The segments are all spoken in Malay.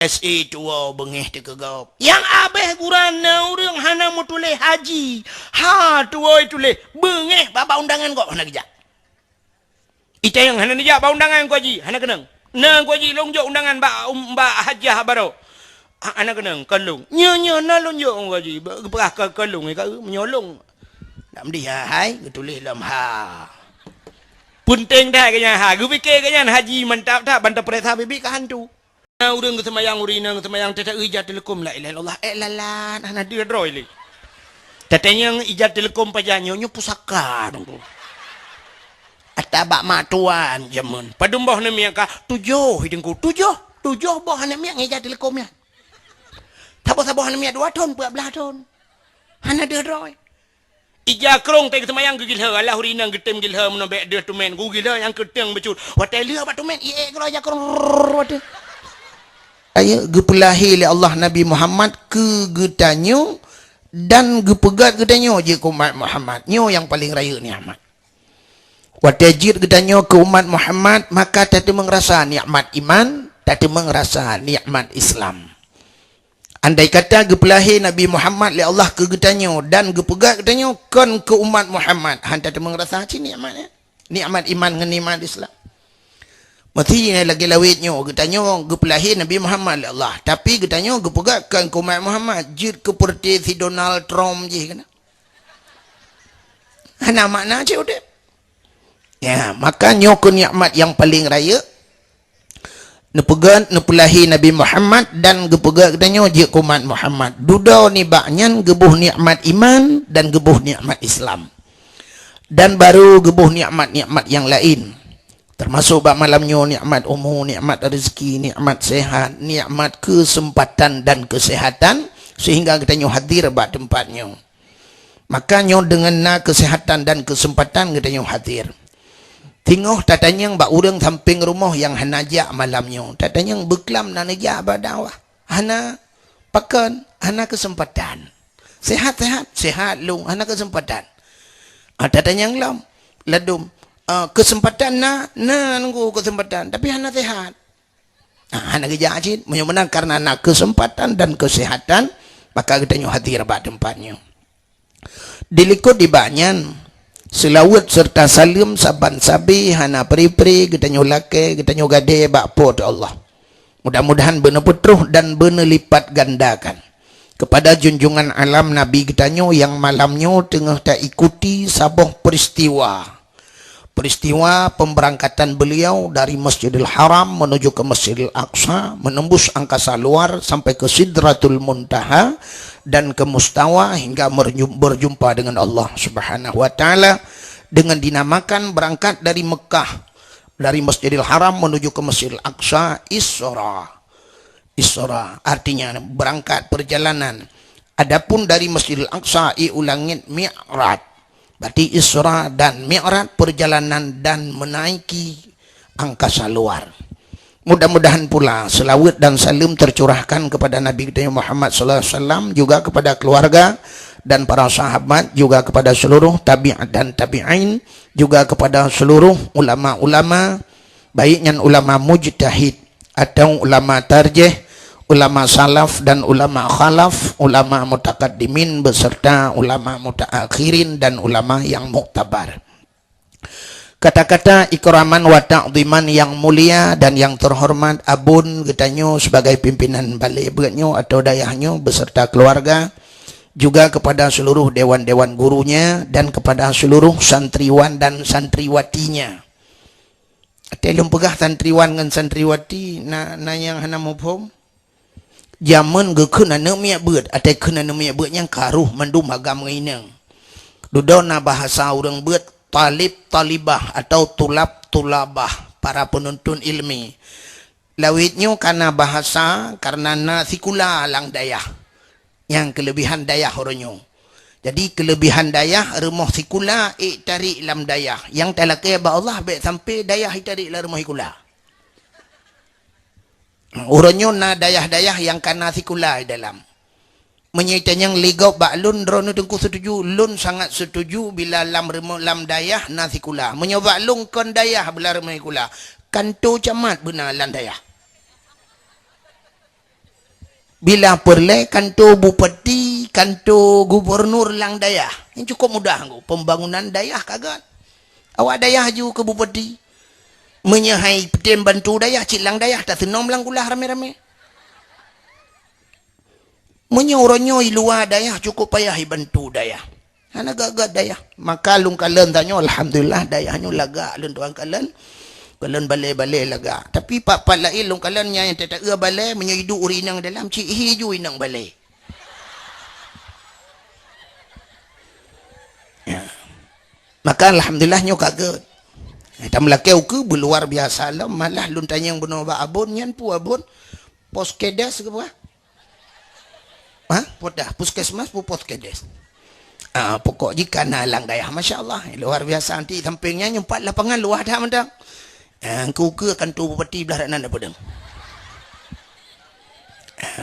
SA tua bengih te kegap. Yang abeh gurana urang hana mu tulis haji. Ha tua tulis bengih baba undangan kok hana kerja. Ita yang hana kerja ba undangan ko haji, hana kenang. Nang ko haji longjok undangan ba hajah baro. Hana kenang kalung. Nya na longjok ko haji. Berah kalung ka menyolong. Nak mdi hai tulis dalam ha. Punting dah kanya ha. Gu fikir kanya haji mantap tak bantap perintah bibi ka hantu. Urang ke semayang urina ke semayang tata ijat telekom la ilaha illallah lalan ana dia droi li tatanya ijat telekom pajanyo nyo pusaka dong ataba matuan jaman padumbah na miya ka tujuh hidengku tujuh boh na miya ijat telekom ya tabo na miya 2 ton 14 ton ana dia droi ija krong te semayang gigil ha Allah urina getem gil ha menombe dia tumen gugil ha yang keteng becut hotel dia ba tumen ie kro ja krong wate ayo gepelahi oleh Allah Nabi Muhammad ke getanyo dan gepegat getanyo je ke umat Muhammad nyo yang paling raya nikmat watajir getanyo ke umat Muhammad maka tadi mengerasa nikmat iman tadi mengerasa nikmat Islam. Andai kata gepelahi Nabi Muhammad oleh Allah ke getanyo dan gepegat getanyo kon ke umat Muhammad han tadi mengerasa nikmatnya nikmat iman dengan nikmat Islam. Mesti lagi lawitnya getanyo gepelahi Nabi Muhammad Allah tapi getanyo gepegakkan ke umat Muhammad jid keperti si Donald Trump je kena ana makna je udah ya makanya ke nikmat yang paling raya nepegan nepelahi Nabi Muhammad dan gepegak getanyo je ke umat Muhammad dudau ni baknyan gebuh nikmat iman dan gebuh nikmat Islam dan baru gebuh nikmat-nikmat yang lain termasuk bab malamnya nikmat umur, nikmat rezeki, nikmat sehat, nikmat kesempatan dan kesehatan sehingga kita hadir bab tempatnya. Makanya dengan kesehatan dan kesempatan kita hadir. Tengok tatanya bab urang samping rumah yang hanajak malamnya. Tatanya beklam na najak badawah. Hana pakan, hana kesempatan. Sehat long, hana kesempatan. Tatanya lam ladum kesempatan nunggu kesempatan tapi hana sehat hana kerja ajit menang karena nak kesempatan dan kesehatan maka kita hadir bak tempatnya dilikut di banyan selawat serta salim saban sabi hana peri-peri kita lake kita gade bak pot Allah mudah-mudahan benar petruh dan benar lipat gandakan kepada junjungan alam Nabi kita yang malamnya tengah tak ikuti sabuh peristiwa pemberangkatan beliau dari Masjidil Haram menuju ke Masjidil Aqsa, menembus angkasa luar sampai ke Sidratul Muntaha dan ke Mustawa hingga berjumpa dengan Allah Subhanahu wa taala dengan dinamakan berangkat dari Mekah dari Masjidil Haram menuju ke Masjidil Aqsa Isra artinya berangkat perjalanan. Adapun dari Masjidil Aqsa ulangin Mi'raj. Berarti Isra dan Mi'raj perjalanan dan menaiki angkasa luar. Mudah-mudahan pula selawat dan salam tercurahkan kepada Nabi kita Muhammad sallallahu alaihi wasallam juga kepada keluarga dan para sahabat juga kepada seluruh tabi'at dan tabi'in juga kepada seluruh ulama-ulama baiknya ulama mujtahid atau ulama tarjih ulama salaf dan ulama khalaf, ulama mutakaddimin beserta ulama mutaakhirin dan ulama yang muktabar. Kata-kata ikraman wa ta'ziman yang mulia dan yang terhormat abun getanyo sebagai pimpinan balik beratnyo atau dayahnya beserta keluarga juga kepada seluruh dewan-dewan gurunya dan kepada seluruh santriwan dan santriwatinya. Telung pegah santriwan dengan santriwati na yang hana mufhum zaman ge kena nemia beut atau kena nemia beut yang karuh mendum agam nginang dudona bahasa urang beut talibah atau tulabah para penuntun ilmi lawitnya karena bahasa karena nasikula lang dayah yang kelebihan dayah oronyo jadi kelebihan dayah rumah sikula tarik lam dayah yang talakai ba Allah baik sampai dayah tarik la rumah sikula uranyo na dayah-dayah yang kana sikula dalam menyitanya yang ligau baklun rono tengku setuju lun sangat setuju bila lam dayah na sikula menyoba lung kon dayah bila remai kula kanto camat benar lan dayah bila perle kantor bupati, kantor gubernur lang dayah. Yang cukup mudah nggu. Pembangunan dayah kagak. Awak dayah ju ke bupati. Menyahai petim bantu dayah, cik lang dayah, tak tenom lang kulah rame-rame. Menyoronyoi luar dayah, cukup payah bantu dayah. Hana gagak dayah. Maka lung kalen tanya, alhamdulillah dayahnya lagak lun tuan kalen. Kalen balai-balai lagak. Tapi pak-pak lain lung kalennya yang tak balai, menyidu urinang dalam, cik hiju inang balai. Ya. Maka alhamdulillahnya kagak. Tak melakau ke berluar biasa lah. Malah lun tanya yang benar abon, nyan pu abon. Poskedes ke apa? Ha? Podah, puskesmas pu poskedes. Pokok jika nalang dayah, Masya Allah. Luar biasa nanti sampingnya nyempat lapangan luar dah mendang. Kau ke kantor bupati belah ranan apa deng?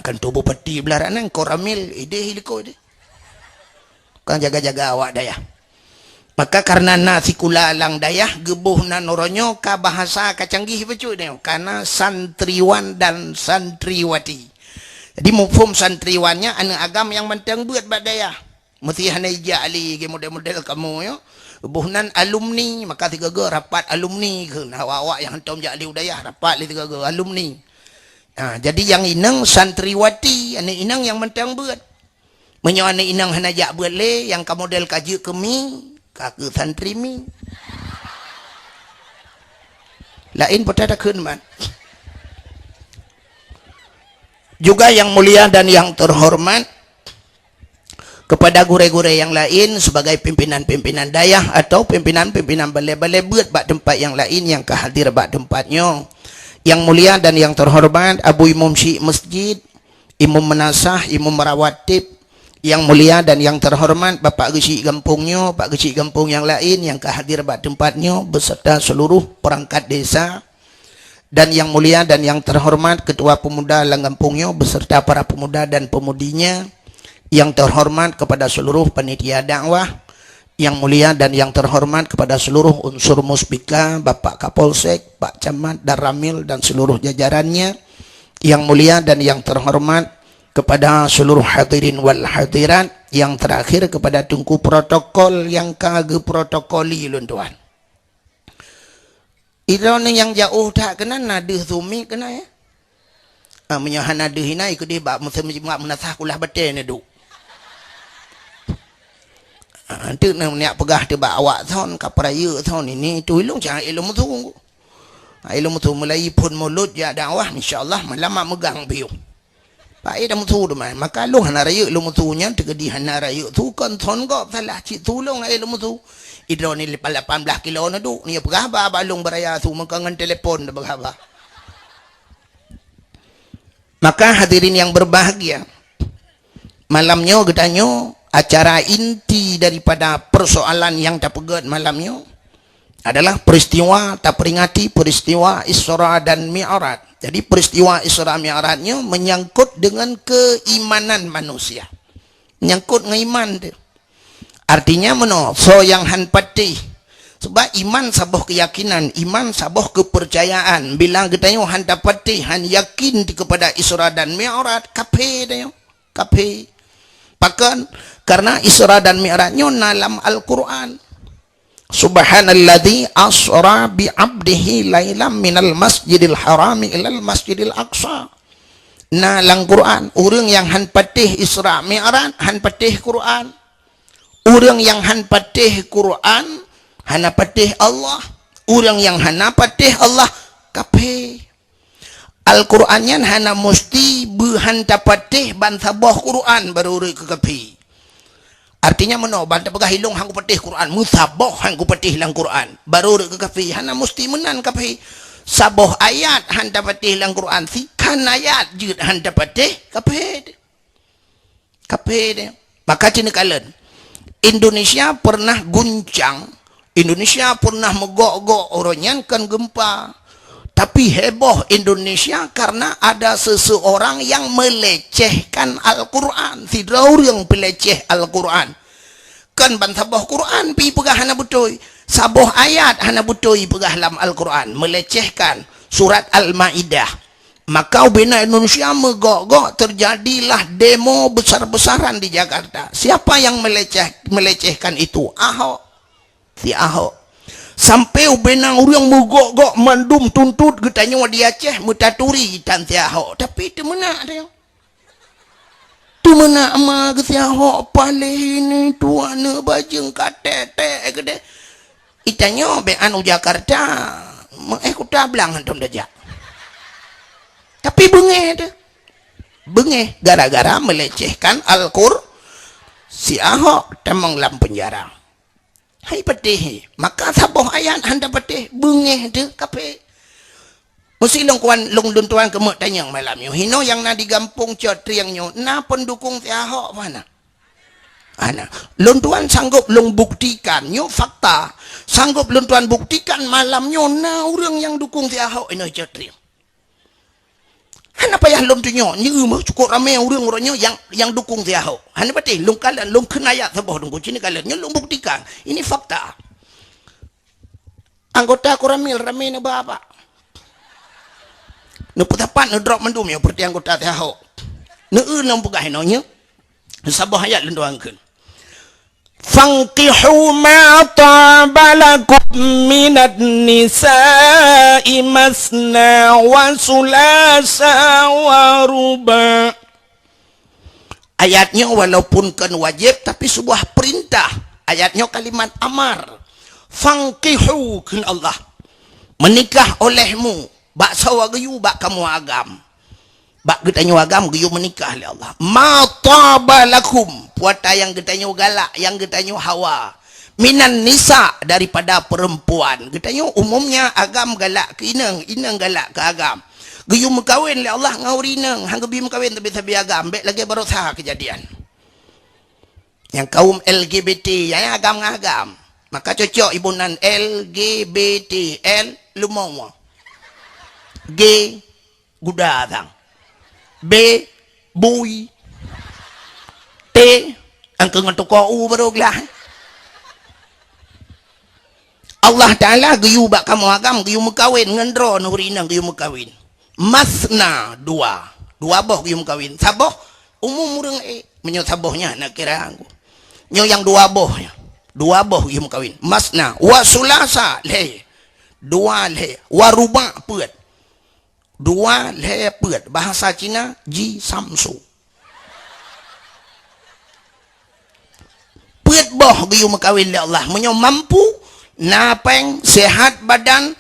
Kantor bupati belah ranan, kau ramil, ide hiliko ide. Kau jaga-jaga awak dayah. Maka karena nasi kula lang dayah, gebuh na noronyo ka bahasa kacanggih becu deh. Karena santriwan dan santriwati. Jadi mufhum santriwannya anu agam yang mentang buat bak dayah. Mesti hanai jali model-model kamu yo. Gebuhnan alumni, maka tiga rapat alumni ke. Awak-awak yang hentam jali dayah rapat li tiga alumni. Jadi yang inang santriwati, anu inang yang mentang buat. Menyo anu inang hanajak buat le yang ka model kaji kemi. Kakak santri mi lain pada kun man. Juga yang mulia dan yang terhormat kepada gure-gure yang lain sebagai pimpinan-pimpinan dayah atau pimpinan-pimpinan balai-balai buat bak tempat yang lain yang kehadir bak tempatnya. Yang mulia dan yang terhormat Abu Imam Syekh Masjid, Imam Menasah, Imam Merawatib, yang mulia dan yang terhormat Bapak Gesi Gampungnya, Pak Gesi Gampung yang lain yang kehadir pada tempatnya beserta seluruh perangkat desa, dan yang mulia dan yang terhormat Ketua Pemuda Langgampungnya beserta para pemuda dan pemudinya, yang terhormat kepada seluruh panitia dakwah, yang mulia dan yang terhormat kepada seluruh unsur muspika, Bapak Kapolsek, Pak Camat, Daramil dan seluruh jajarannya, yang mulia dan yang terhormat kepada seluruh hadirin wal hadirat, yang terakhir kepada tungku protokol yang kagak protokoli lun tuan. Ira ni yang jauh tak kena nadeh sumi kena ya. Menyahan nadeh hina ikut dia bab menasah kulah betul ni duk. Nanti nak pegah dia bab awak thon kapraya thon ini tu ilung jangan ilmu tu. Ilmu tu mulai pun mulut ya dakwah insyaallah malam megang biu. Pak dah mutu dah maka lu hana raya lu mutunya tegedi hana raya tu kan thon go salah cik tulung ai lu mutu idro ni 18 kilo na du ni pegah ba balung beraya tu mengkangan telefon dah berapa. Maka hadirin yang berbahagia, malamnya getanyo acara inti daripada persoalan yang tak pegat malamnya adalah peristiwa tak peringati peristiwa Isra dan Mi'raj. Jadi peristiwa Isra Mi'rajnya menyangkut dengan keimanan manusia. Menyangkut dengan iman dia. Artinya mana? So yang han patih. Sebab iman sabuh keyakinan, iman sabuh kepercayaan. Bila kita han dapati, han yakin kepada Isra dan Mi'raj, kape dia. Kape. Bahkan karena Isra dan Mi'rajnya dalam Al-Quran. Subhanalladzi asra bi 'abdihi lailam minal masjidil harami ilal masjidil aqsa. Nah lang Quran, orang yang han patih Isra Mi'raj, han patih Quran. Orang yang han patih Quran, hana patih Allah. Orang yang hana patih Allah, kape. Al-Qurannya hana mesti berhan patih ban sabah Quran baru ke kape. Artinya mana bantah pegah hilung hang ku patih Quran musabah hang ku patih lang Quran baru ke kafi hana mesti menan kafi sabah ayat han patih lang Quran sikan ayat jud han patih kafi dia. Maka cina kalen Indonesia pernah guncang, Indonesia pernah megok-gok orangnya kan gempa. Tapi heboh Indonesia karena ada seseorang yang melecehkan Al-Quran. Tidak orang peleceh Al-Quran. Kan ban sabah Quran pi pegah hana butoi. Sabah ayat hana butoi pegah dalam Al-Quran. Melecehkan surat Al-Ma'idah. Maka bina Indonesia megok-gok terjadilah demo besar-besaran di Jakarta. Siapa yang melecehkan itu? Ahok. Si Ahok. Sampai bina orang megok-gok mandum tuntut getanya di Aceh mutaturi tan si Ahok. Tapi itu mana dia? Tu mana ama ke si Ahok palih ini tuana bajeng katete gede. Itanya be anu Jakarta. Kuta belang hantum dajak. Tapi bengeh dia. Bengeh gara-gara melecehkan Al-Qur'an. Si Ahok temang dalam penjara. Hai petih. Maka sabuh ayat handa petih. Bengeh dia kape. Mesti long duntuan kemek tanyang malam yo. Hino yang na digampung cotri yang nyo. Na pendukung si Ahok mana? Ana. Luntuan sanggup long buktikan. Nyo fakta. Sanggup luntuan buktikan malam nyo. Na orang yang dukung si Ahok ini cotri. Hana payah lom tu nyo, ni mah cukup ramai orang-orangnya yang dukung si Ahok. Hana patih long kalan long kenayat sebab dong sini kalan nyo long buktikan. Ini fakta. Anggota Koramil ramai na bapa. Nu putapan nu drop mendum yo seperti anggota si Ahok. Nu nang pegah no nya. Sabah ayat lenduangkeun. Fankihu ma tabalakum minat nisa'i masna wa sulasa wa ruba. Ayatnya walaupun kan wajib tapi sebuah perintah. Ayatnya kalimat amar. Fankihu kan Allah. Menikah olehmu. Bak sawa gayu bak kamu agam. Bak getanyo agam gayu menikah oleh Allah. Ma tabalakum. Puata yang getanyo galak, yang getanyo hawa. Minan nisa daripada perempuan. Getanyo umumnya agam galak ke inang, inang galak ke agam. Gayu mekawin oleh Allah ngau rinang, hang gebi mekawin tapi sabi agam, bek lagi baru sah kejadian. Yang kaum LGBT yang agam-agam. Maka cocok ibunan LGBT, L lumawa. G gudadang. B bui. T angkang toko baru gelah. Allah Ta'ala gayu bak kamu agam gayu mekawin ngendro nurina gayu mekawin. Masna dua boh gayu mekawin. Saboh umum urang menyo sabohnya nak kira aku. Nyo yang dua boh gayu mekawin. Masna wa sulasa le. Dua le wa ruba peut. Dua le peut bahasa Cina ji samsu. Peut boh gayu mekawin le Allah menyo mampu napeng sehat badan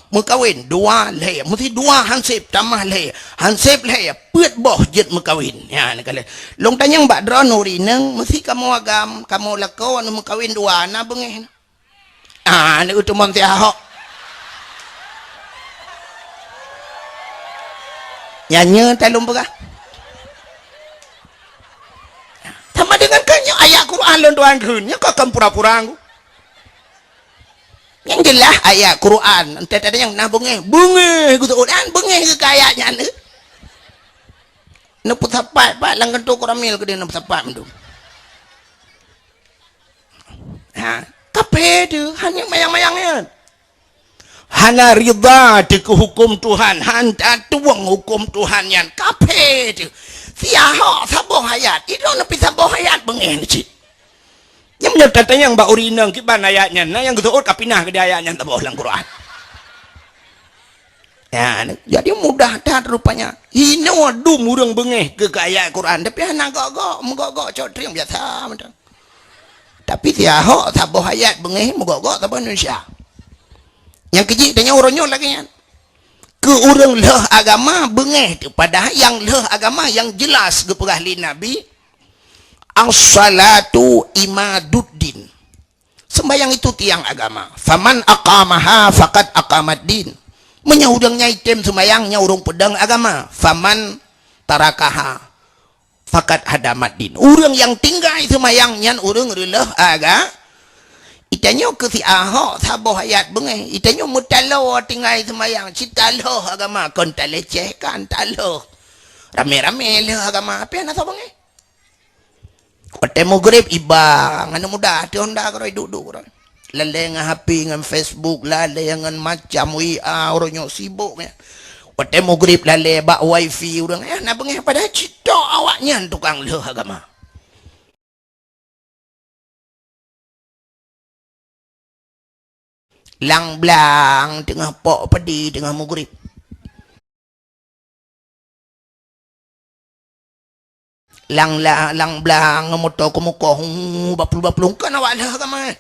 mekawin dua le mesti dua hansip tambah le hansip le peut boh jet mekawin ya nak kale long tanyang bak drono rineng mesti kamu agam kamu lako anu mekawin dua na bengeh ni utumon ti Ahok nyanyi talung begah sama dengan kanyo ayat Quran lon tuan keunnya kok kam pura-pura aku yang jelas ayat Quran ente tadi yang nah bengeh gitu dan bengeh ke kayaknya ne putapat pak lang kentu Koramil ke dia ne putapat mendu ha kape tu hanya mayang-mayangnya hana ridha di hukum Tuhan hanta tuang hukum Tuhan yang kape tu si Ahok saboh ayat itu nepi saboh ayat bengeh ni cik yang menyertatanya yang mbak urinang kiban ayatnya nah yang gitu kapinah ke ayatnya taboh lang Quran ya jadi mudah dah rupanya ini waduh murang bengeh ke ayat Quran tapi hana gok cotri yang biasa macam tapi si Ahok saboh ayat bengeh mogok saboh Indonesia yang kecil tanya orangnya lagi kan ke orang leh agama bengeh tu padahal yang leh agama yang jelas ke perahli Nabi as-salatu imaduddin sembayang itu tiang agama faman aqamaha faqad aqamaddin menyaudangnya item sembayangnya urung pedang agama faman tarakaha faqad hadamaddin urang yang tinggal sembayangnya urang releh aga itanyo ke si Ahok saboh ayat bengeh itanyo mutalo tinggal sembayang citalo agama kon talecehkan talo rame-rame leh agama apa yang nasa bengeh Ketemu grip ibang anu muda ti honda karo duduk lale nga HP ngan Facebook lale ngan macam WA oronyo sibuk ya Wate maghrib lale bak wifi urang nak bengih pada cita awaknya tukang leh agama. Lang blang tengah pok pedi tengah maghrib. Lang blang motor ke muka bapul kan awak lah agama.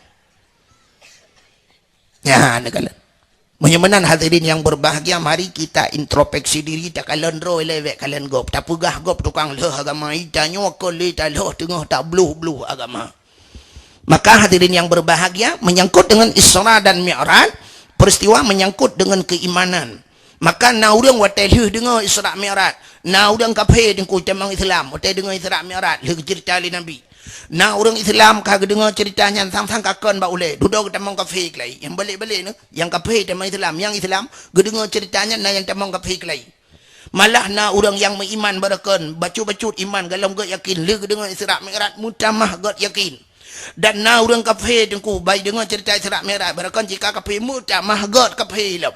Ya nak menyemanan hadirin yang berbahagia, mari kita introspeksi diri tak kalian roh lewek kalian gop tak pegah gop tukang leh agama itanya wakoli tak leh tengah tak bluh agama. Maka hadirin yang berbahagia, menyangkut dengan Isra dan Mi'raj, peristiwa menyangkut dengan keimanan. Maka na urang watai leh dengar Isra Mi'raj, na urang kafir dengku temang Islam watai dengar Isra Mi'raj leh cerita li Nabi. Nah orang Islam kagak dengar ceritanya sang kakon ba ule duduk temang kafir kelai yang balik-balik ni yang kafir temang Islam yang Islam gedengar ceritanya na yang temang kafir kelai malah na orang yang beriman berakon bacu-bacut iman galam gak yakin le gedengar Isra Mi'raj mutamah gak yakin dan na orang kafir dengku baik dengar cerita Isra Mi'raj berakon jika kafir mutamah gak kafir lam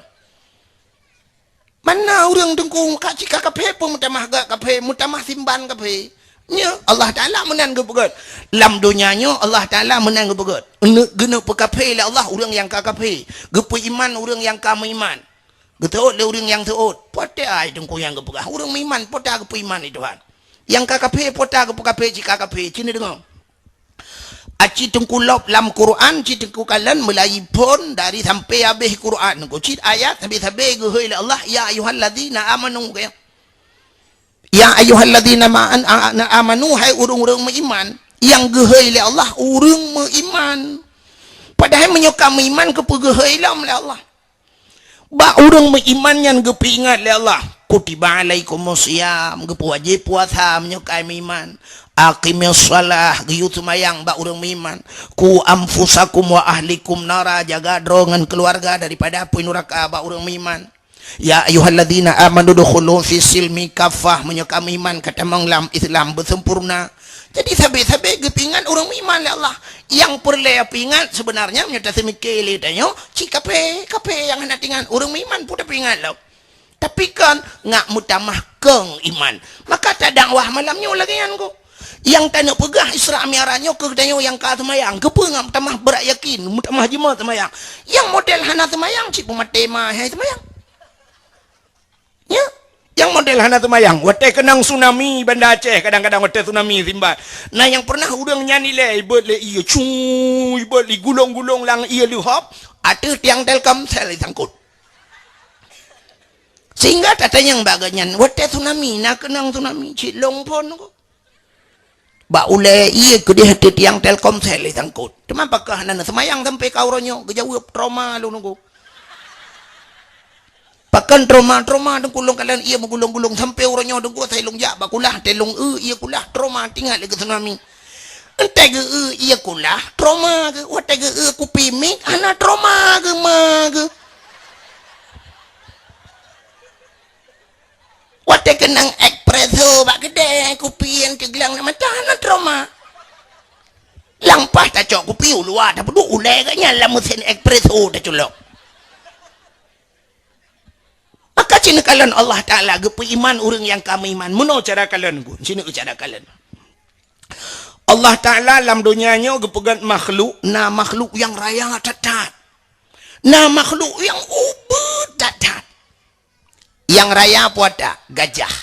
mana orang dengku jika kafir pun mutamah gak kafir mutamah simban kafir nya Allah Taala menang gebegot lam dunianya Allah Taala menang gebegot gena pekafir lah Allah orang yang kafir gepu iman orang yang kamu iman geteut le orang yang teut pote ai dengku yang gepegah orang iman pote gepu iman itu Tuhan yang kafir pote gepu kafir jika kafir cina dengar aci tengku lop lam Quran ci tengku kalian mulai pun dari sampai habis Quran ko ci ayat sampai gehoi le Allah ya ayyuhalladzina amanu kaya ya ayyuhalladzina amanu hai urang-urang beriman yang gehoi le Allah urang beriman padahal menyuka beriman kepegehoi lam le Allah ba urang beriman yang gepingat le Allah kutiba alaikumusiyam gepu wajib puasa menyuka beriman aqimis shalah geyut semayang ba urang beriman ku anfusakum wa ahlikum nara jaga drongan keluarga daripada api neraka ba urang beriman. Ya ayyuhalladzina amanu dukhulu fi silmi kafah menyuka iman kata menglam Islam bersempurna. Jadi sabe-sabe gepingan orang iman ya Allah. Yang perlu pingat sebenarnya menyata semikele tanyo ci kape yang hendak tingan orang iman pun pingat lah. Tapi kan ngak mutamah keng iman. Maka tak dakwah malamnya lagi kan ko. Yang tanya pegah Isra Mi'rajnya ke tanyo yang ka semayang kepe ngak mutamah berak yakin mutamah jemaah semayang. Yang model hana semayang ci pematema hai semayang. Ya, yang model hana temayang, wate kenang tsunami Banda Aceh, kadang-kadang wate tsunami Simba. Nah yang pernah udang nyanyi le, ibet le iya cuy, ibet li gulung-gulung lang iya li hop, ada tiang Telkomsel sangkut. Sehingga tatanya yang baganyan, wate tsunami, nak kenang tsunami, cilong pon ko. Ba ule iya ke dia hati tiang Telkomsel sangkut. Cuma apakah nana semayang sampai kauronyo, kejawab trauma lu nunggu. Pakan trauma dengkulung kalian ia menggulung-gulung sampai orangnya dengku saya long jak bakulah telung ia kulah trauma tinggal lagi tsunami entah ke ia kulah trauma ke wate ke kupi mik ana trauma ke ma ke wate kenang espresso bak gede kupi yang teglang mata ana trauma lampah tak cok kupi luar tak perlu ulai kanya lah mesin espresso tak colok. Maka cina kalian Allah Ta'ala gepu iman orang yang kami iman. Mana cara kalian ku? Cina cara kalian. Allah Ta'ala dalam dunianya gepegan makhluk. Nah makhluk yang raya tatat. Nah makhluk yang ubud tatat. Yang raya apa tak? Gajah.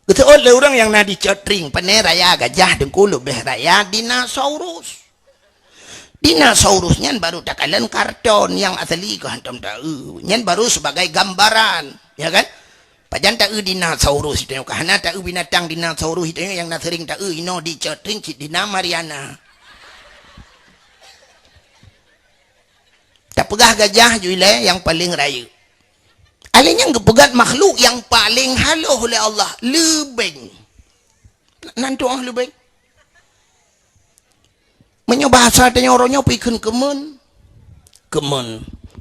Betul oleh orang yang nak dicotring. Panai raya gajah dengku lebih raya dinosaurus. Dinosaurus nyan baru tak kalian karton yang asli ke hantam tahu nyan baru sebagai gambaran ya kan pajan tahu dinosaurus itu karena tahu binatang dinosaurus itu yang nak sering tahu ino di cotring dina Mariana tak pegah gajah juga yang paling raya alenya gepegat makhluk yang paling haluh oleh Allah lebeng nanti orang lebeng menyobahasa tanya orangnya pikun kemen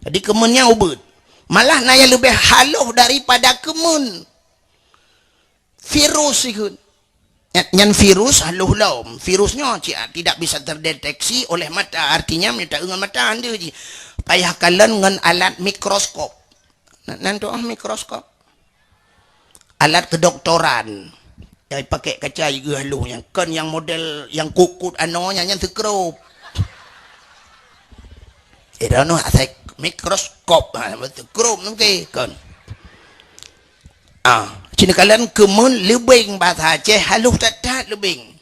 jadi kemennya ubud malah naya lebih haluh daripada kemen virus ikut nyan virus haluh laum virusnya tidak bisa terdeteksi oleh mata artinya minta dengan mata anda je payah kalian dengan alat mikroskop Nanti mikroskop. Alat kedoktoran. Yang pakai kaca juga lu yang kan yang model yang kukut anonya yang sekrup. Itu saya mikroskop sekrup nanti kan. Cina kalian kemun lebing bahasa Aceh halus tak lebing.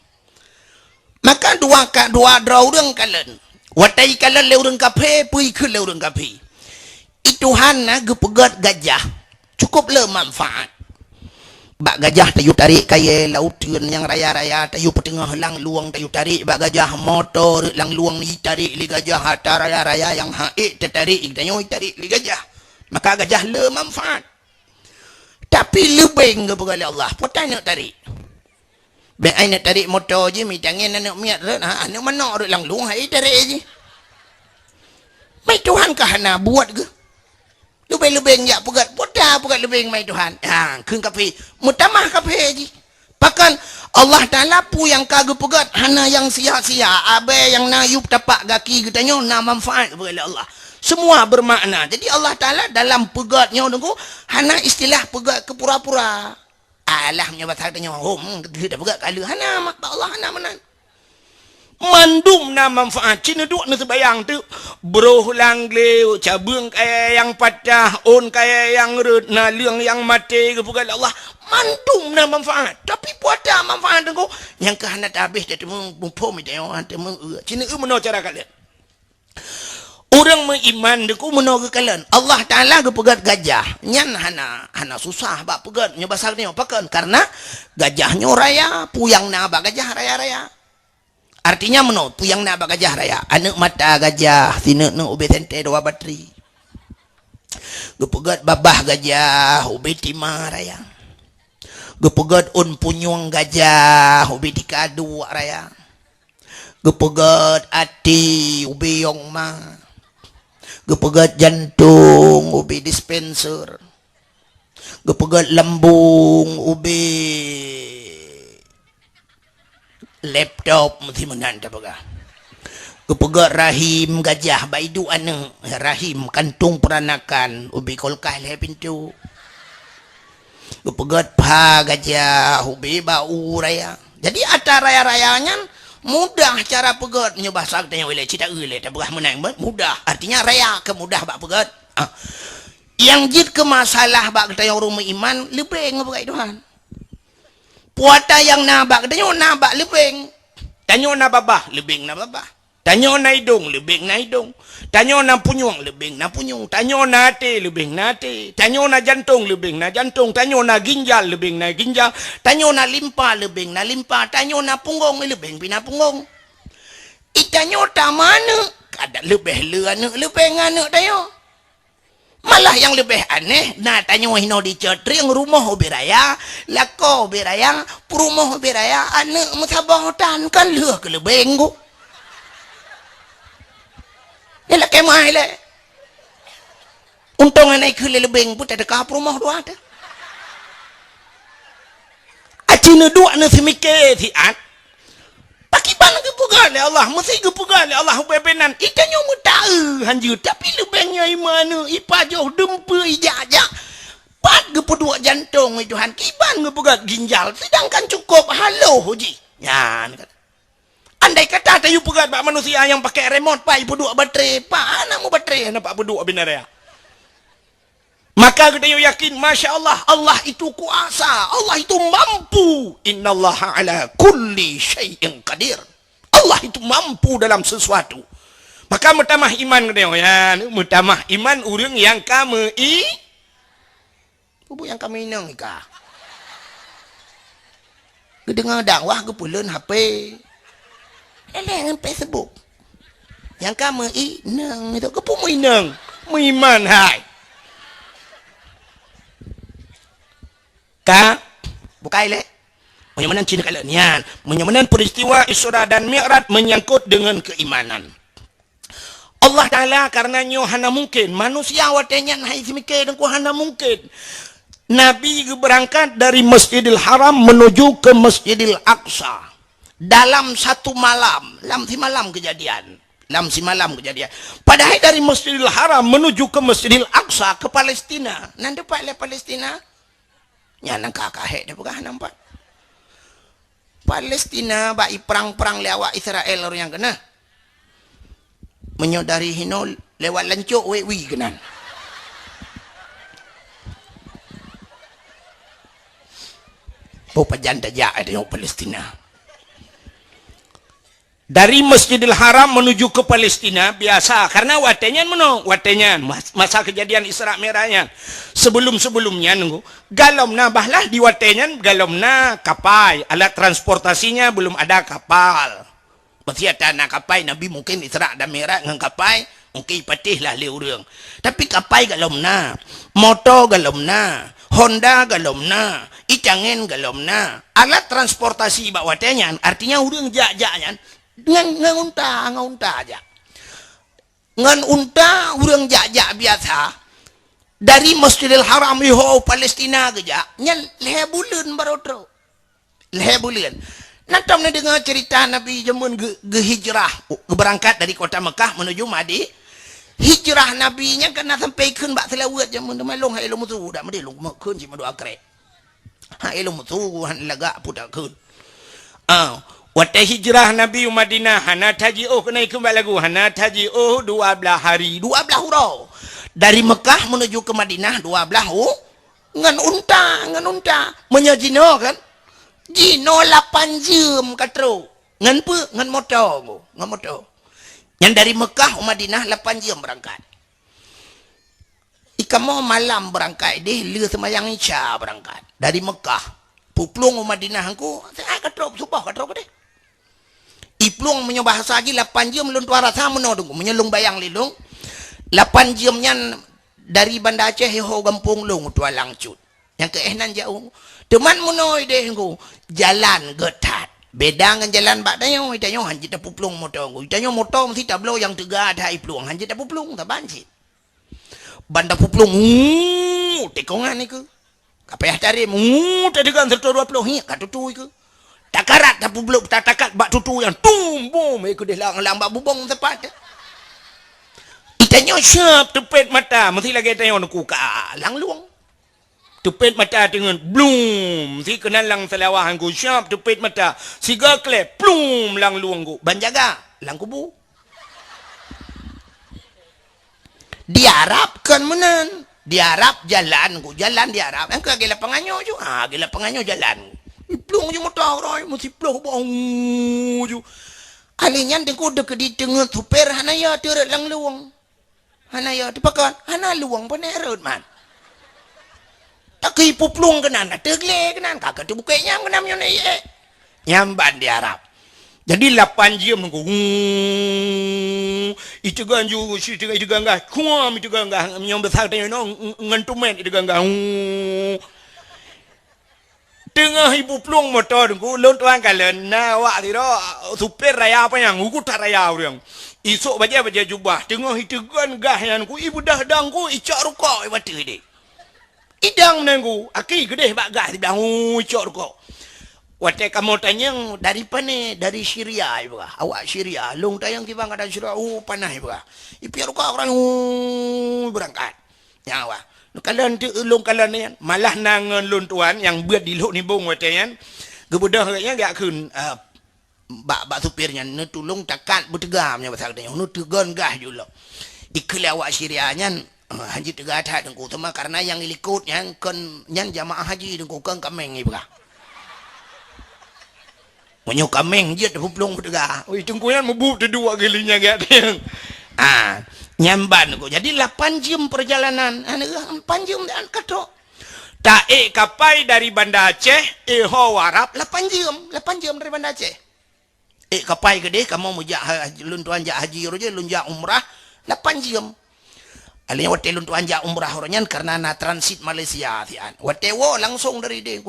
Maka dua orang kalian. Watai kalian leurang kafe, pui ke leurang kafe. Itu hana gepegat gajah. Cukup le manfaat. Bak gajah tayu tarik kaya lautan yang raya-raya tayu petengah lang luang tayu tarik bak gajah motor lang luang ni tarik li gajah hatta raya-raya yang haik tertarik tayu tarik li gajah. Maka gajah le manfaat. Tapi lebih kepada Allah. Potai nak tarik. Baik ai nak tarik motor je mi tangan nak miat anak mana orang lang luang hai tarik je. Mai Tuhan kah nak buat ke? Lebih-lebih jak pegat poda pegat lebih mai Tuhan. Keun kafe mutamah kafe je. Bahkan Allah Taala pu yang kagak pegat hana yang sia-sia abe yang nayup tapak kaki katanya na manfaat kepada Allah. Semua bermakna. Jadi Allah Taala dalam pegatnya tunggu hana istilah pegat ke pura-pura. Alah nya bahasa katanya kita pegat kala hana mak Allah hana menan. Mandum na manfaat Cina duk na sebayang tu broh lang leu cabung kaya yang patah on kaya yang red na liang yang mati kepada Allah mandum na manfaat tapi puada manfaat tu yang ke hana habis dia mumpum dia temu Cina meno cara kalian orang beriman deku meno ke kalian Allah Taala ke pegat gajah nyan hana susah bak pegat nya basal ni pakan karena gajahnya raya puyang na bak gajah raya-raya. Artinya menurut puyang nak gajah raya. Anak mata gajah. Sina nak ubi sente dua bateri. Gepegat babah gajah. Ubi timah raya. Gepegat un punyung gajah. Ubi dikadu raya. Gepegat hati. Ubi yong ma. Gepegat jantung. Ubi dispenser. Gepegat lambung. Ubi laptop mesti menanda baga. Kepegat rahim gajah baidu ane rahim kantung peranakan ubi kolkah le pintu. Kepegat pa gajah ubi bau raya. Jadi atas raya-rayanya mudah cara pegat nya bahasa katanya oleh cita le tak berah menang mudah. Artinya raya ke mudah bak pegat. Yang jid ke masalah bak katanya rumah iman lebih ngabai Tuhan. Puata yang nabak tanyo nabak lebing tanyo na babah lebing na babah tanyo na hidung lebing na hidung tanyo na punyung lebing na punyung tanyo na hati lebing na hati tanyo na jantung lebing na jantung tanyo na ginjal lebing na ginjal tanyo na limpa lebing na limpa tanyo na punggung lebing pina punggung itanyo tamana kada lebih leana lebing anu tayo. Malah yang lebih aneh, nah tanya wahino di cetring rumah beraya, lako beraya, perumah beraya, anak mutabahutan kan leh ke lebeng go. Ni lah kemah le. Untung anak ke lebeng pun tak ada perumah dua ada. Acina dua na semike si at. Pakiban gepugan le Allah, mesti gepugan le Allah bebenan. Ikannya mutai hanju tapi lebengnya imana ipa jauh dempe ijajak. Pat gepuduk jantung itu han kiban gepugan ginjal sedangkan cukup halo hoji. Ya andai kata tayu pegat bak manusia yang pakai remote pai puduk baterai, pak anak mu baterai anak pak puduk binaraya. Maka kita yakin Masya Allah Allah itu kuasa Allah itu mampu innallaha ala kulli syai'in qadir Allah itu mampu dalam sesuatu. Maka mutamah iman kita ya mutamah iman urang yang kami bubu yang kami inang ika kedengar dakwah ke pulen HP dengan Facebook yang kami inang itu kepumu inang iman hai ka bukai le menyamanan Cina kalian menyamanan peristiwa Isra dan Mi'raj menyangkut dengan keimanan Allah Ta'ala karenanya hana mungkin manusia watenya hai semike dan ku hana mungkin Nabi berangkat dari Masjidil Haram menuju ke Masjidil Aqsa dalam satu malam kejadian dalam si malam kejadian. Padahal dari Masjidil Haram menuju ke Masjidil Aqsa ke Palestina. Nan depan le Palestina. Nya nang kakak dia bukan nampak. Palestina bai perang-perang lewat Israel orang yang kena. Menyodari hino lewat lancuk wewi kenan. Pajan dajak ada yang Palestina. Dari Masjidil Haram menuju ke Palestina biasa karena watenyan masa kejadian Isra Mi'rajnya sebelumnya nunggu galomna bahlah di watenyan galomna kapal alat transportasinya belum ada kapal berarti ada kapal Nabi mungkin Isra dan Mi'raj dengan kapal mungkin patihlah le urang tapi kapal galomna motor galomna Honda galomna icangen galomna alat transportasi bak watenyan artinya urang jak-jaknya ngan unta aja ngan unta urang jak biasa dari Masjidil Haram iho Palestina geja nyan lehe bulan barotro lehe bulan natam na dengar cerita Nabi jamun ge hijrah berangkat dari kota Mekah menuju Madi hijrah Nabi nya kena sampai keun bak selawat jamun melong hai lomu tu dak mede long keun ci madu akre hai lomu tu han laga pudak keun Wata hijrah Nabi Madinah hana taji'uh kena ikut lagu hana taji'uh 12 hari 12 hurau dari Mekah menuju ke Madinah 12 ngan unta menyajino kan jino 8 jam katro ngan motor yang dari Mekah ke Madinah 8 jam berangkat ikamo malam berangkat deh lieu semayang isya berangkat dari Mekah puplung ke Madinah aku katro subah katro deh iplung menyobah lagi 8 jam lun tuara sama no tunggu menyelung bayang lilung 8 jamnya dari Banda Aceh ho gampung lung tua langcut yang keehnan jauh teman munoi deh ku jalan getat beda dengan jalan bak dayo itayo hanjit puplung motor ku itayo motor mesti tablo yang tega ada iplung hanjit puplung tak banjit Banda puplung tekongan iku kapeh tari tadi kan serta 20 hi katutu iku takarat tapi belum takat bak tutu yang tumbum ikut dia lang bak bubong tepat itanya siap tepet mata mesti lagi tanya nak ka lang luang tepet mata dengan blum si kenal lang selawahan ku siap tepet mata siga klep blum lang luang ku banjaga lang kubu diharapkan menan diharap jalan ku jalan diharap engka gila penganyo ju gila penganyo jalan plung je motor roi mesti plung bong ju alinyan tengku dek di tengah super hanaya teret lang luang hanaya dipakan hana luang panerut man tak ki puplung kenan tegle kenan kakak tu bukanya kenam yo nei nyamban di Arab jadi 8 jam nunggu itu ganju si itu gangga kuam itu gangga nyambesar tanya no ngentumen itu gangga tengah ibu plung motor ku lon tuan kalen na wa di ro super raya apa yang ku tar raya urang isuk baja jubah tengah itu gan gahan ku ibu dah dang ku icak ruko wati de idang nangku aki gede bak gah bilang icak ruko wate kamu tanya dari pane dari Syria ibu awak Syria long tayang kibang ada Syria panah ibu ipiar ruko orang berangkat ya wa kalian tu ulung kalian ni malah nangan lun tuan yang buat di luk ni bung watayan gebudah nya gak kun bak supirnya ne tulung takat bertegamnya pasal tanya nu tegon gah julo ikli awak Syrianya haji tegah tak dengku sama karena yang ikut yang kon yang jamaah haji dengku kan kameng ibu menyo kameng je pelung bertegah oi tengkuan mebu dua gilinya gak teng nyamban ko jadi 8 jam perjalanan 8 jam dan kato tae kapai dari Banda Aceh ho warap 8 jam dari Banda Aceh kapai gede kamu mujak lun tuan jak haji roje lun jak umrah 8 jam alnya wate lun tuan jak umrah ronyan karena na transit Malaysia tian wate wo langsung dari de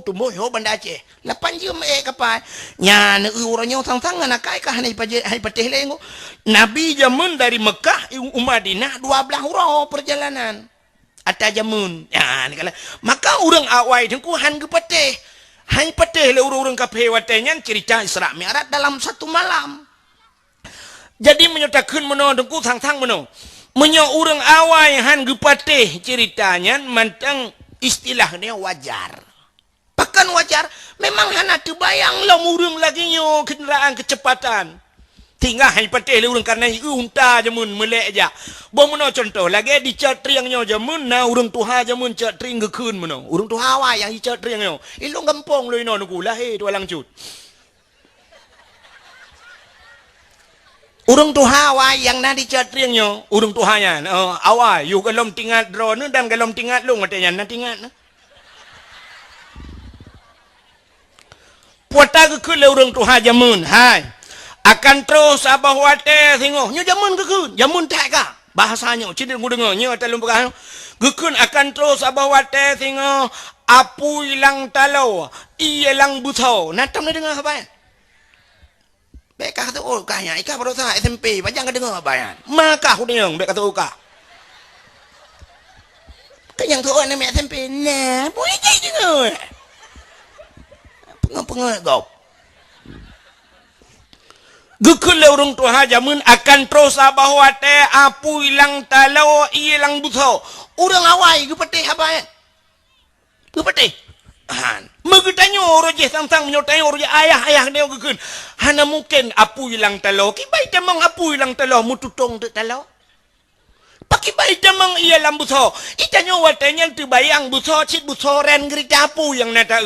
tumbuh ho Banda Aceh 8 jam kapai nya ne uronyo sang-sang na kai ka hanai paje hai pateh lengo Nabi jamun dari Mekah Madinah 12 hurau perjalanan ata jamun ya ni kala maka urang awai tengku han ke pateh hai pateh le urang kaphe watenyan cerita Isra Mi'raj dalam satu malam Jadi menyatakan meno dengku sang-sang meno. Menyo urang awai han gepatih ceritanya mantang istilahnya wajar. Bahkan wajar, memang hana terbayang lah urang lagi nyo kenderaan kecepatan. Tinggal hai patih le urang karena unta jamun melek aja. Bo meno contoh lagi di catriang nyo jamun na urang tuha jamun catring gekeun meno. Urang tuha awai yang di catriang nyo. Ilung gampong lo ino nuku lah he tualang cut. Urang tuha awai yang na di catriang nyo, urang tuhanya awai yu galom tingat drone dan galom tingat lu ngatanya na tingat na. Puata gekeun le urang tuha jamun, hai. Akan terus abah wate tengok nyo jamun gekeun, jamun tak ka. Bahasanya cidin ku dengar nyo talung pegah. Gekeun akan terus abah wate tengok apu ilang talau, ilang butau. Natam na dengar apa ya? Baik kata oh kaya ikah baru sah SMP, banyak ka dengar apa ya? Maka aku dengar baik kata ukah. Kayang tu orang nama SMP, nah, boleh jadi dengar. Pengah-pengah kau. Gekeun le urang tuha jamun akan terus abah wate apu ilang talau ilang butau. Urang awai gepatih apa ya? Gepatih. Han. Megetanyo roje sang-sang menyotanyo roje ayah dia gekeun. Hana mungkin apu ilang talau. Kibai tamang apu ilang talau mututong te talau. Pakibai tamang ia lam butau. Itanyo watenya terbayang butau cit butau ren gerita apu yang nata.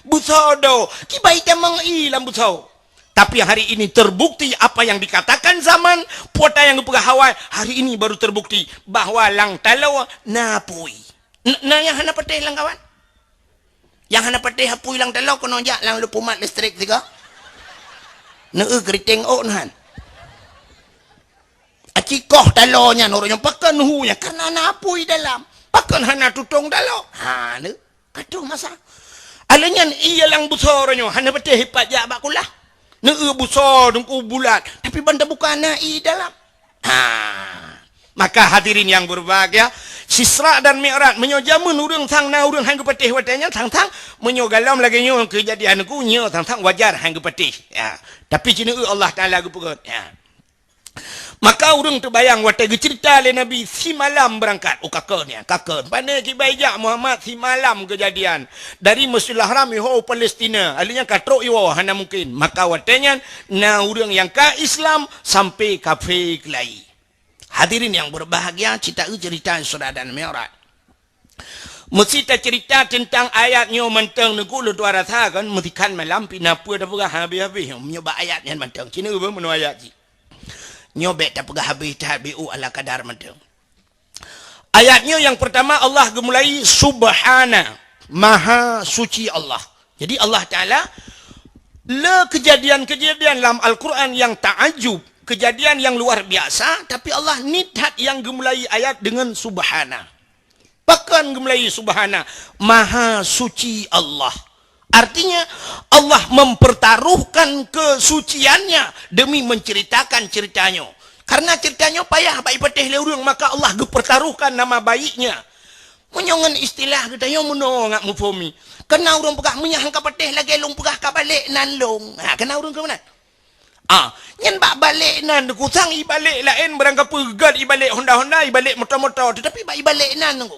Butau do. Kibai tamang i lam butau. Tapi hari ini terbukti apa yang dikatakan zaman puata yang pegawai hari ini baru terbukti bahwa lang talau napui. Nah yang hana patih lang kawan. Yang hana patih hapui lang talau kono jak lang lupumat listrik juga. Neu keriting on. Acikoh talonya nornya pakan hunya karena napui dalam. Pakan hana tutong talau. Ha ne katuh masa. Alanya iya lang busornya hana patih hipat jak bakulah. Neu busor dengku bulat tapi benda bukan i dalam. Maka hadirin yang berbahagia, Isra dan Mi'raj menyojamun urang sang na urang hang patih watanya tang-tang menyogalam lagi nyo kejadian ku nyo tang-tang wajar hang patih ya. Tapi cina Allah Taala gepegot ya. Maka urang terbayang wate cerita le Nabi si malam berangkat kakaknya kakak pandai kibaijak Muhammad si malam kejadian dari Masjidil Haram ho Palestina alinya katrok iwo hana mungkin maka watenya na urang yang ka Islam sampai kafir kelai. Hadirin yang berbahagia cerita Isra dan Mi'raj. Mesti cerita tentang ayatnya mentang neku lu dua rasa kan mestikan malam pinapa dah pegah habis-habis menyoba ayatnya mentang cina apa menu ayat ji. Nyobek tak pegah habis tabi'u ala kadar mentang. Ayatnya yang pertama Allah gemulai subhana maha suci Allah. Jadi Allah Ta'ala le kejadian-kejadian dalam Al-Quran yang ta'ajub, kejadian yang luar biasa, tapi Allah nidhat yang gemulai ayat dengan subhana. Bahkan gemulai subhana maha suci Allah. Artinya Allah mempertaruhkan kesuciannya demi menceritakan ceritanya. Karena ceritanya payah baik patih le urang maka Allah gepertaruhkan nama baiknya. Menyongan istilah katanya muno ngak mufumi. Kena urang pegah menyah ka patih lagi long pegah ka balik nan long. Ha kena urang ke mana? Nyen bak balik nan kusang i balik lain berangkat pegat i balik Honda i balik motor-motor tetapi bak i balik nan tu.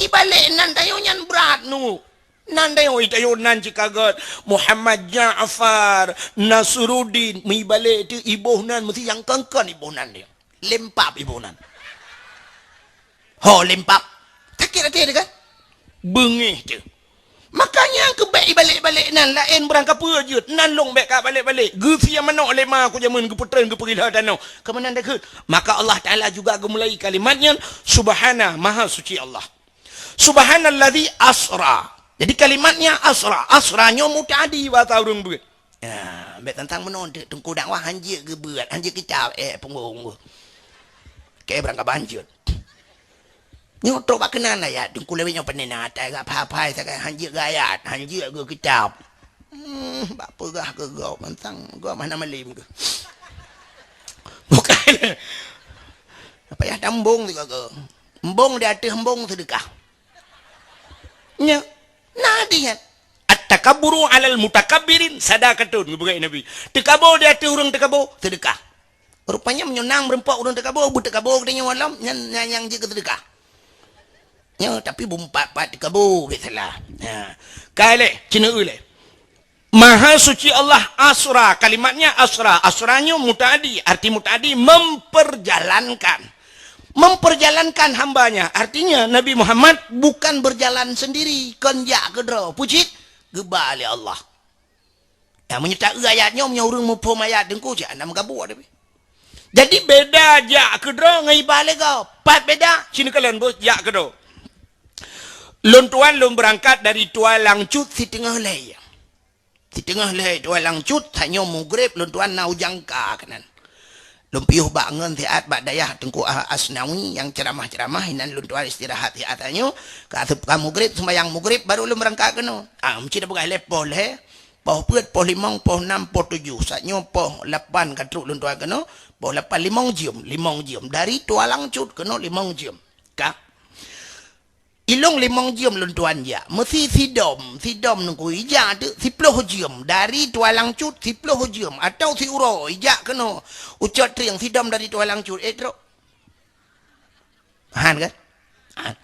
I balik nan tayo nyan berat nu. Nandai oi tayo nan cikagat Muhammad Ja'far Nasruddin mi balik tu ibuh nan mesti yang kangkan ibuh nan dia lempap ibuh nan ho lempap sakit hati dia kan bengih tu makanya ke baik balik-balik nan lain berangkat pejut nan long baik ka balik-balik gefi yang manok lema aku jaman ke putren ke perih danau ke mana dah ke maka Allah Taala juga gemulai kalimatnya subhana maha suci Allah subhanallazi asra. Jadi kalimatnya asra. Asranya mutadi bahasa urang beut. Ya, bet tentang menonde tengku dakwah hanjir ke beut, hanjir kitab punggung. Kayak berangkat banjut. Nyotok bak kenan ayat tengku lewenya penena atai gak apa-apa sakai hanjir ke ayat, hanjir ke kitab. Bak pegah ke gau tentang gua mana malim ke. Bukan. Apa ya tambung juga ke. Embung di atas embung sedekah. Nya Nadihan at-takaburu 'alal mutakabbirin sadaqatun bukan Nabi. Tekabur di hati orang tekabur sedekah. Rupanya menyonang berempak urang tekabur, bertekabur katanya malam yang je ketedekah. Ya, tapi bumpat-pat tekabur salah. Ha. Kale, cina ule. Maha suci Allah asra, kalimatnya asra. Asranya muta'adi, arti muta'adi memperjalankan. Memperjalankan hambanya. Artinya Nabi Muhammad bukan berjalan sendiri, konjak kedra, pucit gebah oleh Allah. Ya, menyertai ayatnya menyurung mupum ayat dengku je, anda menggabur tapi. jadi beda jak kedra ngai Balik kau, pat beda. sini kalian bos jak kedra. Lun tuan lun berangkat dari Tualang Cut Si tengah leh. Si tengah leh Tualang Cut, hanya mugrib lun tuan nau jangka kanan. Lun piuh bangun tiat bak dayah Tengku Asnawi yang ceramah-ceramah, inan lun tuan istirahat tiat hanya. Ke mugrib, sembahyang mugrib baru lun berangkat kena. Mesti dah bergaya lepoh leh. Poh puat, poh limang, poh enam, poh tujuh. Saatnya poh lapan katruk lun tuan kena. Poh lapan limang jam. Dari Tualang Cut kena 5 jam. Kak. Ilong 5 jam lun tuan ya. Mesti sidom nunggu ijak tu 10 jam. Dari Tualang Cut 10 jam. Atau si uro ijak kena. Ucat triang sidom dari Tualang Cut. Truk. Han kan? Han.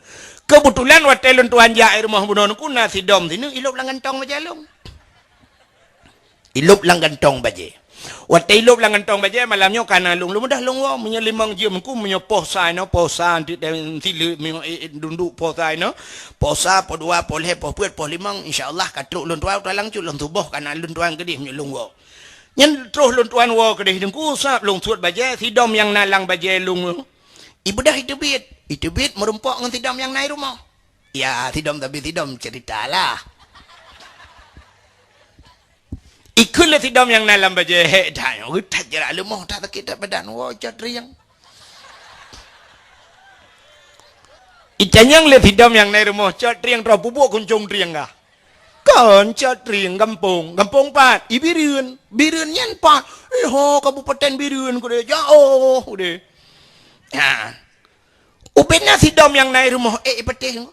Kebetulan waktu lun tuan jak rumah bunon ku na sidom sini Ilup lang gantong majalong. Ilup lang gantong baje. Waktu ilup lang gantong baje malamnya kana lung dah lung wa punya 5 jam ku punya posa no posa tilu dunduk posa no Posa, po dua, po leh, po puat, po limang. InsyaAllah katruk lun tuan Tualang Cut lun tubuh kana lun tuan kedih punya lung wa. Yang terus lun tuan wa kedih dengku sap lung suat baje sidom yang nalang baje lung. Ibu dah itu bit merempok dengan tidam yang naik rumah. Ya, tidam tapi tidam ceritalah. Ikulah sidom yang nalang baje Dah, tak jerak lemah, tak sakit badan. Wah, jadri yang. Itanyang le sidom yang naik rumah cat riang terap bubuk kuncung riang kah? Kan cat riang kampung pat Ibirun. Birun yan pa. Kabupaten Birun ko deh. Jauh deh. Ya. Upena sidom yang naik rumah Ipetih.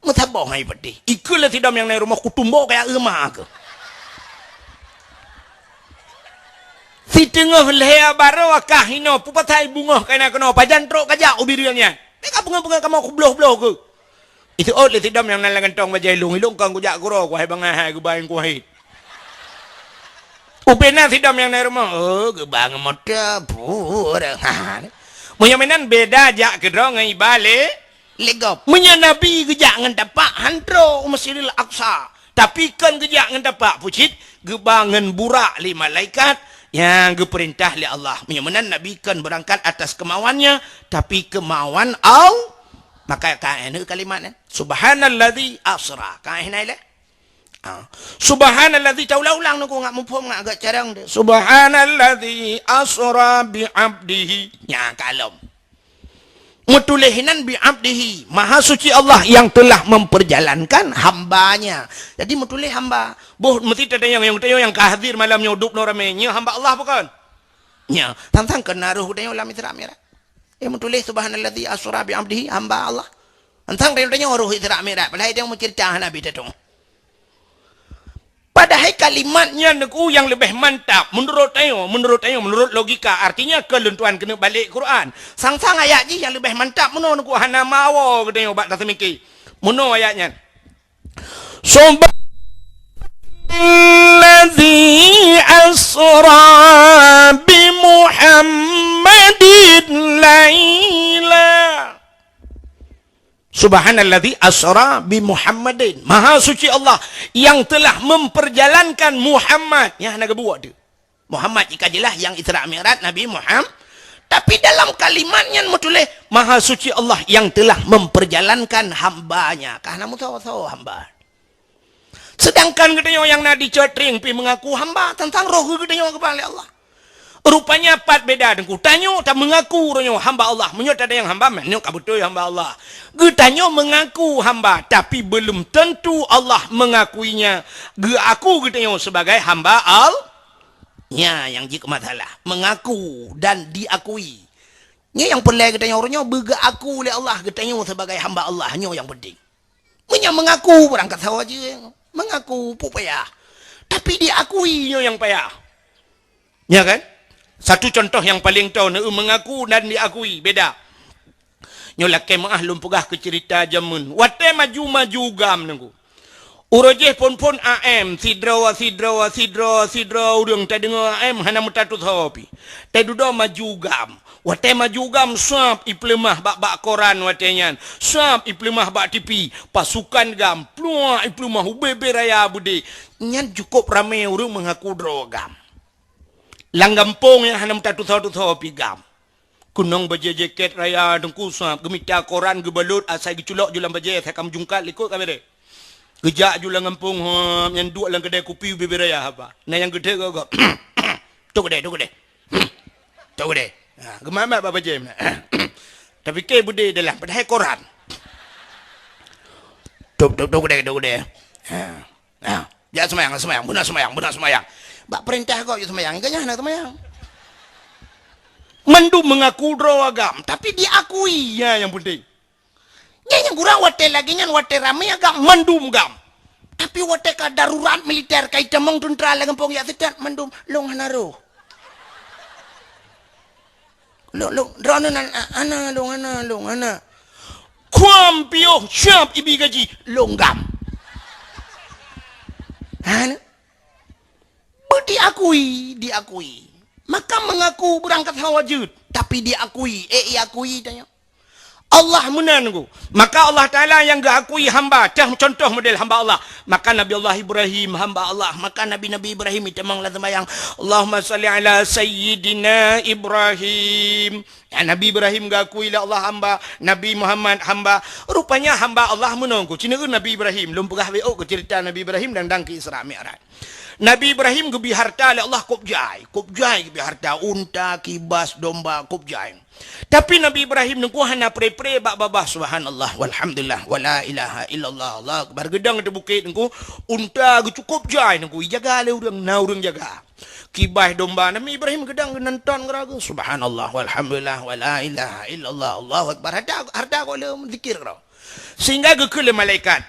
Mutabah nga ipetih. Ikulah sidom yang naik rumah kutumbok kayak emak ke. Si tengah leher baru kahino pupatai bunga kena pajan truk kajak ubiriannya. Tengah bunga-bunga kamu aku belah-belah ke. Itu le sidom yang nalang gantong bajai ilung kang kujak kuro ku hai bangah ku bain ku hai. Upena sidom yang naik rumah. Gebang motor pur. Menyamanan beda jak kedra ngai balik Legop. Nabi gejak ngan tapak hantro Masjidil Aqsa. Tapi kan gejak ngan tapak pucit gebangan burak li malaikat yang geperintah li Allah. Menyamanan Nabi kan berangkat atas kemauannya tapi kemauan Allah. Maka kain kalimatnya subhanalladzi asra. Kain ile. Subhanalladzi taulah-ulang aku ngak mumpung ngak agak carang dia. Subhanalladzi asra bi 'abdihi. Ya kalom. Mutulihinan bi 'abdihi. Maha suci Allah yang telah memperjalankan hambanya. Jadi mutulih hamba. Boh mesti tanya yang hadir malam nyudup no ramenya hamba Allah bukan? Ya, tantang kena ruh dia ulam isra mi'raj. Mutulih subhanalladzi asra bi 'abdihi hamba Allah. Tantang dia tanya ruh isra mi'raj. Padahal dia mau cerita Nabi tu. Padahal kalimatnya neku yang lebih mantap menurut logika artinya keluntuan kena balik Quran. Sang-sang ayat ni yang lebih mantap menurut neku hana mawo katanya bak tasemiki. Menurut ayatnya. Subhanalladzi asra bi Muhammadin laila. Subhanalladzi asra bi Muhammadin. Maha suci Allah yang telah memperjalankan Muhammad. Ya nak buat dia. Muhammad jika jelas yang Isra Mi'raj Nabi Muhammad. Tapi dalam kalimatnya tulis Maha suci Allah yang telah memperjalankan hambanya. Karena tahu hamba. Sedangkan katanya yang nak dicetring pi mengaku hamba tentang roh katanya kepada Allah. Rupanya empat beda dengan tanyo tak mengaku ronyo hamba Allah. Menyot ada yang hamba menyo kabutul hamba Allah. Getanyo mengaku hamba tapi belum tentu Allah mengakuinya. Ge aku getanyo sebagai hamba Allah. Ya, yang jika masalah mengaku dan diakui. Nya yang pelai getanyo ronyo bega aku oleh Allah getanyo sebagai hamba Allah nyo yang penting. Punya mengaku berangkat sawa je. Mengaku payah. Tapi diakui nyo yang payah. Ya kan? Satu contoh yang paling tahu mengaku dan diakui beda. Nyolak maah lumpugah ke cerita jamun. Wate maju gam nunggu. Urojeh pon AM sidra urang ta dengar AM hana mutatut hopi. Ta dudo maju gam. Wate maju gam suap iplemah bak koran watenyan. Suap iplemah bak TV. Pasukan gam plua iplemah ubebe raya bude. Nyan cukup ramai urang mengaku drogam. Langgampong yang hana mutatut hopi gam. Kunong baje jaket raya dengku suap gemita koran gebalut asai giculok julang baje sakam jungkat likut kamera. Gejak julang ngampung yang dua lang kedai kopi bebe raya apa. Nah yang gede kau tu gede. Tu gede. Gemama apa baje mana. Tapi ke bude dalam padahal koran. Tu gede. Ya semayang, benar semayang. Bak perintah kau ya semayang, ikanya nak semayang. Mendum mengaku agam, tapi diakui ya yang penting. Yang kurang wate lagi nyan wate ramai agam mendum gam. Tapi wate ka darurat militer kai temong tentara lagi pong ya tidak mendum long hanaro. Long drone ana. Kuam pio siap ibi gaji long gam. Diakui. Maka mengaku berangkat hawajud. Tapi diakui. Iakui tanya. Allah menangu. Maka Allah Ta'ala yang gak akui hamba. Contoh model hamba Allah. Maka Nabi Allah Ibrahim hamba Allah. Maka Nabi Ibrahim itu memang sembahyang. Allahumma salli ala Sayyidina Ibrahim. Ya, Nabi Ibrahim gak akui lah Allah hamba. Nabi Muhammad hamba. Rupanya hamba Allah menunggu. Cina Nabi Ibrahim. Lumpugah WO ke cerita Nabi Ibrahim dan ke Isra Mi'raj. Nabi Ibrahim gebi harta oleh Allah kopjai gebi harta unta, kibas, domba kopjai. Tapi Nabi Ibrahim nunggu hana pre babah subhanallah walhamdulillah wala ilaha illallah Allah akbar gedang di bukit nunggu unta cukup jai nunggu jaga le urang jaga. Kibas domba Nabi Ibrahim gedang nonton geragu subhanallah walhamdulillah wala ilaha illallah Allah akbar harta ko le zikir kau. Sehingga gekele malaikat.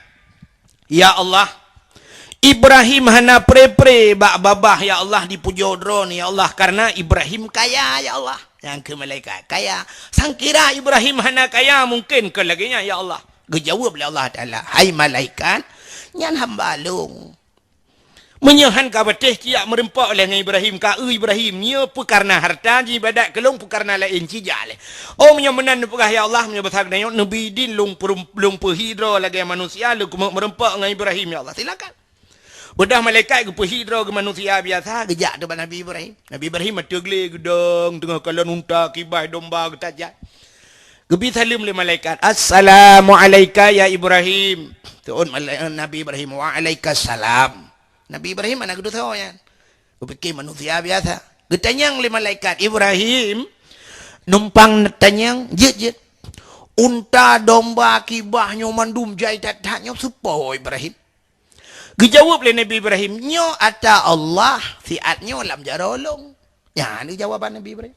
Ya Allah Ibrahim hana pre babah ya Allah dipujo drone ya Allah karena Ibrahim kaya ya Allah yang ke malaikat kaya sangkira Ibrahim hana kaya mungkin ke laginya ya Allah gejawab oleh Allah Ta'ala hai malaikat nyan hamba long menyahan ka beteh cia merempak oleh Ibrahim ka Ibrahim nya pu karena harta ji badak kelong pu karena lain cijale oh menyemenan pegah ya Allah menyebut haknya nabi din long pehidro lagi manusia lu merempak dengan Ibrahim ya Allah silakan. Udah malaikat ke hidro ke manusia biasa gejak depan Nabi Ibrahim. Nabi Ibrahim tegle gedong tengah kalan unta kibas domba ketajat. Gebi salim le malaikat. Assalamualaikum ya Ibrahim. Tuan Nabi Ibrahim wa alaikassalam. Nabi Ibrahim anak kedua tahu ya. Kupikir manusia biasa. Getanyang le malaikat Ibrahim numpang netanyang jet. Unta domba kibah nyomandum jai tatanya supo Ibrahim. Dijawab oleh Nabi Ibrahim, nyo ata Allah siatnyo lam jarolong. Ya, ini jawaban Nabi Ibrahim.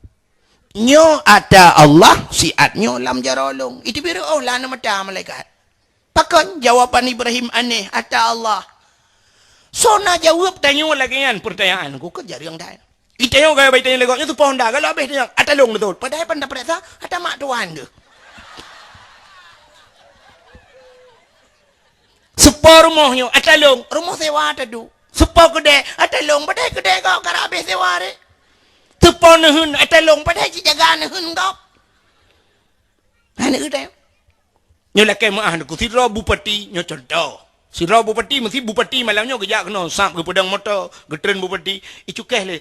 Nyo ata Allah siatnyo lam jarolong. Itu biru oh lah nama ta malaikat. Pakan jawaban Ibrahim aneh ata Allah. So na jawab tanya lagi kan pertanyaan ku ke jari yang dah. Itu yang gaya baik tanya legoknya tu pohon dah kalau habis tanya atalong betul. Padahal pandai perasa ada mak tuan ke. Sepor rumahnya, atalong, rumah sewa tadu. Sepor kedai, atalong, padahal kedai kau karabe sewa re. Sepor nehun, atalong, padahal jaga nehun kau. Hanya kedai. Nyolah kemah aku, si Bupati, nyo contoh. Si Bupati, mesti Bupati malamnya kejak kena sam ke pedang motor, getren Bupati. Itu keh le,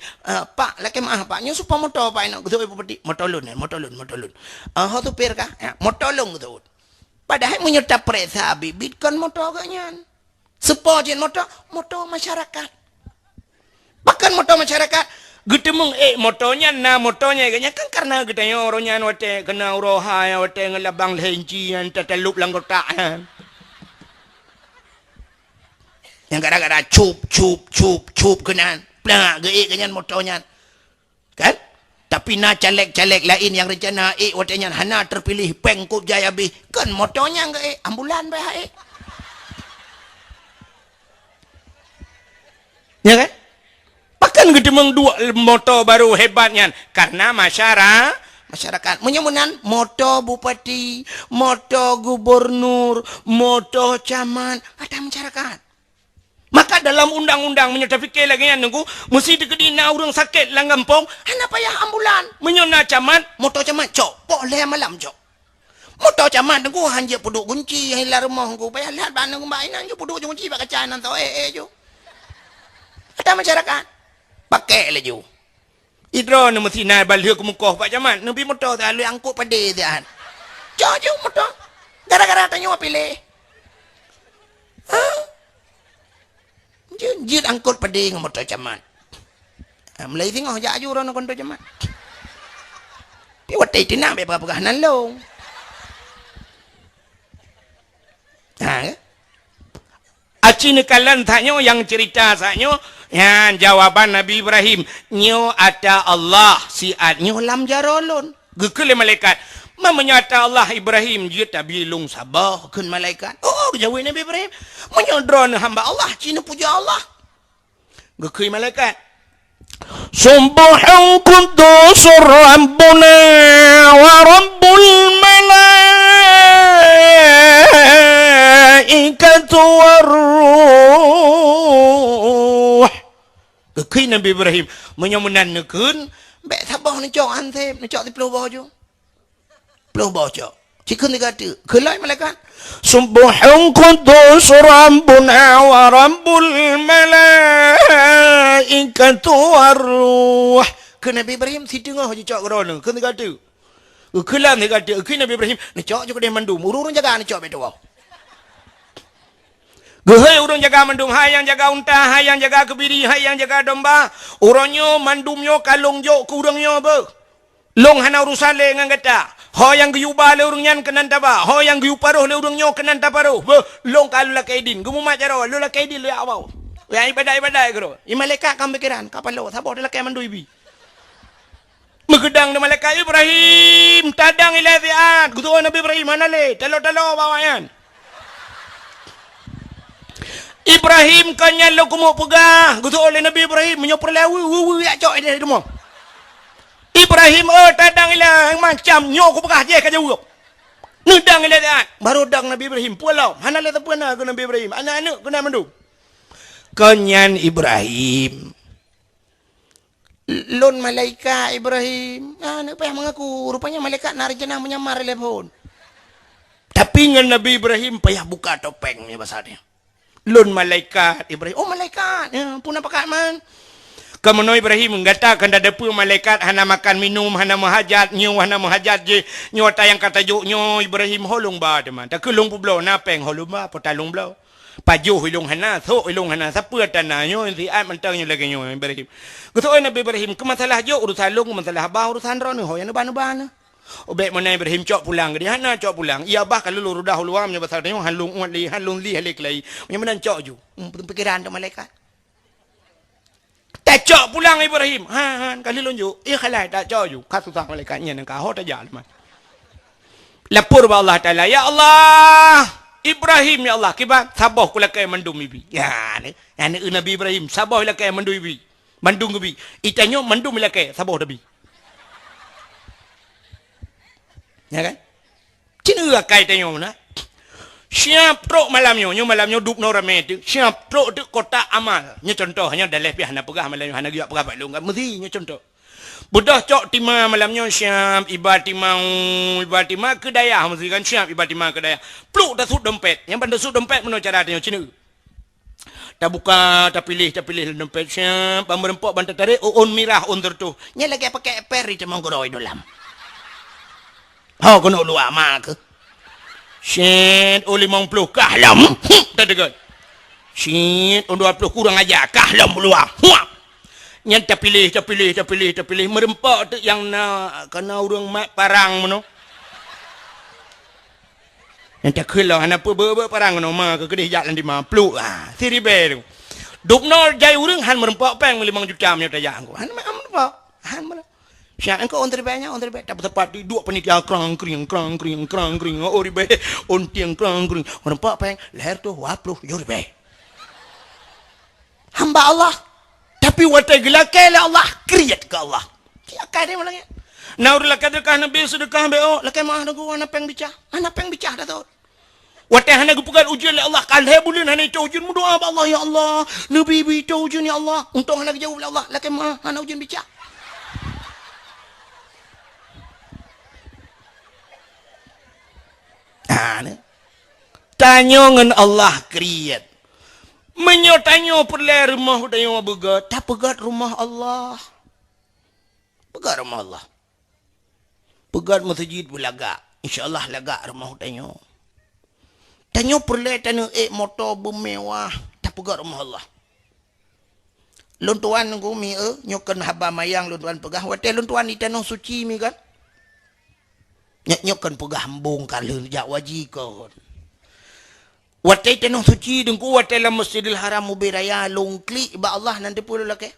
Pak, laki mah Pak, nyo supaya motor Pak nak ketua Bupati, motorlun. Tu per kah? Motorlun ketua. Padahal menyerta peresa bibit kan motor agaknya. Sepojen motor masyarakat. Bahkan motor masyarakat. Getemung motornya agaknya kan karena getanya orangnya wate kena uroha ya wate ngelabang lencian tatalup langgotaan. Yang gara-gara cup kenan. Plah ganyan motornya. Kan? Tapi na caleg-caleg lain yang rencana watanya hana terpilih pengkup jaya bi kan motornya enggak ambulan bah Ya kan? Bahkan gitu semeng dua motor baru hebatnya karena masyarakat menyemunan motor bupati, motor gubernur, motor camat ada masyarakat. Maka dalam undang-undang menyata fikir lagi yang nunggu mesti dikedina orang sakit lang kampung hana payah ambulan menyona camat motor camat cok boleh malam cok motor camat nunggu hanya puduk kunci hilang rumah nunggu payah lihat bana nunggu mainan jo puduk kunci pakai canan tau jo ada masyarakat pakai le jo idro nu mesti na balik ke muka pak camat nabi motor tak lu angkut pada dia cok jo motor gara-gara tanya pilih jit angkut pada dengan motor camat. Mulai tengok jak aju orang nak motor camat. Pi watai tina be apa nan lo. Aci nekalan tanya yang cerita sanyo yang jawaban Nabi Ibrahim nyo ada Allah si nyo lam jarolon. Gekele malaikat menyata Allah Ibrahim dia tak bilung sabar kun malaikat. Oh jawab Nabi Ibrahim menyodron hamba Allah cina puja Allah. Gekui malaikat. Subhan qudus rabbuna wa rabbul malaikatu waruh. Gekui Nabi Ibrahim menyamunan nekun bek sabar ni cok antep ni cok di peluh bawah Peluh baca. Jika ni kata, kelai malaikat. Subhan qudus rabbuna wa rabbul malaikatu waruh. Ke Nabi Ibrahim si tengah je cak kerana. Ke ni kata. Kelam ni kata. Ke Nabi Ibrahim. Ni cak je kedai mandum. Urung jaga ni cak betul. Gehai urang jaga mandum. Hai yang jaga unta. Hai yang jaga kebiri. Hai yang jaga domba. Orangnya mandumnya kalung jok ke urangnya apa. Long hana urusan le ngan kata. Ho yang guyuba le urang nyan kenan taba. Ho yang guyu paruh le urang nyo kenan taparuh. Long kalu la kaidin. Gumu macaro lu la kaidin lu awau. Ya ibadai gero. I malaikat kam pikiran kapal lo sabo de la kay mandu ibi. Megedang de malaikat Ibrahim tadang ilaziat. Gutu Nabi Ibrahim mana le? Talo bawayan. Ibrahim kanya lo kumo pegah. Gutu oleh Nabi Ibrahim menyopor lewu ya cok de demo. Ibrahim tadang ilang macam nyok pegah je ka jauh. Nudang ilang baru dang Nabi Ibrahim pulau. Hana le tapana ke Nabi Ibrahim. Anak-anak kena mandu. Kanyan Ibrahim. Lon malaikat Ibrahim. Nak payah mengaku. Rupanya malaikat narjana menyamar telepon. Tapi dengan Nabi Ibrahim payah buka topengnya bahasanya. Lon malaikat Ibrahim. Oh malaikat. Ya, pun apa kat man? Kemudian Ibrahim mengatakan ada pun malaikat hana makan minum hana menghajat nyu hana menghajat je nyu tayang kata juk nyu Ibrahim holong ba teman tak kelong publo na peng holong ba potalong blau pajuh hilong hana sok hilong hana siapa tanah nyu si ai mentang nyu lagi nyu Ibrahim gotoi Nabi Ibrahim ke masalah juk urusan long masalah ba urusan ro ni hoyan ban obek mana Ibrahim cok pulang dia hana cok pulang ia bah kalau lu rudah luam nya pasal nyu halung li halik lai menan cok ju pikiran tu malaikat tak cok pulang Ibrahim. Kali lonjuk. Khalai tak cok ju. Kat susah malaikatnya nak kau tak jalan man. Lapor ba Allah Taala, ya Allah, Ibrahim ya Allah, kibat sabah kula kay mandum ibi. Ya ni Nabi Ibrahim sabah la kay mandum ibi. Mandum ibi. Itanyo mandum la kay sabah dabi. Ya kan? Cina kay tanyo na. Siap truk malamnya duk no rame tu. Siap truk tu kotak amal. Nya contoh hanya dalam pihak nak pegah malamnya hana giak pegah balung. Mesti nya contoh. Budah cok tima malamnya siap ibatimau ke daya mesti kan siap ibatimau ke daya. Pluk dah sud dompet. Yang pandai sud dompet mana cara tanya Cina. Tak buka, tak pilih dompet siap. Merempok bantai tarik on mirah on tertu. Nya lagi pakai peri cemang goroi dalam. Ha kono luar mak. Syed o 50 kahlam. Tak dekat. Syed o 20 kurang ajar kahlam luar. Yang tak pilih. Merempak tu yang nak kena orang mat parang mana. Yang tak kelah anak apa parang mana mak ke kedih jalan di 50. Siribe tu. Duknol jai urang han merempak peng 5 juta nya tajak aku. Han merempak. Han mana? Siap engkau on terbaiknya tak tepat di dua penitia krang kring oh ribe on tiang krang kring merempak peng leher tu 20 ribe hamba Allah Tapi watai gelakai lah Allah kriyat ke Allah. Siakai dia malangnya. Naur lakai dekah nabi sedekah beo, lakai mah aku anak peng bicah. Anak peng bicah dah tahu. Watai hana gupukan ujian Allah kalhe bulun hana itu ujian doa ba Allah ya Allah. Nabi bi itu ujian ya Allah. Untung hana jauh Allah lakai mah hana ujian bicah. Tanya ngan Allah kriyat. Menyo tanya perle rumah tanya begat. Tak pegat rumah Allah. Pegat rumah Allah. Pegat masjid belaga. InsyaAllah laga rumah tanya. Tanya perle tanya motor bermewah. Tak pegat rumah Allah. Luntuan nunggu mi nyokan haba mayang luntuan pegah. Wate luntuan di tanah suci mi kan. Nyokan pegah hambung kalun jak waji kon. Watai tanah suci dengku watai la Masjidil Haram ubiraya longkli ba Allah nanti pula lake.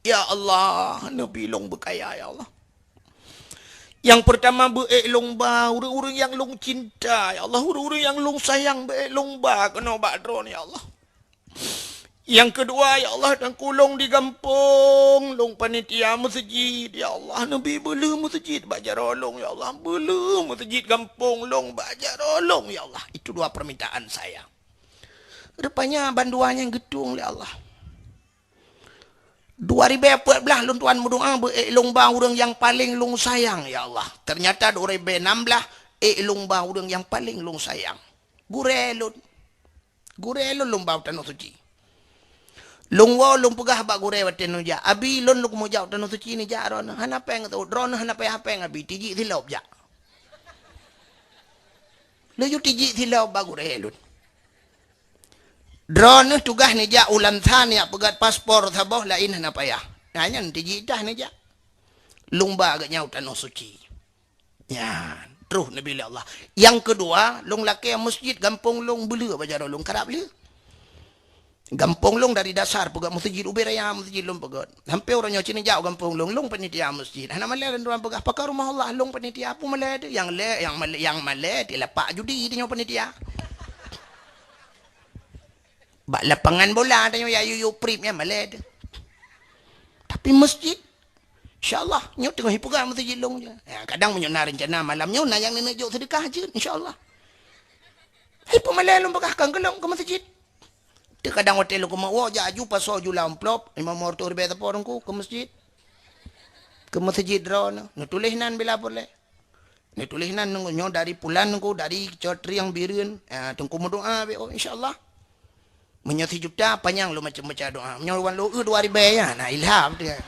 Ya Allah, Nabi long berkaya ya Allah. Yang pertama long ba urang-urang yang long cinta ya Allah, urang-urang yang long sayang long ba kena ba drone ya Allah. Yang kedua ya Allah dan kulong di kampung long panitia masjid ya Allah, Nabi bela masjid baca rolong ya Allah, bela masjid kampung long baca rolong ya Allah. Itu dua permintaan saya. Rupanya banduannya gedung ya Allah. 2014 long tuan berdoa long ba urang yang paling long sayang ya Allah. Ternyata 2016 long ba urang yang paling long sayang. Gurelon long ba tanah suci. Long wo long pegah ba gure waten ja abi lon lu mo jaw tanah suci ni ja ron hana peng tu ron hana pe hapeng abi tiji thilop ja le yu tiji thilop ba gure lun drone tugah ni ja ulan than ya pegat paspor thaboh lain hana payah nanya tiji dah ni ja lumba ga nyau tanah suci ya terus nabi Allah. Yang kedua long laki masjid gampung long bela bajar long karap le. Gampung long dari dasar pegat masjid ubiraya masjid long pegat. Hampir orangnya cini jauh gampung long panitia masjid. Hana malai dan orang pegat pakar rumah Allah long panitia apa malai tu yang malai dia lapak judi dia panitia. Bak lapangan bola dia ya yu pripnya malai tu. Tapi masjid insyaallah nyo tengah hipugan masjid long je. Kadang menyona rencana malam nyo nak yang nak jauh sedekah je insyaallah. Hipu malai long pegat kan kelong ke masjid. Kadang hotel ko mawo jaju paso jula amplop imam mortor be tapon ko ke masjid drone no tulisnan bila boleh ni tulisnan nyo dari pulan ko dari cotri yang bireun tengku doa be insyaallah menyo 3 juta panjang lo macam-macam doa menyo wan lo 2000 ya nah ilham dia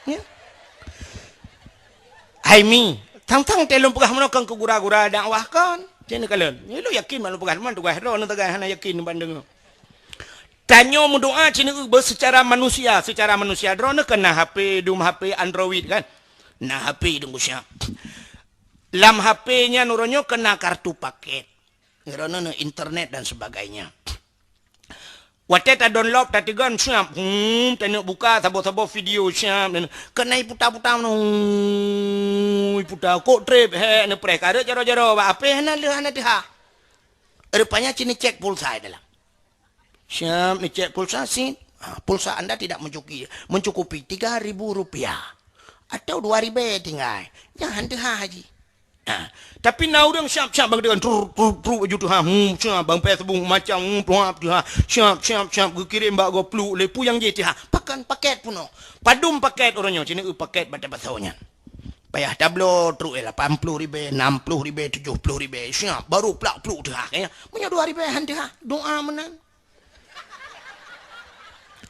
ya hai mi tang-tang telung pegah menokang ke gura-gura dakwah kan. Jangan kalian, ni lu yakin malu pegang mana tu gaya ron tu gaya hana yakin bandeng. Tanyo mendoa cina secara manusia drone kena HP dum HP Android kan. Nah HP dum siap. Lam HP-nya nuronyo kena kartu paket. Ngerono internet dan sebagainya. Wate ta download ta tigan siap. Tanya buka sabo-sabo video siap. Kena putar-putar putar kok trip he ne prekare jaro-jaro ba ape hana le hana dia. Rupanya cini cek pulsa dalam. Siap ni cek pulsa sih. Pulsa Anda tidak mencukupi 3.000 rupiah atau 2.000 tinggal. Jangan dia haji. Tapi now dia siap-siap bang dengan tru baju tu siap bang Facebook macam siap kirim bak go plu lepu yang je dia pakan paket puno padum paket orangnya cini paket bata-batanya payah tablo tru 80.000 60.000 70.000 siap baru plak plu dia kayaknya punya 2.000 han dia doa menang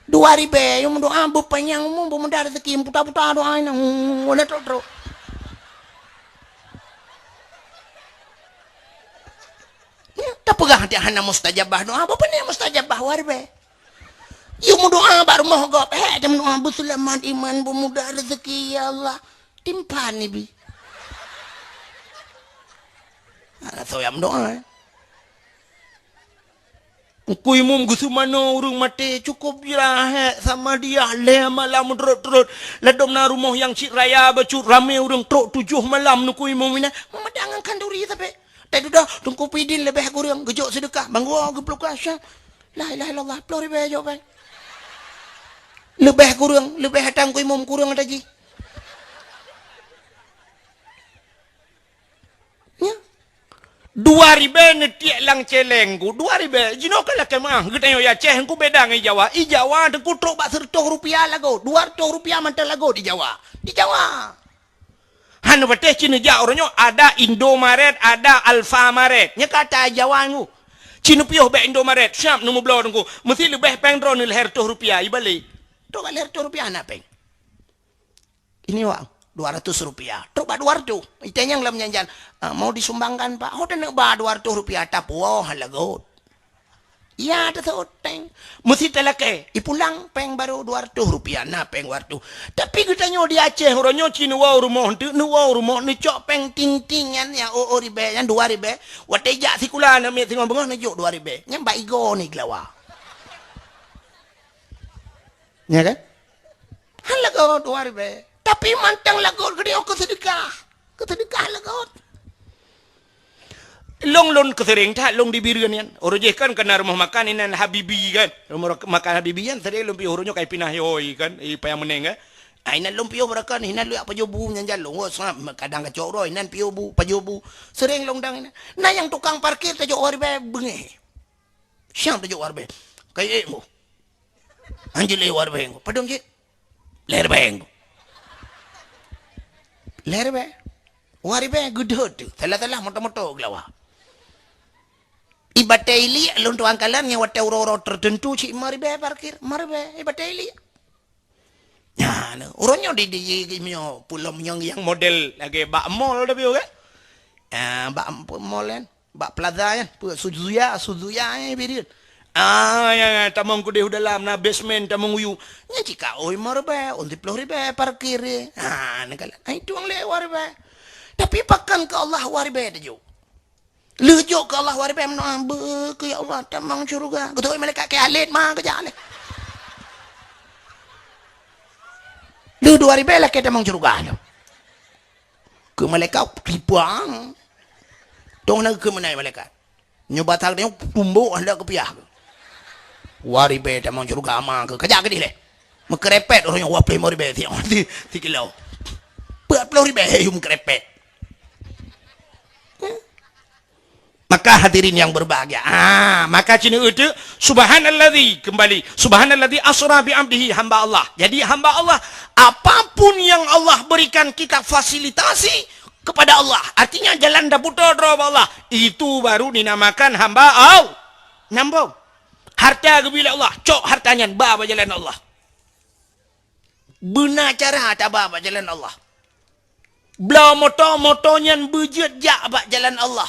2.000 yang doa bupanyang umum bumendar rezeki putar-putar doa ini oleh tru tak pegang hati hana mustajabah doa apa ni mustajabah warbe you doa baru mau gop dia doa berselamat iman bermudah rezeki ya Allah timpan ni bi atau yang doa Kui mum gusu mano urung mati cukup lah sama dia le malam terus ledom na rumah yang cik raya bacut rame urung truk 7 malam nu kui mum ina memandangan kanduri tapi tadi dah tungku pidin lebih kurang gejok sedekah bangwa geblok asya La ilaha illallah, 10.000 je peng. Lebih kurang, lebih hatang ku imam kurang ada ji. Ya. 2.000 ni tiak lang celeng ku 2.000 jino kala kemah kita yo ya ceh ku beda ngai Jawa i Jawa de ku trok bak Rp100 lago Rp200 mantel lago di Jawa hanu beteh cina ja oronyo ada Indomaret ada Alfamaret nya kata Jawa ngu cina piyo be Indomaret syam numu blo ngu mesti lebih peng dron leher Rp2 i balik to leher Rp2 na peng ini wang Rp200. Coba 200. Itanya yang lam nyanjan. Mau disumbangkan Pak. Oh, nak ba Rp200 tapu. Oh, halagot. Ya, ada teng. Mesti telake. Ipulang peng baru Rp200. Nah, peng wartu. Tapi kita nyo di Aceh. Orangnya cina wau rumah. Nuwau rumah. Ni cok peng ting-tingan. Ya, ribe. Yang Rp2. Watejak sikula. Namanya tengok bengah. Ni cok Rp2. Yang mbak Igo ni kelawa. Ya kan? Halagot Rp2. Tapi mantang lagot gede kesedekah lagot long kesering tak long di birian yan oroje kan kena rumah makan inan Habibi kan rumah makan Habibi yan tadi lumpi horonya kai pinah yoi kan payah meneng inan lumpio mereka inan lu apa jobu nyanjal long kadang kacau roy inan pio bu pajobu sering long dang nah yang tukang parkir tajuk warbe bengi siang tajuk warbe kayak mo anjil warbe padong je ler beng Lerbe, waribe gudut, telah moto gelawa. Ibateli luntu angkalan yang wate uro tertentu si maribe parkir, maribe ibateli. Ya, uronyo di mio pulau yang model lagi bak mall dah bio kan? Bak mall kan, bak plaza kan, Suzuya birin. Ya, tamang ku deh dalam na basement tamang uyu. Nya cika oi marbe, onti Rp10 parkir. Nakalan. Itu ang lewar be. Tapi pakan ke Allah warbe dejo. Lejo ke Allah warbe menambe ke ya Allah tamang surga. Betul malaikat ke alit mah ke jale. Lu Rp2 lah ke tamang surga. Ke malaikat tipuang. Tong nak ke mana malaikat. Nyobatal dia pumbu hendak ke piah. Rp2 tamang surga amang ke kajak ke dile. Mekerepet orang yang Rp50 ti kilo. Rp40 yung kerepet. Maka hadirin yang berbahagia. Maka cina itu subhanalladzi kembali. Subhanalladzi asra bi abdihi hamba Allah. Jadi hamba Allah apapun yang Allah berikan kita fasilitasi kepada Allah. Artinya jalan daputo Allah. Itu baru dinamakan hamba Allah. Nyambung. Harta kebilik Allah. Cok hartanya ba jalan Allah. Benar cara tak ba jalan Allah. Belau motonya bejut jak ba jalan Allah.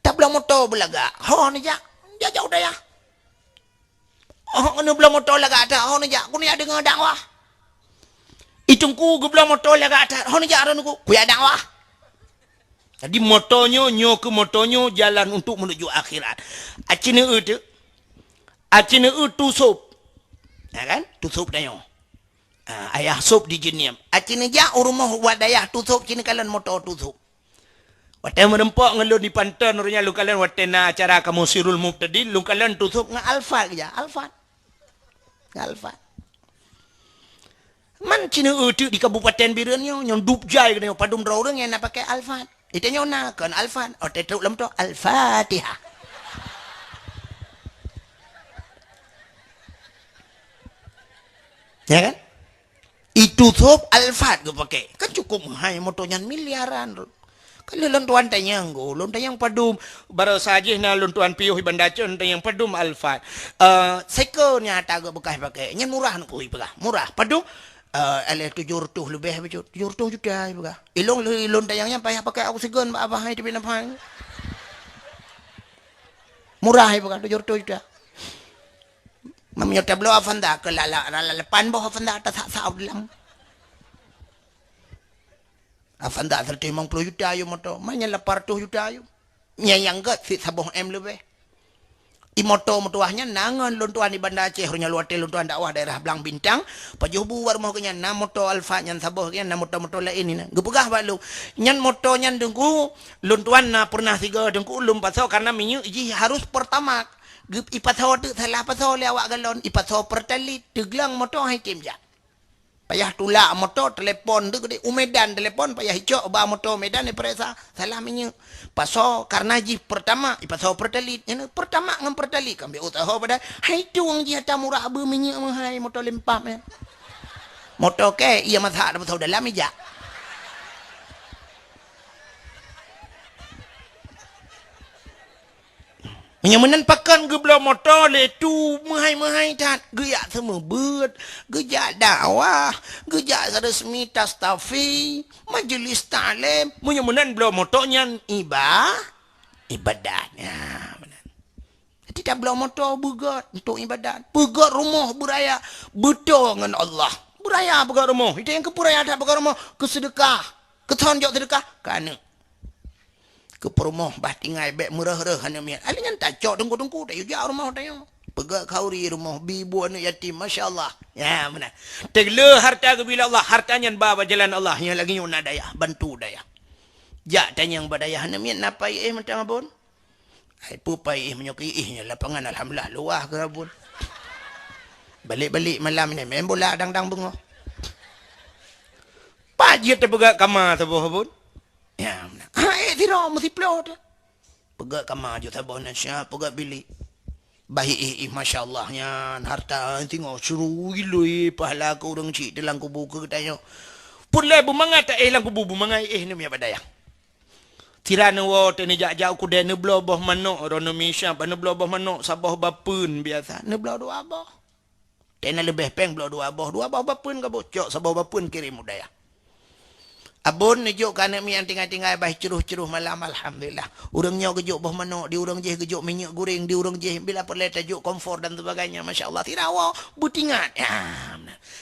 Tak belau motor belaga. Ni jak. Dia jauh dah ya. Ni belau motor laga ada. Ni jak. Ku ni ada dengan dakwah. Itungku ke belau motor laga ada. Ni jak ada ku. Ku ada dakwah. Jadi motonya ke motonya jalan untuk menuju akhirat. Acina itu tusup. Ya kan? Tusup dah yo. Ayah sup di jeniam. Acina ja rumah wadayah tusup cina kalian motor tusup. Wate merempok ngelun di pantan orangnya lu kalian watena acara kamu sirul mubtadi lu kalian tusup nge alfa aja, alfa. Man cina itu di Kabupaten Birenyo yang dupjai kena padum orang yang nak pakai alfa. Itu nyona kan alfa, otak lam tu al-Fatihah. Ya kan? Itu top alfat gue pakai. Kan cukup mahal motonya miliaran. Kalau lontuan tanyang go, lontuan padum baru saja na lontuan piuh bandacon tanyang padum alfat. Sekonya tak gue bekas pakai. Nya murah nak kui pegah. Murah. Padum ale 700 lebih betul 700 juta juga ilong tayangnya payah pakai aku segon apa hai tapi nampak murah bukan 700 juta mamnya tablo afanda ke lala lepan boh afanda tak sa dalam afanda 50 juta yo moto manya 800 juta yo nya yang gak si saboh em lebih Imoto mutuahnya nangan luntuan di Banda Aceh runya luatel luntuan dakwah daerah Belang Bintang pajubu war mau kenya na moto alfa nyan saboh kenya na moto lain ni gepegah balu nyan moto nyan dengku luntuan na pernah tiga dengku ulum pasau karena minyu ji harus pertama ipasau tu salah pasau le awak galon ipasau pertalit teglang moto hai tim ja payah tulak moto telepon tu gede umedan telepon payah hicok ba moto medan ni peresa salah minyu paso karena ji pertama ipasau pertalit nya pertama ngam pertalit kambe usaha pada hai tu wang ji hata murah be minyu hai moto lempam ya moto ke ia mazhab ada pasau dalam ija menyamanan pakan ge bela motor le tu mahai tat ge ya semua bet ge ja dakwah ge ja resmi tastafi majlis talim menyamanan bela motornya ibadatnya tidak bela motor begat untuk ibadat begat rumah beraya betul dengan Allah beraya begat rumah itu yang kepuraya ada begat rumah kesedekah ketonjok sedekah kana ke perumah bah tinggal bek murah-murah hanya mian alingan tak cok tunggu-tunggu tak yuja rumah tayo pegak kauri rumah bibu anak yatim masya-Allah ya benar tegle harta ke bila Allah hartanya bawa jalan Allah yang lagi nyuna daya bantu daya ja tanya yang badaya hanya mian napa mentang abon ai pupai menyoki lapangan alhamdulillah luah ke abon balik-balik malam ni main bola dang-dang bengoh pajit terpegak kamar tu abon ya benar tidak mesti pelot pegak kamar je tabah nasya pegak bilik baik masya Allah nya harta tengok suruh gila pahala ke orang cik dalam kubu ke tanya pulai bumangai tak lang kubu bumangai ni punya badaya tirana wa tani jak-jak ku dene blobah manok rono misya bana blobah manok sabah bapun biasa ne blo dua abah tena lebih peng blo dua abah bapun ka bocok sabah bapun kirim budaya abon nejuk kana mi yang tinggal-tinggal bah ceruh-ceruh malam alhamdulillah. Urangnya gejuk bah manok, di urang je gejuk minyak goreng, di urang je bila perle tajuk komfor dan sebagainya. Masya-Allah tirawa butingan. Ya.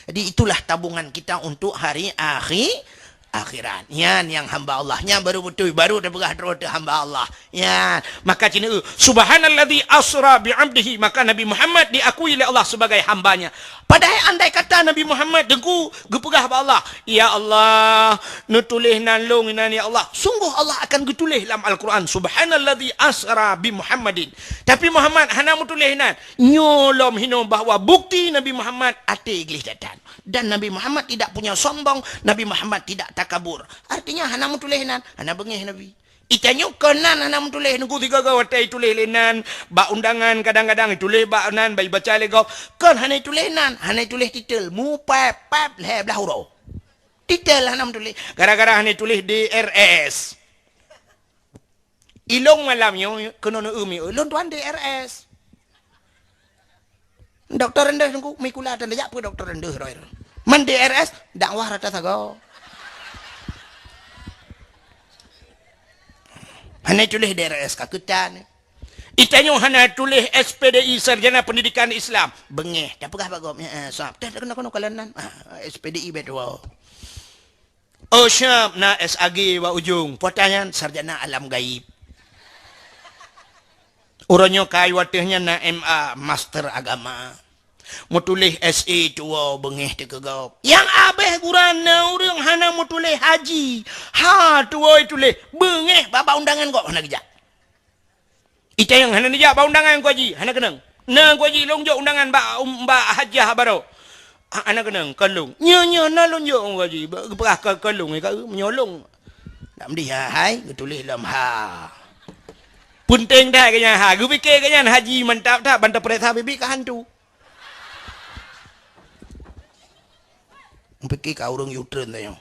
Jadi itulah tabungan kita untuk hari akhirat. Yan yang hamba Allah. Yang baru betul baru dah berah roda hamba Allah. Ya. Maka cina subhanalladzi asra bi 'abdihi, maka Nabi Muhammad diakui oleh Allah sebagai hambanya. Padahal andai kata Nabi Muhammad dengku gepegah ba Allah, ya Allah, nutulih nalung nan ya Allah. Sungguh Allah akan getulih dalam Al-Quran subhanalladzi asra bi Muhammadin. Tapi Muhammad hana mutulih nan nyolom hino bahawa bukti Nabi Muhammad ate iglis datan. Dan Nabi Muhammad tidak punya sombong, Nabi Muhammad tidak takabur. Artinya hana mutulih nan, hana bengih Nabi. Itanyo kenan hana mutulih nunggu tiga gawatai tulis lenan ba undangan kadang-kadang tulis ba nan bai baca lego kan hana tulis nan hana tulis titel mu pap le belah huruf titel hana mutulih gara-gara hana tulis DRS ilong malam yo kena umi ulun tuan DRS doktor rendah nunggu mikula dan jak apa doktor rendah roy man DRS dakwah rata sago hana tulis DRS kakutan. Itanyo hana tulis SPDI Sarjana Pendidikan Islam. Bengeh. Tak pegah bagom. Sahab. Tak kena kalanan. SPDI betul. Oh syab na SAG wa ujung. Pertanyaan sarjana alam gaib. Uranyo kayu watihnya na MA Master Agama. Mau tulis SE tua bengeh te kegau. Yang abeh gurana urang hana mau tulis haji. Ha tua tulis bengeh baba undangan kok hana gejak. Ita yang hana dijak ba undangan ko haji, hana kenang. Na ko haji long jo undangan ba hajah baro. Hana kenang kalung. Nya na long jo ko haji, berah kalung ka menyolong. Nak mendih hai tulis dalam ha. Punting dah kanya ha, gu fikir kanya haji mantap tak bantap perintah bibi ka hantu. Fikir kau orang U-turn tanya.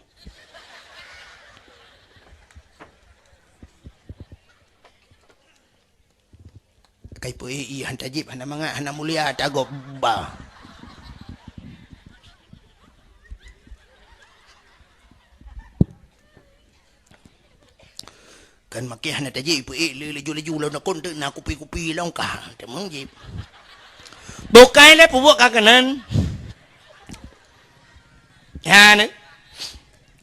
Kai pui han tajib hana mangat hana mulia tagop ba. Kan makin hana tajib pui leju-leju lawan kon tu nak kupi-kupi lawan ka. Temang jib. Bukai le pubuak kakanan. Ya ni.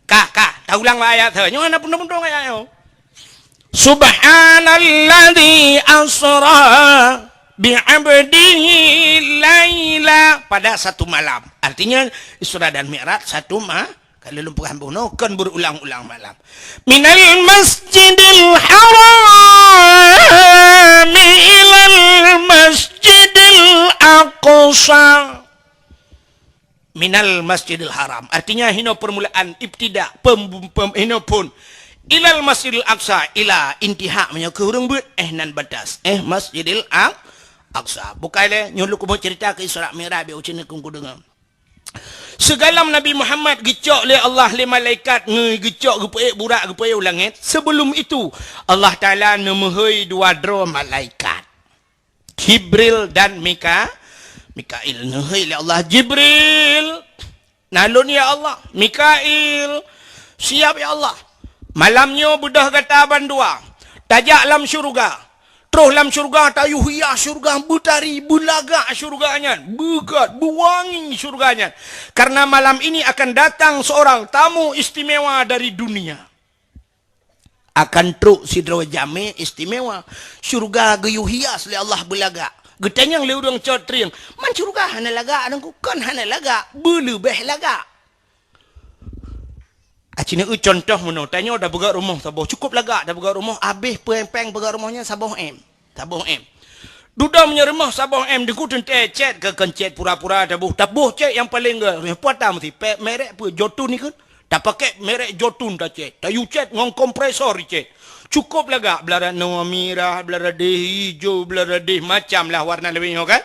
Kak, tak ulang ayat tu. Nyo ana pun-pun ayat yo. Subhanalladzi asra bi'abdihi laila, pada satu malam. Artinya Isra dan Mi'raj satu kalau lumpur hambung no kan berulang-ulang malam. Minal masjidil haram ilal masjidil aqsa. Minal masjidil haram artinya hino permulaan ibtida hino pun ilal masjidil aqsa ila intiha nya ke urang beut nan batas masjidil aqsa bukaile nyulu ku cerita ke Isra Mi'raj be ucin ku dengar segalam Nabi Muhammad gecok le Allah le malaikat ngegecok gepeuk burak gepeuk langit. Sebelum itu Allah Taala nemehoi dua dro malaikat Jibril dan Mikail nehoi le Allah Jibril nalun ya Allah Mikail siap ya Allah malamnya budah kata bandua tajak lam syurga terus lam syurga tayu hias syurga butari bulaga syurganya begat buwangi syurganya karena malam ini akan datang seorang tamu istimewa dari dunia akan truk sidro jame istimewa syurga gayu hias le Allah bulaga getanyang le urang cotriang man syurga hana laga anangku kan hana laga belebeh laga acina contoh mono tanya dah begat rumah saboh cukup laga dah begat rumah habis peng begat rumahnya saboh m duda punya rumah saboh m deku tente cet ke kencet pura-pura tabuh cet yang paling puata mesti merek pu jotun ni kan tak pakai merek jotun dah cet tayu cet ngong kompresor cet cukup laga belara no merah belara deh hijau belara deh macam lah warna lebihnya kan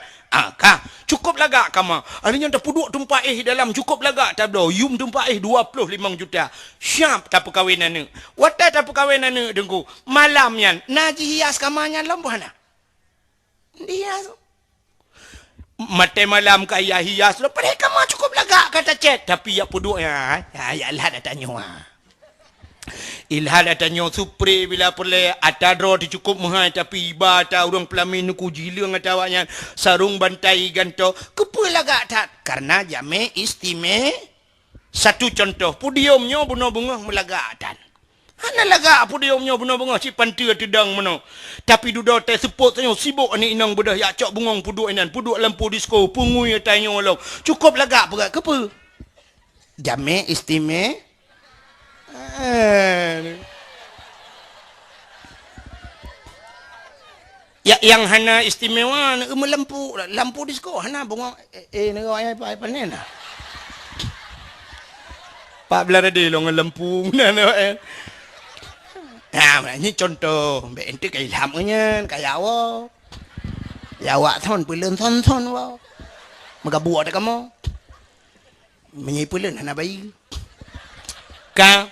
cukup laga kama adanya tak puduk tumpa dalam cukup laga tak do yum tumpa 25 juta syap tak perkahwinan ni wata tak perkahwinan ni dengku malamnya naji hias kamanya lambuhana hias mate malam kaya hias lo pada kama cukup laga kata cet tapi ya puduk ya lah dah tanya ilhad atanya supre bila perle atadro dicukup mahal tapi iba ta urang pelamin ku jileung atawanya sarung bantai ganto kepe laga tak karena jame satu contoh pudiumnya bunuh bunga melagatan hana laga pudiumnya bunuh bunga si panti tedang meno tapi duda teh sepot tanya sibuk ani inang bedah ya cok bungong puduk inan puduk lampu disko pungui tanya lo cukup laga pegat kepe jame ya yang hana istimewa lampu disko hana bunga nego ai panen pak belara de long lampu nana ini contoh be ente kai lamnya kaya awak thon pulen thon wa magabuo de kamo menyi pulen hana bayi ka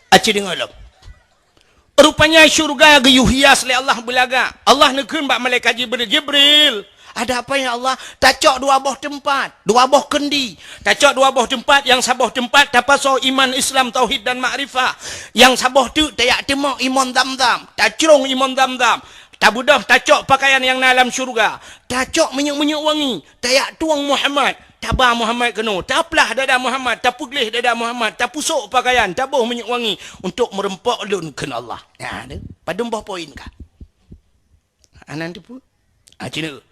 aci dengarlah rupanya syurga gayu hias le Allah belaga Allah nekeun bak malaikat Jibril ada apa ya Allah tacok dua buah tempat dua buah kendi tacok dua buah tempat yang sabuh tempat tapaso iman Islam tauhid dan makrifah yang sabuh tu tayak temok iman dam-dam tacrong iman dam-dam tabudah tacok pakaian yang dalam syurga tacok minyak-minyak wangi tayak tuang Muhammad tabah Muhammad kena taplah dada Muhammad tapuglih dada Muhammad tapusuk pakaian tabuh minyak wangi untuk merempak lun kena Allah pada mbah poin kah anan tipu cina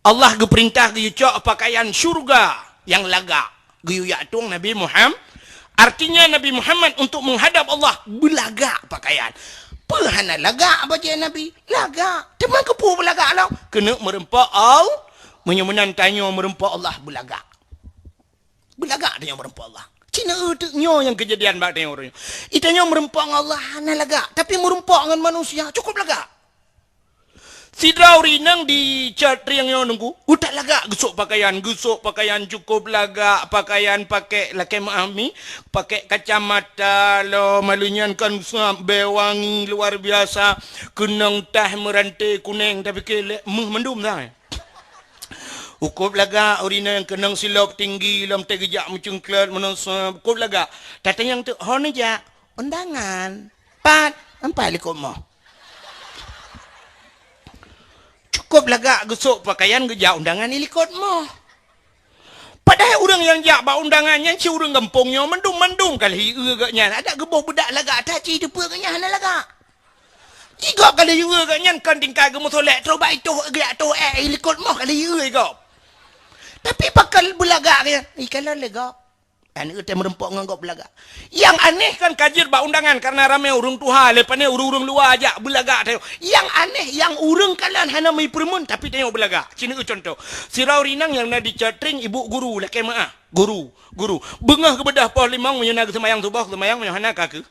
Allah geperintah geyucok pakaian syurga yang laga geyu yaktung Nabi Muhammad artinya Nabi Muhammad untuk menghadap Allah belaga pakaian hana laga apa je Nabi laga teman kepu belaga lah kena merempak Allah menyemenan tanya merempak Allah belaga tanya merempak Allah Cina nyo yang kejadian bak tanya orang itanya merempak Allah hana laga tapi merempak dengan manusia cukup laga Sidra rinang di catri yang nunggu utak laga gesuk pakaian cukup laga pakaian pakai laki mami pakai kacamata lo malunyan kan bewangi luar biasa kenang tah merantai kuning tapi ke mendum dah ukup laga urina yang kenang silap tinggi lam tegejak mencengklat menasa ukup laga tatang yang tu hone ja undangan pat ampai likut mo cukup laga gesuk pakaian geja undangan ilikot mo padahal orang yang jak ba undangannya si orang kampungnya mendung kali agaknya ada geboh budak laga taci depa ganya hana laga Igop kali juga kan nyan kan tingkal ke mutolek terus baik tu gerak tu likut moh kali juga igop. Tapi pakal belagak dia. Kalau legap. Anak kita merempok nganggap belagak. Yang aneh kan kajir bak undangan karena ramai urung Tuhan, lepas ni urung-urung luar ajak belagak tengok. Yang aneh yang urung kalian hana mai permun tapi tengok belagak. Cina contoh. Sirau rinang yang nak dicatring ibu guru lek maah. Guru. Bengah ke bedah pos limang menyana ke semayang subuh semayang menyana ka ke.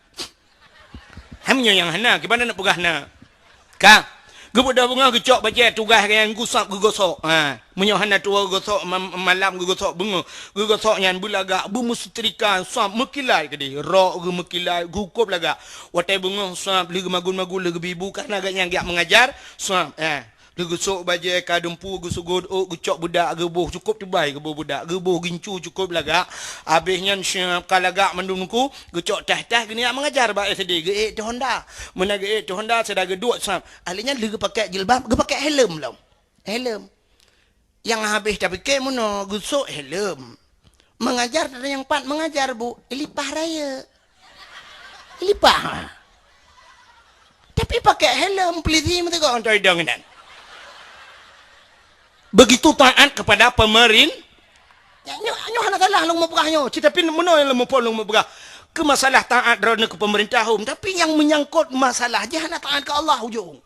Hamnya yang hana ke mana nak pegah na. Ka. Gebudak bunga gecok bajet tugas yang gusap gegosok. Menyohana tua gosok malam gegosok bunga. Gegosok yang bulaga bu mustrika sap mekilai kedi. Rok ge mekilai gukup laga. Watai bunga sap lege magun-magun lege bibu karena agak yang giak mengajar sap gosok bajet ka dempu gusugod gecok budak gebuh cukup tebai gebuh budak gebuh gincu cukup laga. Habisnya siap kalaga mendungku gecok tah-tah gini mengajar ba SD ge tu Honda. Mana ge tu Honda sedang geduk sap. Ahlinya lege pakai jilbab ge pakai helm lah. Helm. Yang habis dah fikir mana gusok helm. Mengajar ada yang pat mengajar bu. Lipah raya. Lipah. Tapi pakai helm peliti mesti kau antai dengan. Begitu taat kepada pemerintah. Nyo hana salah long mapegahnya. Tapi mana yang lemopol long mapegah. Ke masalah taat kerana ke pemerintah tapi yang menyangkut masalah je hana taat ke Allah hujung.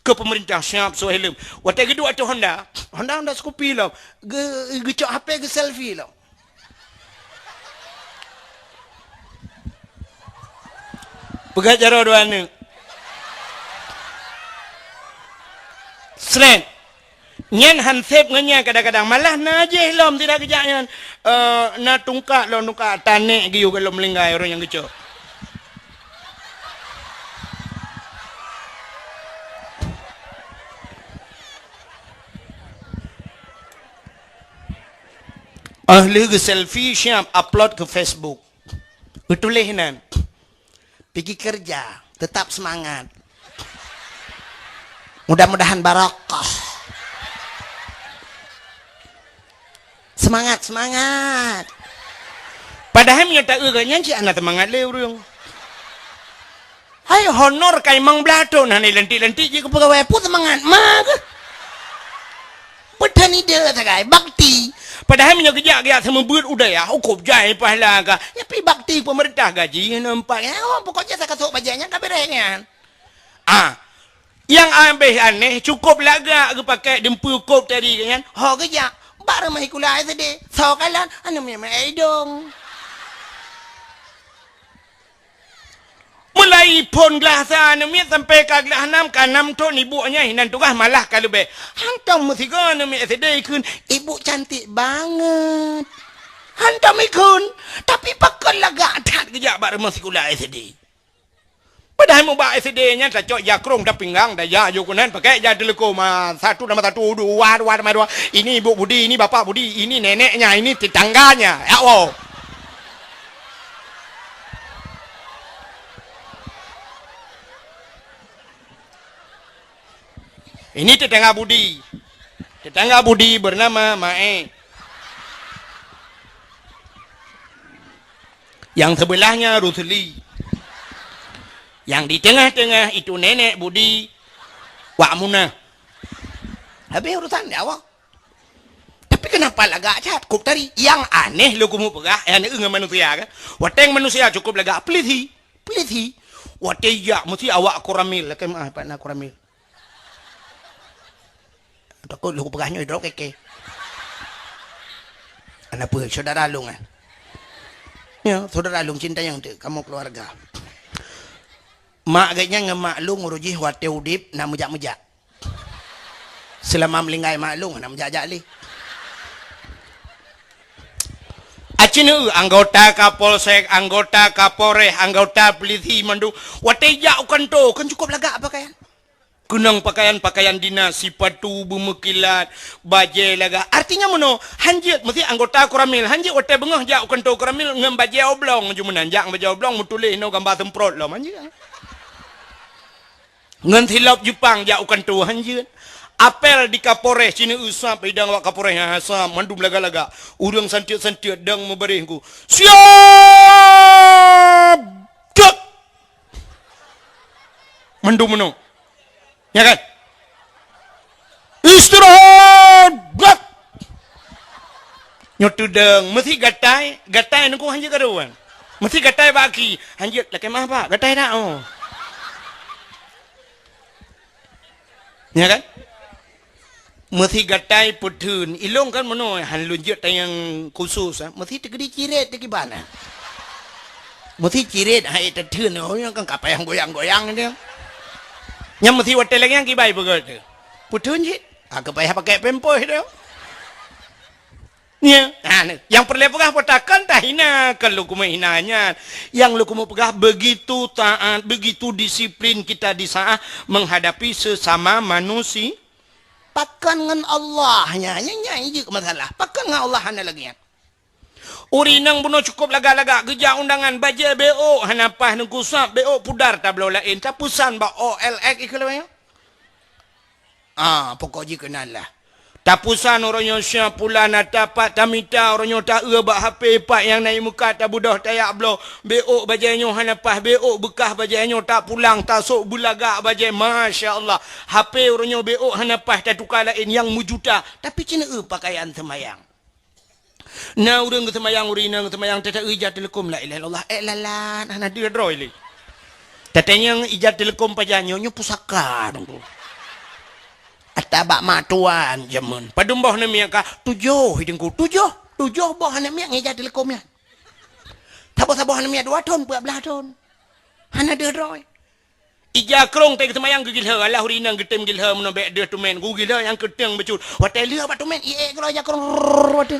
Ke pemerintah siap so helm. Watai geduk atau Honda Scoopy lah. Gecok HP ke selfie lah. Pegat jara dua ni. Sren. Nyan hansep ngenya kadang-kadang malah najih lom tidak kejaknya. Na tungkak lo tungkak tanek giu kalau melinggai orang yang gecok. Ahli ke selfie siap upload ke Facebook. Betulinan. Pergi kerja, tetap semangat. Mudah-mudahan barakah. Semangat. Padahal yang tak urangnya si anak semangat le urang. Hai honor kai mang blato nah ni lenti-lenti je ke pegawai pun semangat mag. Petani dia sagai bakti. Padahal yang kejak-kejak sama buat udaya hukum jai pahala ka. Ya pi bakti pemerintah gaji nampak. Pokoknya saya kasut bajannya tak berengan. Yang ambil aneh cukup lagak ke pakai dempu kop tadi kan. Ho kejak. Baru mahi kulai tadi. So kalian anu memang dong. Mulai pon gelasa anu mi sampai ke gelas 6 ke 6 ton ibunya hinan tugas malah kalau be. Hantam mesti kan anu mi sedih kun. Ibu cantik banget. Hantam ikun. Tapi pakon lagak tak kejap baru masih kulai sedih. Padahal mau bawa SD-nya tak cok jakrong dah pinggang dah ya jukunan pakai jadi telekom 1 nama 1 2 nama 2 ini ibu Budi ini bapak Budi ini neneknya ini tetangganya ya Allah. Ini tetangga Budi bernama Mae. Yang sebelahnya Rusli. Yang di tengah-tengah itu nenek Budi Wak Munah. Habis urusan dia awak. Tapi kenapa lagak cat kuk tadi? Yang aneh lu kumu pegah. Yang dengan manusia kan. Wateng manusia cukup lagak peliti. Wateng ya mesti awak koramil. Lekai apa nak koramil? Takut lu pegahnya hidrok keke. Anak apa? Saudara Alung kan? Ya, saudara Alung cinta yang tu. Kamu keluarga. Mak agaknya ngemaklung urujih wate udip nak mejak-mejak. Selama melinggai maklung nak mejak-jak li. Acinu anggota Kapolsek, anggota Kapolres, anggota polisi mandu. Wate jak kan tu kan cukup lagak pakaian. Kunang pakaian dinas, sipatu, bumekilat, baju laga. Artinya mana? Hanjit mesti anggota koramil. Hanjit wate bengah jak kan tu koramil ngam baju oblong jumanan jak baju oblong mutulih no gambar semprot lah manjit. Ngan hilap Jepang jauhkan Tuhan je. Apel di Kapolres sini usap bidang wak Kapolres asam mandum laga-laga. Urang santiut-santiut dang memberihku. Siap! Cek! Mandum meno. Ya kan? Istirahat. Gak. Nyotudeng, mesti gatai nunggu hanya karuan. Mesti gatai bagi, hanya laki mah pak, gatai dah oh. Ya kan? Mesti gatai putun, ilong kan mana han lunjut yang khusus, mesti tegedi ciret tegi bana. Mesti ciret hai tertun oh yang kan kapal yang goyang-goyang dia. Yang mesti hotel lagi yang kibai begitu. Putun je, agak payah pakai pempoh dia. Ya, yang perlu pegah potakan tak hina kalau kumu hinanya. Yang lu kumu pegah begitu taat, begitu disiplin kita di saat menghadapi sesama manusia. Pakan dengan Allahnya, nyanyi je masalah. Pakan dengan Allah hana lagi ya. Urinang bunuh cukup laga-laga kerja undangan baca BO hanapah nengkusap BO pudar tablo lain tapusan ba OLX ikhlas ya. Pokoknya kenal lah. Tapusan orangnya siap pula nak dapat tamita orangnya tak bak HP pak yang naik muka tak budah tayak blow BO bajanya hanapah BO bekah bajanya tak pulang tasuk bulaga bajai Masya Allah HP orangnya BO hanapah tak tukar lain yang mujuta tapi cina pakaian semayang na urang ke semayang urina ke semayang tak ijat telekom la ilaha illallah lalan hana dia droy li tatanya ijat telekom pajanyo nyo pusaka dong atabak matuan jaman padumbah na miya ka tujuh hidungku tujuh boh na miya ngejat telekom ya tabo-tabo na miya 2 ton 14 ton hana dia roy ija krong te semayang gigil ha Allah rinang getem gil ha mun be dia tumen gugil ha yang keteng becul hotel dia ba tumen ie kalau aja krong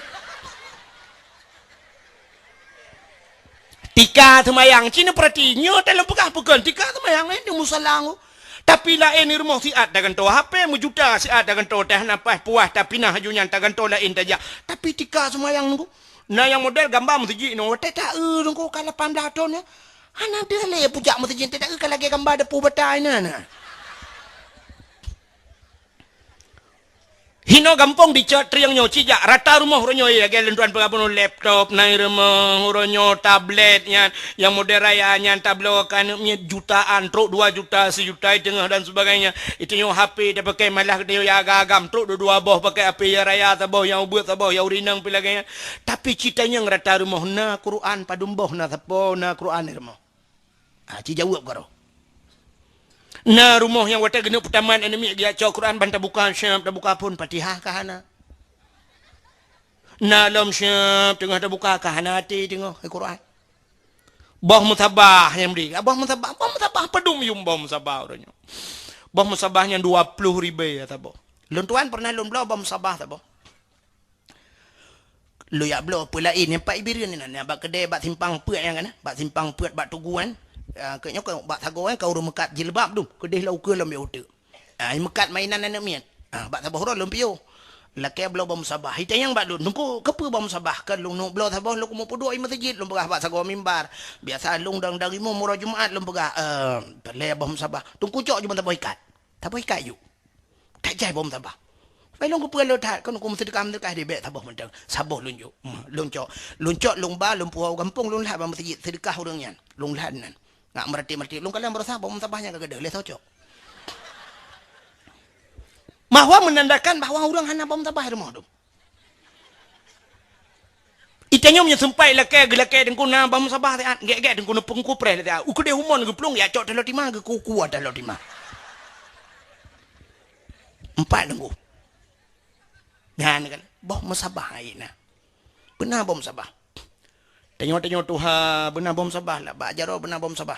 tika semayang cina perhatinya dalam pegah-pegan tika semayang ni musalang tapi lain ni rumah siat dagan to HP mujuta siat dagan to teh napas puas tapi nah hajunya dagan to lain taja tapi tika semayang nunggu nah yang model gambar mesti no teh tak nunggu ka 18 ton ya hana dia le pujak mesti teh tak ka lagi gambar depu betai nah hino gampong dicat triang nyo cijak rata rumah ronyo ya gelen tuan pengabun laptop naik rumah ronyo tablet yang model raya yang tablo kan jutaan truk 2 juta sejuta tengah dan sebagainya itu nyo HP dia pakai malah dia ya agam truk 2 boh pakai HP ya raya taboh yang ubut taboh yang urinang pilaganya tapi citanya rata rumah na Quran padumboh na tapo na Quran rumah ci jawab karo na rumah yang wata genuk pertamaan enemi dia cak Quran banta buka syam tak buka pun Fatihah kahana na lam syam tengah tak buka kahana hati tengok Quran bah musabah yang beri bah musabah pedum yum bah musabah orangnya bah musabahnya 20 ribu ya tabo lun tuan pernah lun blau bah musabah tabo lu ya blau pula ini pak ibirin ni nak bak kedai bak simpang puat yang kan bak simpang puat bak tuguan kayaknya kau bak tagoan kau rum mekat jilbab tu kedih lau ke lam yote mekat mainan anak miat bak tabah ro lam pio laki blau bam sabah hita yang bak lu nungku kepe bam sabah kan lu nu blau tabah lu mau pudoi masjid lu pegah bak sago mimbar biasa lu dang dari mu murah jumaat lu pegah le bam sabah tungku cok cuma tabah ikat yuk tak jai bam sabahไปลงกูเปื่อนรถถัดก็กูมันsedekah sedekah di bet tabah mentang saboh lunjuk luncok lomba lumpur kampung lung lahat masjid sedekah orang yan lung lahat nan ngak merati lung kalian merasa bom tabahnya kagak le tocok bahwa menandakan bahwa orang hana bom tabah rumah tu itanya punya sempai lake dengku na bom tabah te gek dengku na pengku pre te uku de humon ge plung ya cok telo timah ge kuku ada lo timah 4 dengku kan bom sabah aina benar bom sabah tanyo Tuhan benar bom sabah lah bajaro benar bom sabah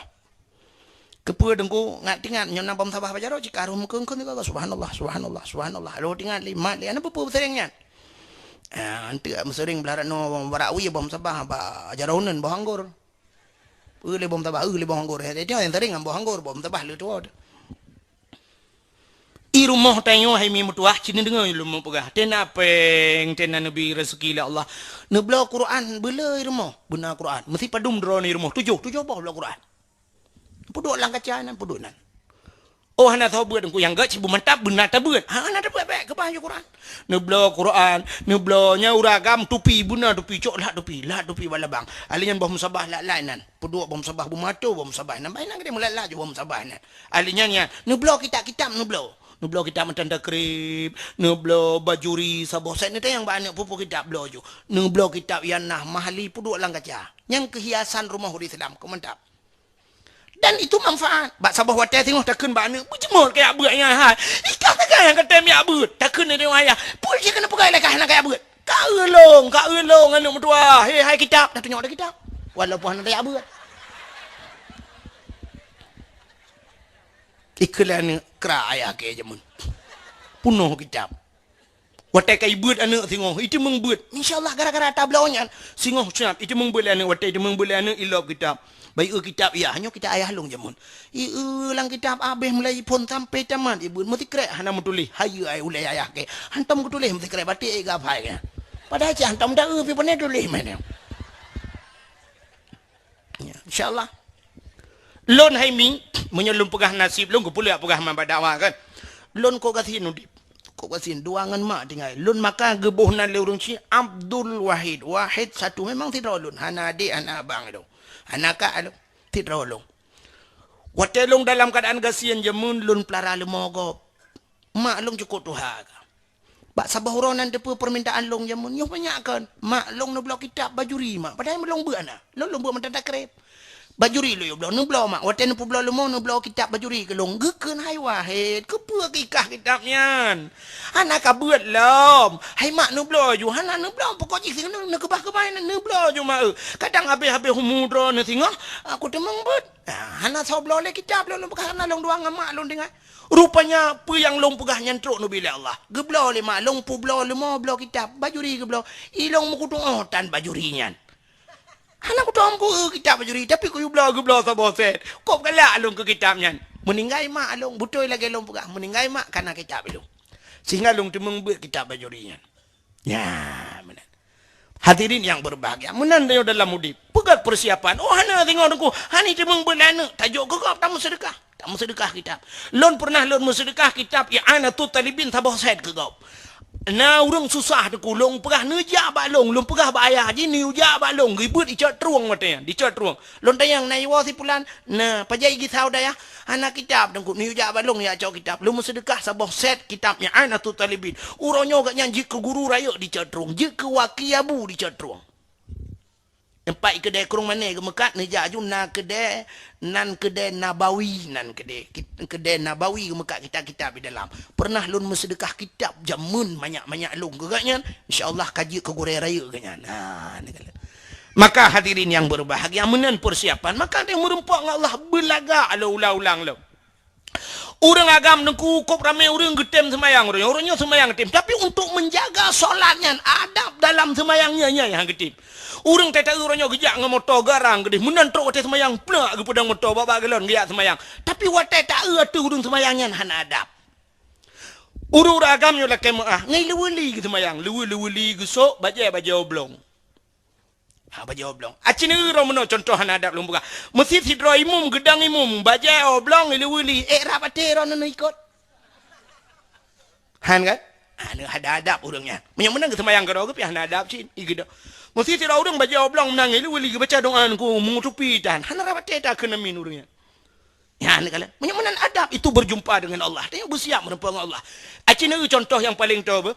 kepe dengku ngat tingat nyona bom sabah bajaro cikarum keung ni subhanallah lo tingat 5 li ana pupu seringnya antu sering belaran no barawi bom sabah bajaro nen bohanggur le bom sabah le bohanggur dia yang sering bohanggur bom sabah le tu i rumah tanyo hai mi mutuah cini dengar lu mau pegah tena peng tena nabi rezeki la Allah nebla Quran bela i rumah benar Quran mesti padum dro ni rumah tujuh bah bela Quran puduk lang kacanan puduk nan Oh hana tahu buat aku yang gak cibu mantap benar tak buat. Hana tak buat baik ke bahagia Quran. Neblo Quran, neblo nya uragam tupi benar tupi cok lah tupi bala bang. Alinya bah musabah la lainan. Pedua bah musabah bumato bah musabah nan baik nang dia mulai lah bah musabah nan. Alinya nya neblo kitab neblo. Neblo kitab tanda krip, neblo bajuri sabo set ni yang banyak pupu kitab blo jo. Neblo kitab yang nah mahali pedua lang kaca. Yang kehiasan rumah huri Islam ko mantap. Dan itu manfaat. Bak sabah watai tengok takkan bana. Berjemur kayak abutnya ha. Ikan tak yang kata mi abut. Takkan dia tengok ayah. Pul je kena pegai lah kena kayak abut. Kak elong anu mertua. Hei hai kitab. Dah tunjuk ada kitab. Walaupun hana dia abut. Iklan kera ayah ke jamun. Punuh kitab. Watai kai beut anak tengok. Itu mengbeut. InsyaAllah gara-gara tablaunya. Singoh siap. Itu mengbeut anak. Watai itu mengbeut anak ilok kitab. Baik kitab ya hanya kita ayah long jamun. Lang kitab abeh mulai pun sampai tamat ibu mesti krek hana mutulih. Hayu ai ulai ayah ke. Hantam ku tulis mesti krek batik ga pai ke. Padahal ci hantam dah pi pone tulis mana. Ya, insyaallah. Lon hai mi menyelum pegah nasib lon ku pula pegah man dakwah kan. Lon ko gasin udip. Ko gasin duangan mak tinggal. Lon maka gebuh nan le urang ci Abdul Wahid. Wahid satu memang tidak lon. Hana adik hana abang tu. Anak alo tidak rolong. Watelong dalam keadaan gasian jamun lun pelara lemogop. Mak long cukup tuha. Bak sabah uronan depa permintaan long jamun yo banyakkan. Mak long no blok kitab bajuri mak. Padahal long buat ana. Long buat mentanda krep. Bajuri lo yo blok no blok mak. Waten pu blok lemo no blok kitab bajuri ke long geukeun hai wahid. Kepa kikah kitabnya. Anak ka buat lom. Hai mak no blok ju hana no blok pokok ji sing no kebah kebain no blok ju mak. Kadang habis humudro no tengok aku temang buat. Hana so blok le kitab lo bekas hana long doang mak long dengar. Rupanya apa yang long pegah nyantruk no bila Allah. Geblo le mak long pu blok lemo blok kitab bajuri geblo. Ilong mukutung otan bajurinya. Anak aku tahu aku kitab bajuri tapi aku geblo sabah set. Kau galak long ke kitabnya. Meninggai mak long betul lagi long pegah. Meninggai mak karena kitab long. Sehingga long temeng buat kitab bajurinya. Ya, benar. Hadirin yang berbahagia, menandai dalam mudip. Pegat persiapan. Oh, hana tengok aku. Hani temeng buat anak. Tajuk kegap tamu sedekah. Tamu sedekah kitab. Lon pernah lon sedekah kitab ya ana tu talibin sabah set kegap. Na urang susah tu long pegah nejak balong long pegah bayar je ni ujak balong ribut dicat truang matanya dicat truang lon tayang na iwa si pulan na pajai gi tahu dah ya anak kitab dengku ni ujak balong ya cau kitab lu sedekah sabah set kitabnya ana tu talibin uronyo gak nyanji ke guru raya dicat truang je ke wakiabu dicat truang tempat kedai kurung mana ke Mekat nejak juna kedai nan kedai Nabawi nan kedai Nabawi ke Mekat kitab-kitab di dalam pernah lun sedekah kitab jamun banyak-banyak lung gegaknya insyaallah kaji ke gore raya ganya nah maka hadirin yang berbahagia menan persiapan maka dia merempak dengan Allah belaga ulang-ulang lo orang agam nengku kop ramai orang getem semayang orangnya semayang getem tapi untuk menjaga solatnya adab dalam semayangnya yang getem. Urang tak tahu orangnya gejak dengan motor garang gede. Menantruk watai semayang pelak ke pedang motor babak galon gejak semayang. Tapi watai tak tu urang semayangnya hana adab. Urang agamnya lah kemah. Ngai leweli ke semayang. Leweli ke sok baju oblong. Baju oblong. Aci ni urang mana contoh hana adab lumpuka. Mesti sidro imum gedang imum. Baju oblong leweli. Rapati orang nak ikut. Han kan? Ada adab urangnya. Menang ke semayang ke ke hana adab cin. Igeda. Mesti tidak orang baca oblong menangis lu wali baca doaanku mengutupi dan hana rapat tak kena minurnya. Ya nak kala. Menyamanan adab itu berjumpa dengan Allah. Dia bersiap menempuh Allah. Acina contoh yang paling tahu be.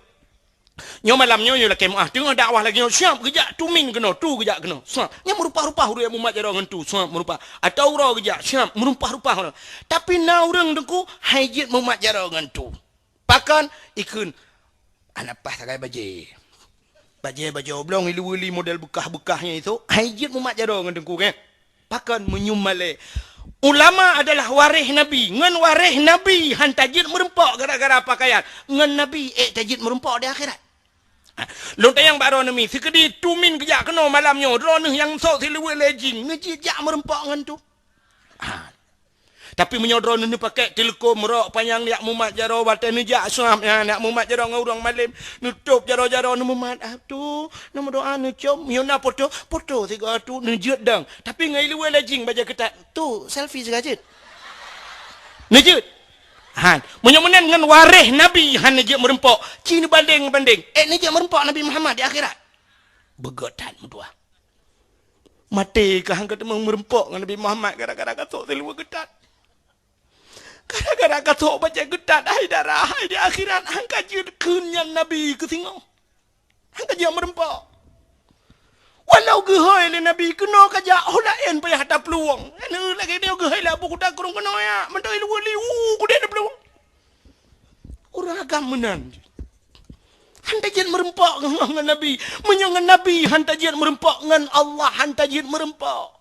Nyo malamnya nyo lah kemah tengah dakwah lagi nyo siap kejak tumin kena tu kejak kena. Siap. Nya merupa-rupa huruf yang mumat jaran tu siap merupa. Atau ura kejak siap merupa-rupa. Tapi na orang dengku hajit mumat jaran tu. Pakan ikun anak pas sagai baje. Baju oblong ilu-ilu model bekah-bekahnya itu hajit mumat jaro dengan dengku kan pakan menyumale ulama adalah warih nabi ngan warih nabi han tajid merempak gara-gara pakaian ngan nabi tajid merempak di akhirat lontai yang baru nami sekedi tumin kejak kena malamnya droneh yang sok siluwe lejing ngejijak merempak ngan tu tapi menyodron ni pakai telekom merok panjang yak mumat jaro batai nejak suam nak mumat jaro ngurang malam nutup jaro-jaro nu mumat tu nama doa nu com yona foto tiga tu nejut dang tapi ngai luwe lajing baca ketat tu selfie sekajit nejut Han, menyomenan dengan waris Nabi han je merempok. Cina banding. Ni je merempok Nabi Muhammad di akhirat. Begotan mudua. Mati ke hang ketemu merempok dengan Nabi Muhammad gara-gara katok selua getat. Gara-gara katok baca getat hai darah hai di akhirat hang kaji kenyan Nabi ke singau. Hang kaji merempok. Walau gehoi le Nabi kena kaja holaen payah ada peluang. Anu lagi dia gehoi lah buku tak kurung kena ya. Mentoi lu li ku dia ada peluang. Orang agama menan. Hanta jin merempak dengan Nabi, menyangan Nabi hanta jin merempak dengan Allah, hanta jin merempak.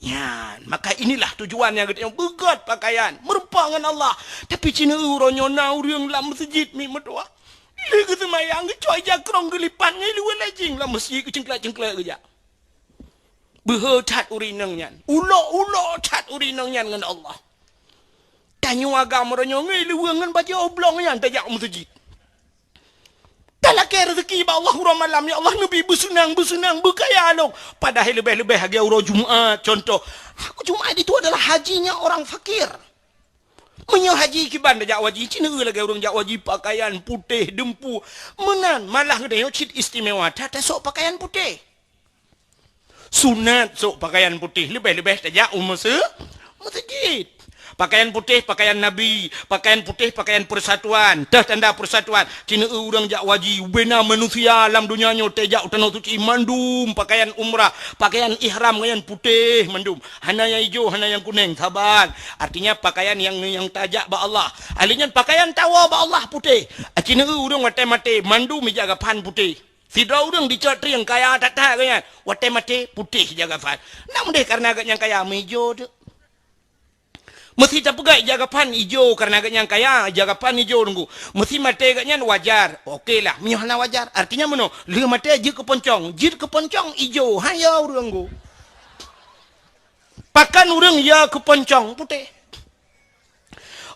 Ya, maka inilah tujuannya kita yang begat pakaian, merempak dengan Allah. Tapi cina uronyo na urang lam masjid mi medua. Lagi semayang coy jakrong gelipan ngai lu lajing lah masjid ke cengklak-cengklak kerja. Behetat urinang nyan. Ulo tat urinang nyan dengan Allah. Tanyo agama ronyo ngai lu ngan baca oblong nyan tajak masjid. Talak rezeki ba Allah urang malam ya Allah nabi bersenang berkaya long. Padahal lebih-lebih hari urang Jumaat contoh. Aku Jumaat itu adalah hajinya orang fakir. Menyo haji kiban dah waji Cina lagi orang jak waji pakaian putih dempu menan malah ngedeo cit istimewa tak sok pakaian putih sunat sok pakaian putih lebih-lebih tajak masjid pakaian putih pakaian Nabi pakaian putih pakaian persatuan dah tanda persatuan Cina orang jak waji bena manusia alam dunia nyo tajak tanah suci mandum pakaian umrah pakaian ihram yang putih mandum hana yang hijau hana yang kuning sabar artinya pakaian yang tajak ba Allah alinya pakaian tawa ba Allah putih Cina orang mate mandum jaga pan putih Tidak orang dicat yang kaya tak kan wate mate putih jaga pan nak mendeh karena agaknya kaya hijau tu mesti tak pegai jaga pan hijau karena agaknya kaya jaga pan hijau tunggu mesti mate agaknya wajar okey lah menyohana wajar artinya mana le mate je ke poncong hijau haya orang go pakan orang ya ke poncong putih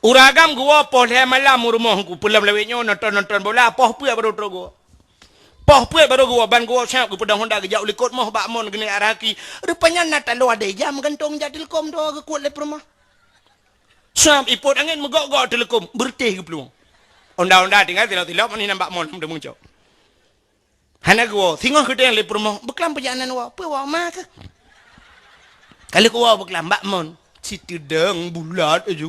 uragam gua poh le malam rumahku pulang lewetnya nonton bola poh pue baru trogo poh pue baru gua ban gua siap ke pedang Honda gejak ulikot moh bakmon gini araki rupanya nata lo ada jam gantung jadil kom do ke kuat le rumah Sam ipot angin megok-gok telekom bertih ke peluang. Onda-onda tinggal tilap-tilap ni nampak mon mudah muncul. Hana gua tengok ke yang lepur mau beklam perjalanan wa apa wa mak ke. Kalau gua beklam mbak mon situ deng bulat aja.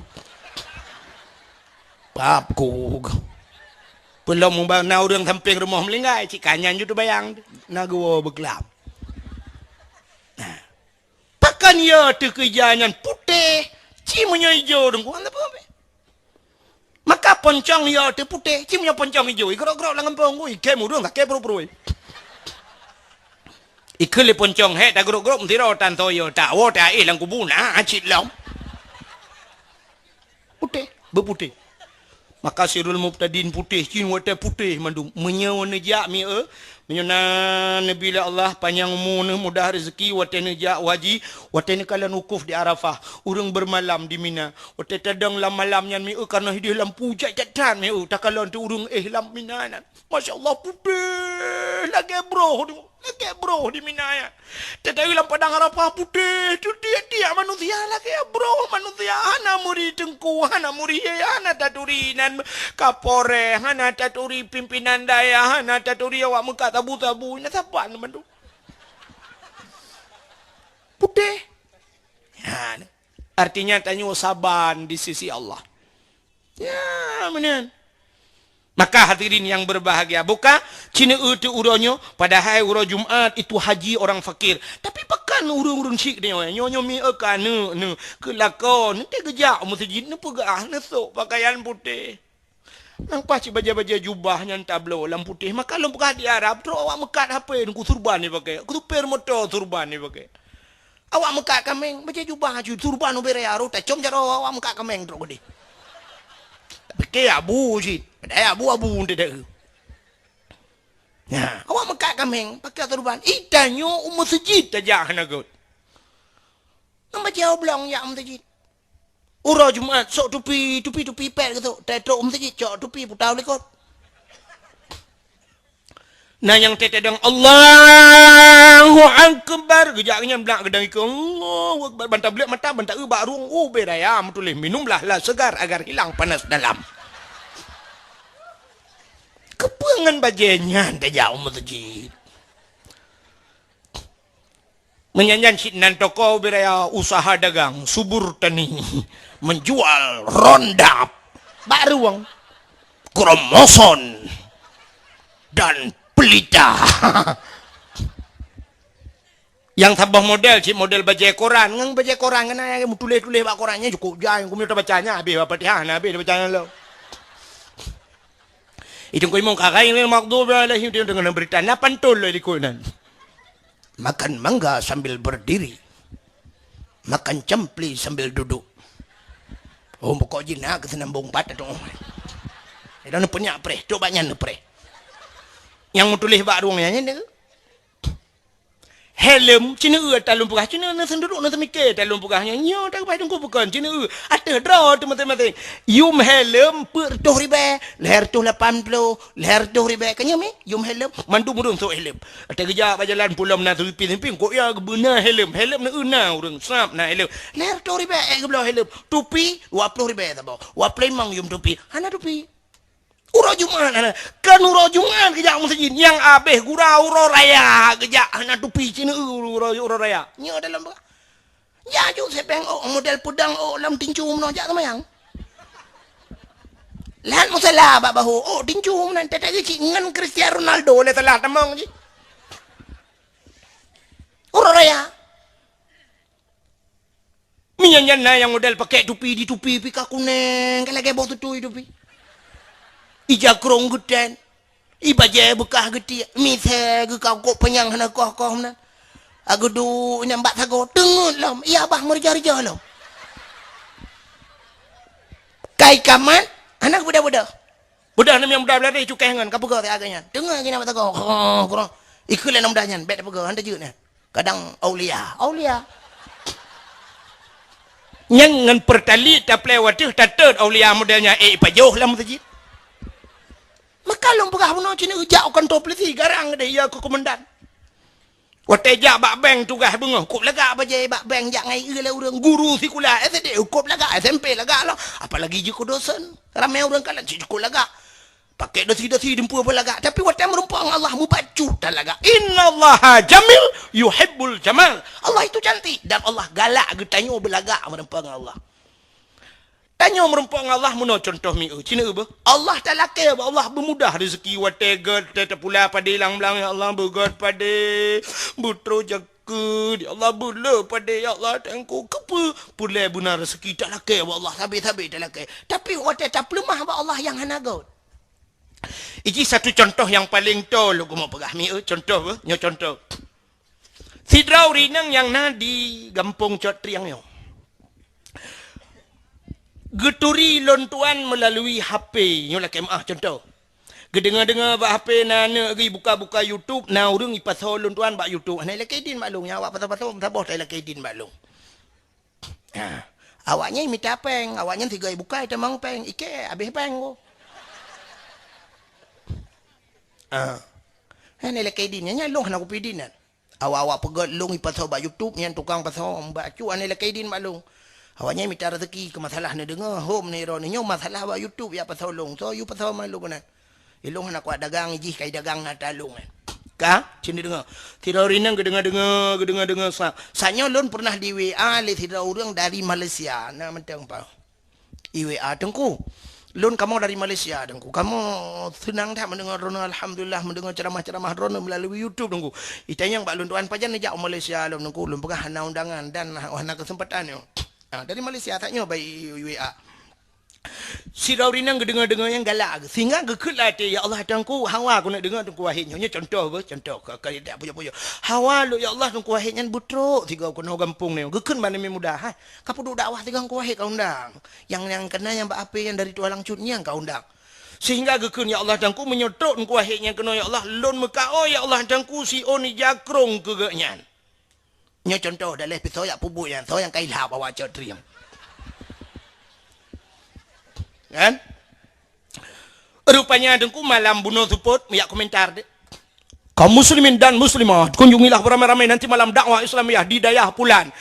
Papku. Belum mau na urang samping rumah melinggai cik kanyan ju tu bayang na gua beklam. Nah. Pakan ya tu kejangan putih cimunya hijau dong, gua apa? Maka poncong ya tu putih, cimunya poncong hijau. Gerok-gerok langan pong, ikan mudung, kakek bro. Ikan le poncong, tak gerok-gerok mesti rotan toyo, tak wo tak lang kubuna, acit long. Putih, berputih. Maka sirul mubtadin putih, cin wate putih mandum, menyawa nejak mi menyana Nabi Allah panjang umur mudah rezeki wate nejak waji wate ni kala wukuf di Arafah urang bermalam di Mina wate tadang lam malamnya mi karena hidih lampu jatan mi tak kala tu urang lam Mina masyaallah putih lagi bro di Mina ya tetapi lam padang Arafah putih tu dia manusia lagi bro manusia hana muri tengku hana muri hana taturinan kapore hana taturi pimpinan daya hana taturi awak muka tabu-tabu ini siapa teman tu putih ya, artinya tanya saban di sisi Allah ya benar maka hadirin yang berbahagia buka cina itu uronyo pada hari uro Jumaat itu haji orang fakir tapi pekan urung-urung syik dia nyonya mi akan ne kelakon nanti gejak masjid ne pegah nesok pakaian putih nampak cik baja-baja jubah yang tablo lam putih maka lu pegah di Arab terus awak mekat apa ku turban ni pakai ku per motor turban ni pakai awak mekat kameng baca jubah ju turban ubere aro tak com jaro awak mekat kameng terus gede pakai abu jit pada abu-abu tidak ya awak mekat kameng pakai turban itanyo masjid tajah nagot nampak oblong ya masjid Ura Jumaat sok tupi pet gitu. Tetok masjid cok tupi putau lekot. Nah yang tetedang Allahu Akbar gejaknya belak gedang ke Allahu Akbar bantah belak mata bantah bak ruang bedaya mutulih minumlah lah segar agar hilang panas dalam kepengan bajenya dah jauh masjid menyanyian sinan toko bedaya usaha dagang subur tani menjual rondap bak ruang kromoson dan pelita yang tambah model cik model baca koran ngang baca koran kan ayah tulis-tulis bak korannya cukup jauh aku minta bacanya habis Fatihah habis bacanya lo itu kau mau kakai ini maghdubi alaihim dia dengan berita napan tol di kunan makan mangga sambil berdiri makan cempli sambil duduk oh pokok jinak kesenambung patah dong itu punya pre cobanya pre yang mau tulis bak ruangnya ni helm cina talung pugah cina na senduduk na semikir talung pugahnya nyo tak pai tunggu bukan cina ada draw teman-teman yum helm per 2,000 leher tu 80 leher 2,000 kanya me yum helm mandu murung so helm ada kerja berjalan pulau na tupi kok ya benar helm na una urang sap na helm leher 2,000 ke belah helm tupi 20,000 tabo wa plain mang yum tupi hana tupi Uro Jumat kan uro Jumat kejak masjid yang abeh gurau uro raya kejak anak tupi cina uro raya nya dalam ya ju sepeng model pedang lam tincu mno jak sama yang lan musala ba bahu tincu nan tata ki ngan Cristiano Ronaldo le telah tamang ji uro raya minyan na yang model pakai tupi di tupi pika kuning kalage bau tutu tupi ija krong geden ibaje bekah geti mithe ge kau kok penyang hana koh na aku du nyambak sago tengut lam iya bah merja-rja lam kai kaman anak budak-budak nam yang budak belari cukai ngan kapega te aganya dengar gina batago kurang ikut le nam danyan bet pega anda jeut kadang aulia nyang ngan pertali taple watih tatet aulia modelnya pajoh lam masjid makalong pegah puno cina ujak kan top leti garang deh ya ke komandan watejak bak bank tugas bunga kop lagak bajai bak bank jak ngai le urang guru sekolah SD kop lagak SMP lagak lah apalagi je ko dosen ramai orang kalan cukup lagak pakai dosi dempur apa lagak tapi watai merumpang Allah mubacu dan lagak innallaha jamil yuhibbul jamal Allah itu cantik dan Allah galak getanyo belagak merumpang Allah tanya merumpang Allah muno contoh mi cina ba Allah tak laki Allah bermudah rezeki watega tetap pula pada hilang-hilang ya Allah begat pada butro jaga ya Allah bula pada ya Allah tangku kepa pula benar rezeki tak laki Allah habis-habis tak laki tapi watai tak lemah ba Allah yang hanagot ini satu contoh yang paling tol aku mau pegah mi contoh ba nyo contoh sidrau rinang yang na di Gampung Cotriang yo geturi lontuan melalui HP nyolah kemah contoh gedengar-dengar bak HP nana gi buka-buka YouTube na urang ipasol lontuan bak YouTube ana lakidin maklum nya awak pasal-pasal sabah tak lakidin maklum awaknya minta peng awaknya 3 buka itu mang peng ike habis peng go ana lakidin nya long nak pidinan awak-awak pegat long ipasol bak YouTube yang tukang pasal mbak cu ana lakidin maklum awaknya minta rezeki ke masalah ni dengar home ni ro ni nyo masalah ba YouTube ya pasal long so you pasal malu kan ilong nak kuat dagang iji kai dagang na talung ka cini dengar tidak rinang gedengar sanyo lon pernah di WA le tidak orang dari Malaysia na mentang pa i WA tengku lon kamu dari Malaysia tengku kamu senang tak mendengar rono alhamdulillah mendengar ceramah-ceramah rono melalui YouTube tengku itanya mbak lon tuan pajan nejak Malaysia lon tengku lon pegah hana undangan dan hana kesempatan yo dari Malaysia taknya by WA si Raurinang dengar yang galak sehingga gekelah ya Allah tangku hawa aku nak dengar tangku wahidnya contoh kali tak punya hawa lu ya Allah tangku wahidnya butruk tiga aku nak gampung ni gekun mana mudah kapu duk dakwah tiga aku wahid kau undang yang kena yang api yang dari tualang cutnya kau undang sehingga gekun ya Allah tangku menyotrok tangku wahidnya kena ya Allah lon mekao ya Allah tangku si oni jakrong kegaknya nya contoh dalam episod yang pubuk yang so yang kailah bawa Cotriang kan rupanya dengku malam bunuh support miak komentar de kaum muslimin dan muslimat, kunjungilah beramai-ramai nanti malam dakwah Islamiah di Dayah Pulan,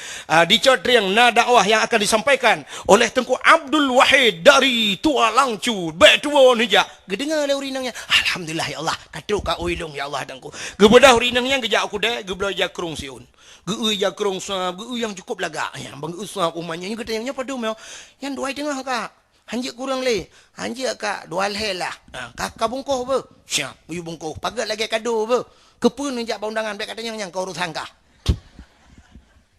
di Codriang, dakwah yang akan disampaikan oleh Tengku Abdul Wahid dari Tua Langcu, Betua Nijak. Gedengar le urinangnya, alhamdulillah ya Allah, katu ka uilung ya Allah Tengku. Gebedah urinangnya gejak aku deh, gebelah jakrung siun. Geu jakrung sab, geu yang cukup laga ya, bang usap umanya yang gedenya pada meo. Yang dua tengah kak. Hanjik kurang le. Hanjik kak dua lah. Kakak bungkuh be. Siap, uyu bungkuh. Pagat lagi kado be. Kepun njak undangan baik katanya yang kau urus hangka.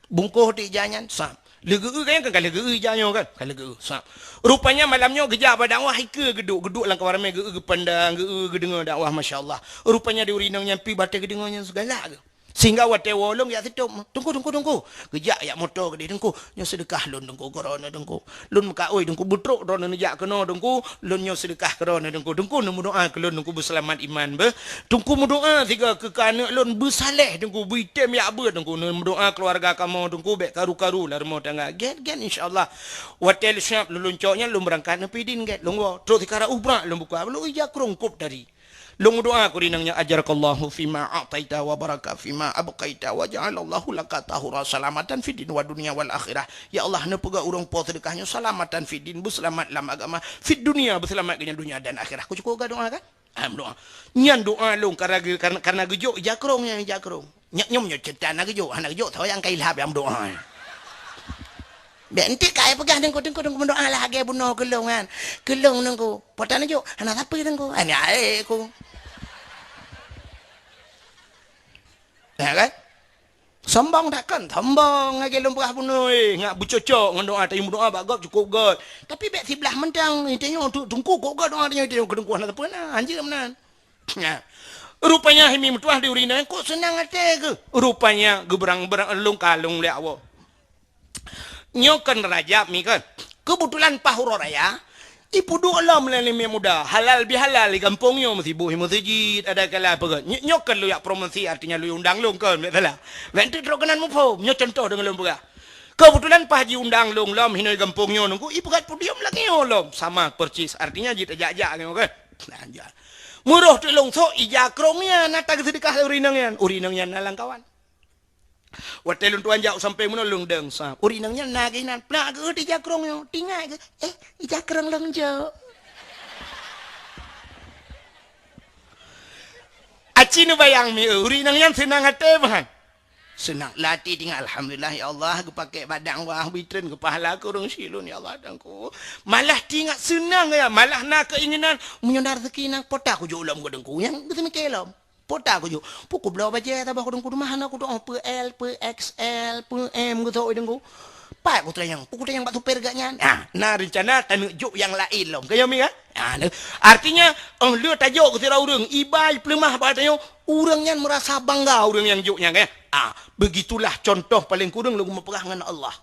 Bungkuh di jangan sam. Lega kan kan lega janyo kan. Kan lega sam. Rupanya malamnya gejak pada dakwah hike geduk lang kawarame ge pandang ge dengar dakwah masya-Allah. Rupanya di urinang nyampi batai gedengarnya segala ke. Sehingga wate wolong ya situ tunggu gejak ya motor gede tunggu nyo sedekah lun tunggu corona tunggu lun muka oi tunggu butruk ron nejak kena tunggu lun nyo sedekah corona tunggu nemu doa ke lun tunggu berselamat iman be tunggu doa tiga ke kana lun bersaleh tunggu bitem ya be tunggu nemu doa keluarga kamu tunggu bek karu-karu lah rumah tangga get insyaallah wate siap lun coknya lun berangkat nepi din get lun terus dikara ubra lun buka lu ija krongkop dari Long doa aku rinangnya ajarakallahu fima a'taita wa baraka fima abqaita wa ja'alallahu laka tahura salamatan fid din wa dunya wal akhirah. Ya Allah nepega urang po sedekahnya salamatan fid din selamat lam agama fid dunia berselamat dengan dunia dan akhirah. Ku cukup doa kan? Doa. Nyan doa long karena gejo jakrongnya jakrong. Nyom cetan gejo anak gejo tahu yang kailhab yang doa. Benti kaya pegah dengku mendoa lagi bunuh kelongan. Kelong nengku. Potan jo anak apa dengku? Ani aeku. Ya kan? Sombong takkan, sombong lagi lumpah bunuh ngak bucocok ngan doa tayu doa bagop cukup god. Tapi bek sebelah mentang tengok tungku kok god doa tengok kedengku anak apa nah anjir menan. Ya. Rupanya himi mutuah di urina kok senang ate ke. Rupanya geberang-berang elung kalung le awo. Nyokan raja mi kan. Kebetulan pahuro raya ipu doa melalui muda halal bihalal di kampungnya mesti buhi masjid ada kala apa kan nyokan lu ya promosi artinya lu undang lu kan betul lah nanti terokanan mu pun nyo contoh dengan lu buka kebetulan pak haji undang lu lom hinoi kampungnya nunggu ibu kat podium lagi lom sama percis artinya jita jajak kan nah murah tu long so ijakrongnya nata sedekah urinangnya nalang kawan Watelun tuan jauh sampai menolong deng sa. Urinangnya naginan. Nak ke di jakrongnya. Tinggal ke. Jakrong lang jauh. Aci nu bayang mi urinangnya senang hati bahan. Senang latih tinggal. Alhamdulillah ya Allah. Aku pakai badang wah bitren ke pahala kurung silun ya Allah dengku. Malah tinggal senang ya. Malah nak keinginan menyondar rezeki nak potak aku jualam ke dengku. Yang betul kelam. Pota aku jo pukul belau baca tabah aku dengku rumah aku doa PL PXL PM gitu dengku pak aku tanya pukul yang batu perganya nah rencana tanuk juk yang lain loh kayak mi kan artinya lu tajuk ke urang ibai pelemah batanya urangnya merasa bangga urang yang juknya kan begitulah contoh paling kurang lu memperah dengan Allah.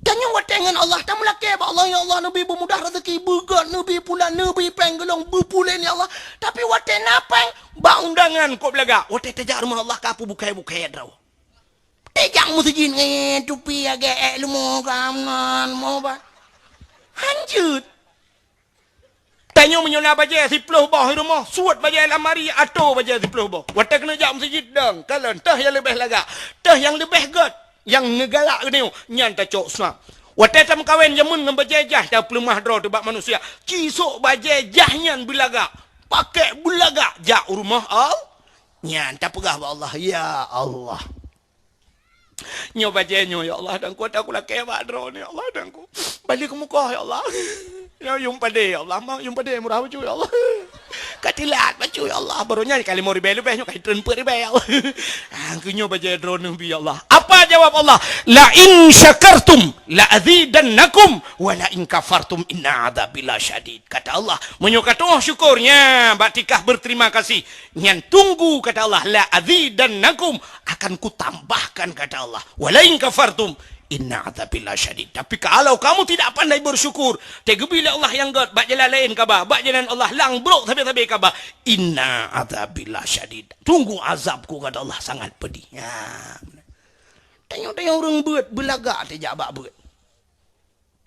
Tanya watengan Allah tak melaki ba Allah ya Allah nabi bermudah rezeki begat nabi pula nabi penggelong berpulen ya Allah tapi waten apa ba undangan kok belaga waten tajak rumah Allah kapu bukai draw tajak musjid tupi age lu mau kamnan mau ba hanjut tanya menyola baja 10 bah rumah suat baja lamari atau baja 10 bah waten kena jak musjid dang kalau tah yang lebih laga tah yang lebih god yang ngegalak ni nyan ta cok snap wate tam kawen jamun ngembajajah dah pelemah draw tebak manusia cisok bajajah nyan belaga pakai belaga jak rumah nyan ta pegah ba Allah ya Allah nyo bajenyo ya Allah dan kuat aku laki ba draw ni Allah dan ku balik ke muka ya Allah ya yung pade ya Allah mang yung pade murah baju ya Allah katilat baju ya Allah barunya kali mau ribe lebih nyo kai tremper ribe ya Allah angkunyo baje drone bi ya Allah apa jawab Allah la in syakartum la azidannakum wa la in kafartum inna adzabil syadid kata Allah menyokatoh syukurnya batikah berterima kasih nyan tunggu kata Allah la azidannakum akan kutambahkan kata Allah wa la in kafartum inna adzabil syadid tapi kalau kamu tidak pandai bersyukur tegubila Allah yang god bak jalan lain kaba bak jalan Allah lang brok tabe-tabe kaba inna adzabil syadid tunggu azabku kata Allah sangat pedih ya tanya orang beut belaga te jabak beut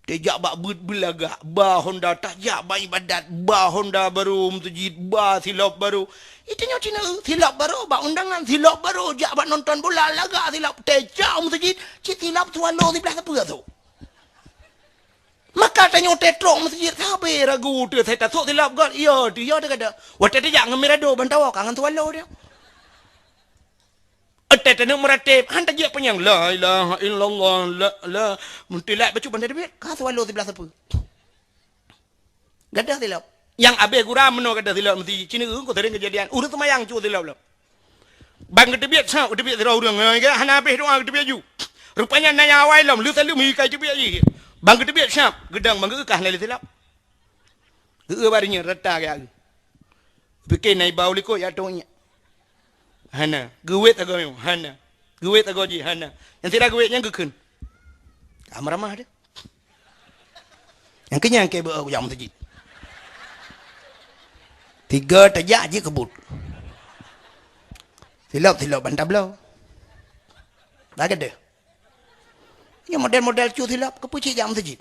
Tejak bak belagak, ba Honda tajak ba ibadat, ba Honda baru mutujid, ba silap baru. Itanya Cina silap baru, ba undangan silap baru, jak bak nonton bola lagak silap tejak mutujid, cik silap swallow di belah apa tu. Maka tanya tetrok mutujid, sabe ragu tu saya tak sok silap gol. Iya dia kata. Waktu tejak ngemirado bantawa kangen swallow dia. Tanya meratib, hantar je penyang la ilaha illallah la muntilat baca bandar dia ka swallow di belah apa. Gadah silap. Yang abe gura meno gadah silap mesti Cina ko sering kejadian. Urut semayang cu silap lah. Bang ketebiat sa ketebiat ra urang ngai ke hana abe doa ketebiat ju. Rupanya nanya awai lam lu selalu mi kai ketebiat ji. Bang ketebiat sa gedang bang kah lai silap. Barinya rata ke. Bikin nai bau liko ya tonya. Hana, gewet agak memang, hana, gewet agak je, hana. Yang tidak gewetnya gekun. Ramah dia. Yang kenyang ke beau yang masjid. 3 tajak je kebut. Silap bantah belau. Dah ada. Yang model-model cu silap kepucik jam masjid.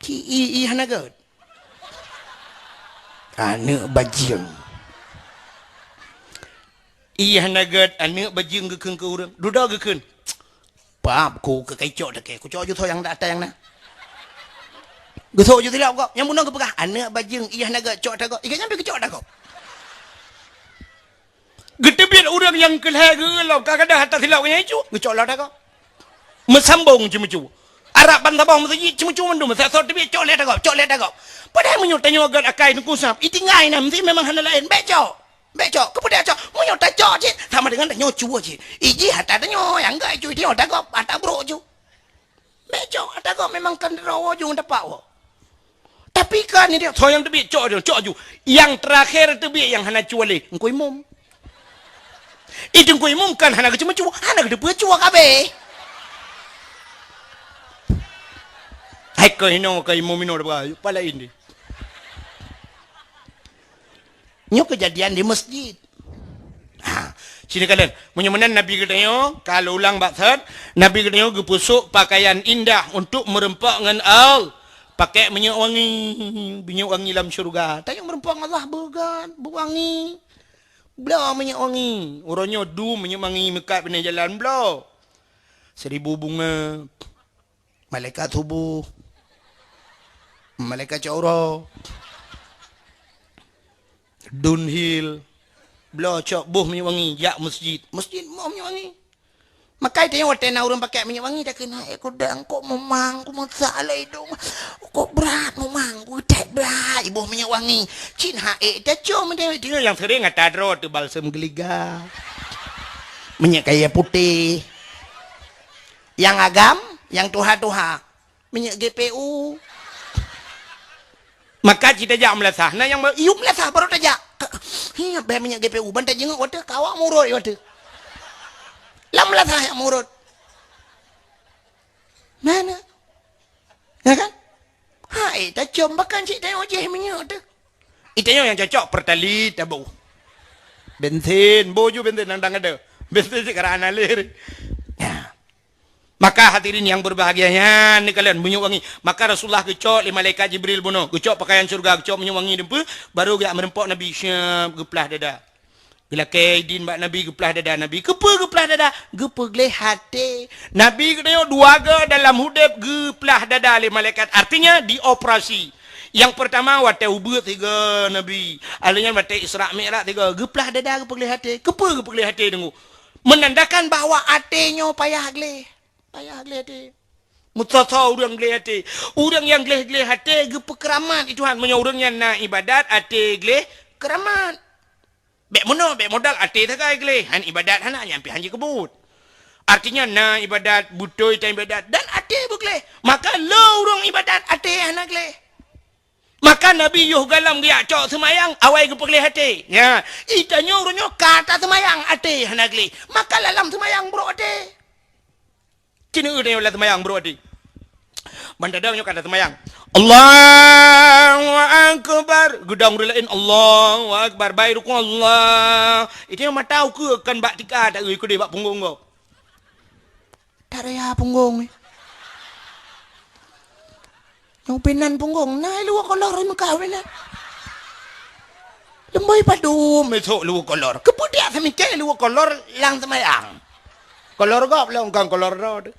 Ci hana get. Anak bajing. Iya nagat anak bajing gekun ke urang. Duda gekun. Pap ku ke kecok dak ke. Ku cok ju yang dak tayang na. Gesok ju tilap kok. Yang munang ke pegah anak bajing iya nagat cok dak kok. Ikan nyampe kecok dak kok. Getebit urang yang kelha gelau kadang hatta tilap nya cu. Gecok lah dak kok. Mesambung cemu-cu. Arab bantabang mesti cemu-cu mendum. Sa sot tebit cok le dak kok. Cok le dak kok. Padahal menyutanya agat akai nu kusap. Itingai na mesti memang hana lain becok. Becok, kemudian cok, munyo tajok je, sama dengan tanyo cuo je. Iji hata tanyo yang gak cuy dia tak kok, hata bro ju. Becok, hata kok memang kan rawo ju dapat wo. Tapi kan ni dia, so yang tebi cok ju. Yang terakhir tebi yang hana cuo le, engkau imum. Itu engkau imum kan hana cuma cuo, hana gede cuo kabe. Hai kau hino kau imum ino dah pala ini. Nyo kejadian di masjid. Sini kalian, menyemenan Nabi katanya, kalau ulang baksad, Nabi katanya gepusuk pakaian indah untuk merempak dengan al. Pakai minyak wangi dalam syurga. Tanya merempak Allah bergan, berwangi. Belah minyak wangi. Orangnya minyak wangi mekat bina jalan belah. 1000 bunga. Malaikat subuh. Malaikat caurah. Dunhill belah cok buh minyak wangi jak masjid mau minyak wangi makai tengok tena orang pakai minyak wangi dah kena aku dah kok memang aku masalah hidung kok berat memang aku tak berat ibu minyak wangi cin hae dah cok dia yang sering ngata dro tu balsam geliga minyak kayu putih yang agam yang tuha minyak GPU. Maka kita jak melasah. Nah yang iup melasah baru tajak. Hiya be minyak GPU bantai jenguk wadah kawak murut wadah. Lam melasah yang murut. Mana? Ya kan? Hai, tak combakan cik tengok je minyak tu. Itanya yang cocok pertalit tabu. Bensin, boju bensin nandang ada. Bensin sekarang analir. Maka hadirin yang berbahagianya ni kalian minyak wangi. Maka Rasulullah kecok lima malaikat Jibril bunuh. Kecok pakaian surga, kecok minyak wangi dempu baru gak merempok Nabi syab geplah dada. Bila kaidin bak Nabi geplah dada Nabi. Kepa geplah dada? Gepa gleh hati. Nabi kena dua ga dalam hudib geplah dada lima malaikat. Artinya dioperasi. Yang pertama wate ubud 3 Nabi. Alanya wate Isra Mi'raj 3. Geplah dada gepa gleh hati. Kepa gepa gleh hati dengu. Menandakan bahawa hatinya payah gleh. Payah gleh hati. Mutasa orang gleh hati. Orang yang gleh hati gepa keramat itu han. Punya orang yang nak ibadat hati gleh keramat. Bek modal hati tak kai gleh. Han ibadat han nyampe hanji kebut. Artinya na ibadat butuh itu ibadat dan hati bugleh. Maka lo orang ibadat hati han gleh. Maka Nabi Yuh galam dia cok semayang awai gepa gleh hati. Ya, itanya orangnya kata semayang hati han gleh. Maka lalam semayang bro hati. Cina dia ulah semayang bro adi. Bandadangnya kata semayang. Allahu Akbar. Gudang relain Allahu Akbar. Baik rukun Allah. Itu yang matau ke kan bak tika tak ikut dia bak punggung kau. Tak ada ya punggung ni. Yang penan punggung. Nah, luar kolor ini kahwin lah. Lembai padu. Mesok luar kolor. Kemudian semikir luar kolor lang semayang. Kolor gop lah. Bukan kolor road.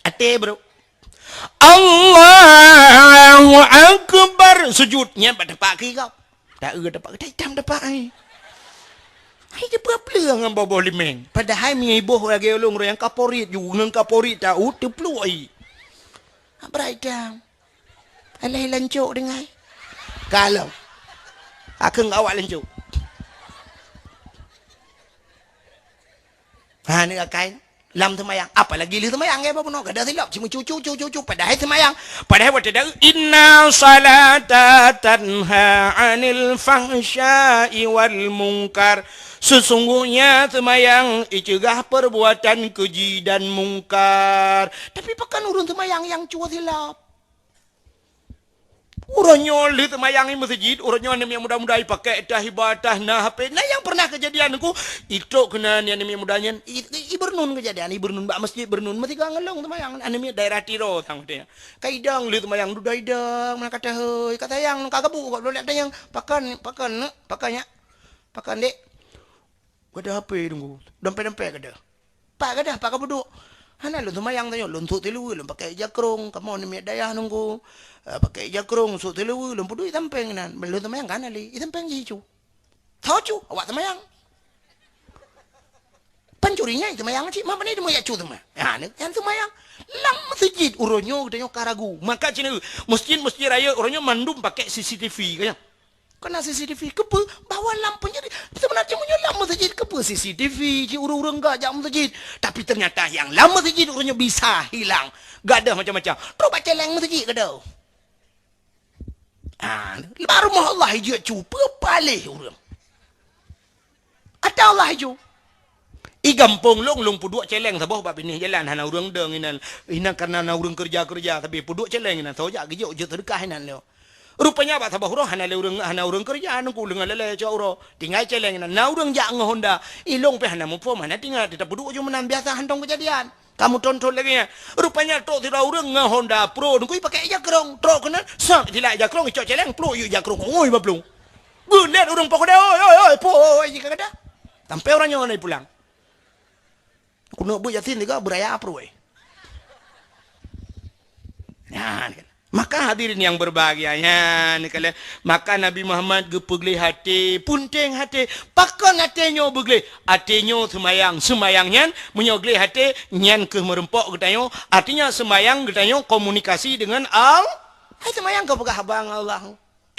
Ate bro. Allahu Akbar. Sujudnya pada pagi kau. Tak dapat. Tak hitam dapat. Hai dia berapa dengan bawah limeng. Padahal mi ibuh lagi ulung yang kaporit ju nang kaporit tahu tepluai. Beraidam. Alai lancuk dengan. Kalau aku ngawak lancuk. Ha ni kain lam semayang. Apalagi li semayang apa pun ada silap cuma cucu padahal semayang. Padahal waktu dah inna salata tanha 'anil fahsya'i wal munkar. Sesungguhnya semayang icegah perbuatan keji dan mungkar. Tapi pakan urun semayang yang cua silap. Urangnya li semayang di masjid, urangnya yang muda-muda pakai dah ibadah nah apa. Nah yang pernah kejadian aku, itu kena ni yang mudanya ibernun kejadian, ibernun bak masjid bernun mesti ngelong semayang anime daerah Tiro tang dia. Kaidang li semayang dudaidang mana kata heuy kata yang kagabu kok boleh ada yang pakannya. Pakan dek. Kada HP tunggu. Dompet kada. Pak kada, pak kabuduk. Hana lu semayang tayo, luntuk tilu, lu pakai jakrong, kamu ni dayah nunggu. Pakai jakrong, su tilu, lu pudu itampeng nan. Lu semayang kan ali, itampeng jicu. Tahu cu, awak semayang. Pancurinya itu semayang cik, mana ni dia moyak cu semua. Ha, yang semayang lang masjid uronyo katanya karagu. Maka cina masjid raya uronyo mandum pakai CCTV kaya. Kena CCTV kepe bawa lampu jadi sebenarnya punya lampu masjid kepe CCTV ci urang-urang enggak jam masjid tapi ternyata yang lampu masjid urangnya bisa hilang gak ada macam-macam coba celeng masjid kada baru mah Allah hijau cuba palih urang ada Allah hijau I gampung long puduk celeng sabah bab ini jalan hana urang deng inan karena na urang kerja tapi puduk celeng inan saja gejok je terkah inan leo. Rupanya apa sabah urang hana urang kerja anu kulengan lele cawro tinggal celeng na urang jak ngehonda ilong pe hana mupo mana tinggal tidak puduk je menan biasa hantong kejadian kamu tonton lagi ya rupanya tok tidak urang ngehonda pro nunggu pakai jakrong trok kena sak tidak jakrong cok celeng pro yu jakrong oi bablung bunet urang pokok oi po jika kada sampai orangnya ngai pulang aku nak buat yatin juga beraya pro nah maka hadirin yang berbahagianya maka Nabi Muhammad gepegli hati punteng hati pakan hatinya begli hatinya semayangnya menyogli hati nyan ke merempok getanyo artinya semayang getanyo komunikasi dengan hai semayang ke pegah abang Allah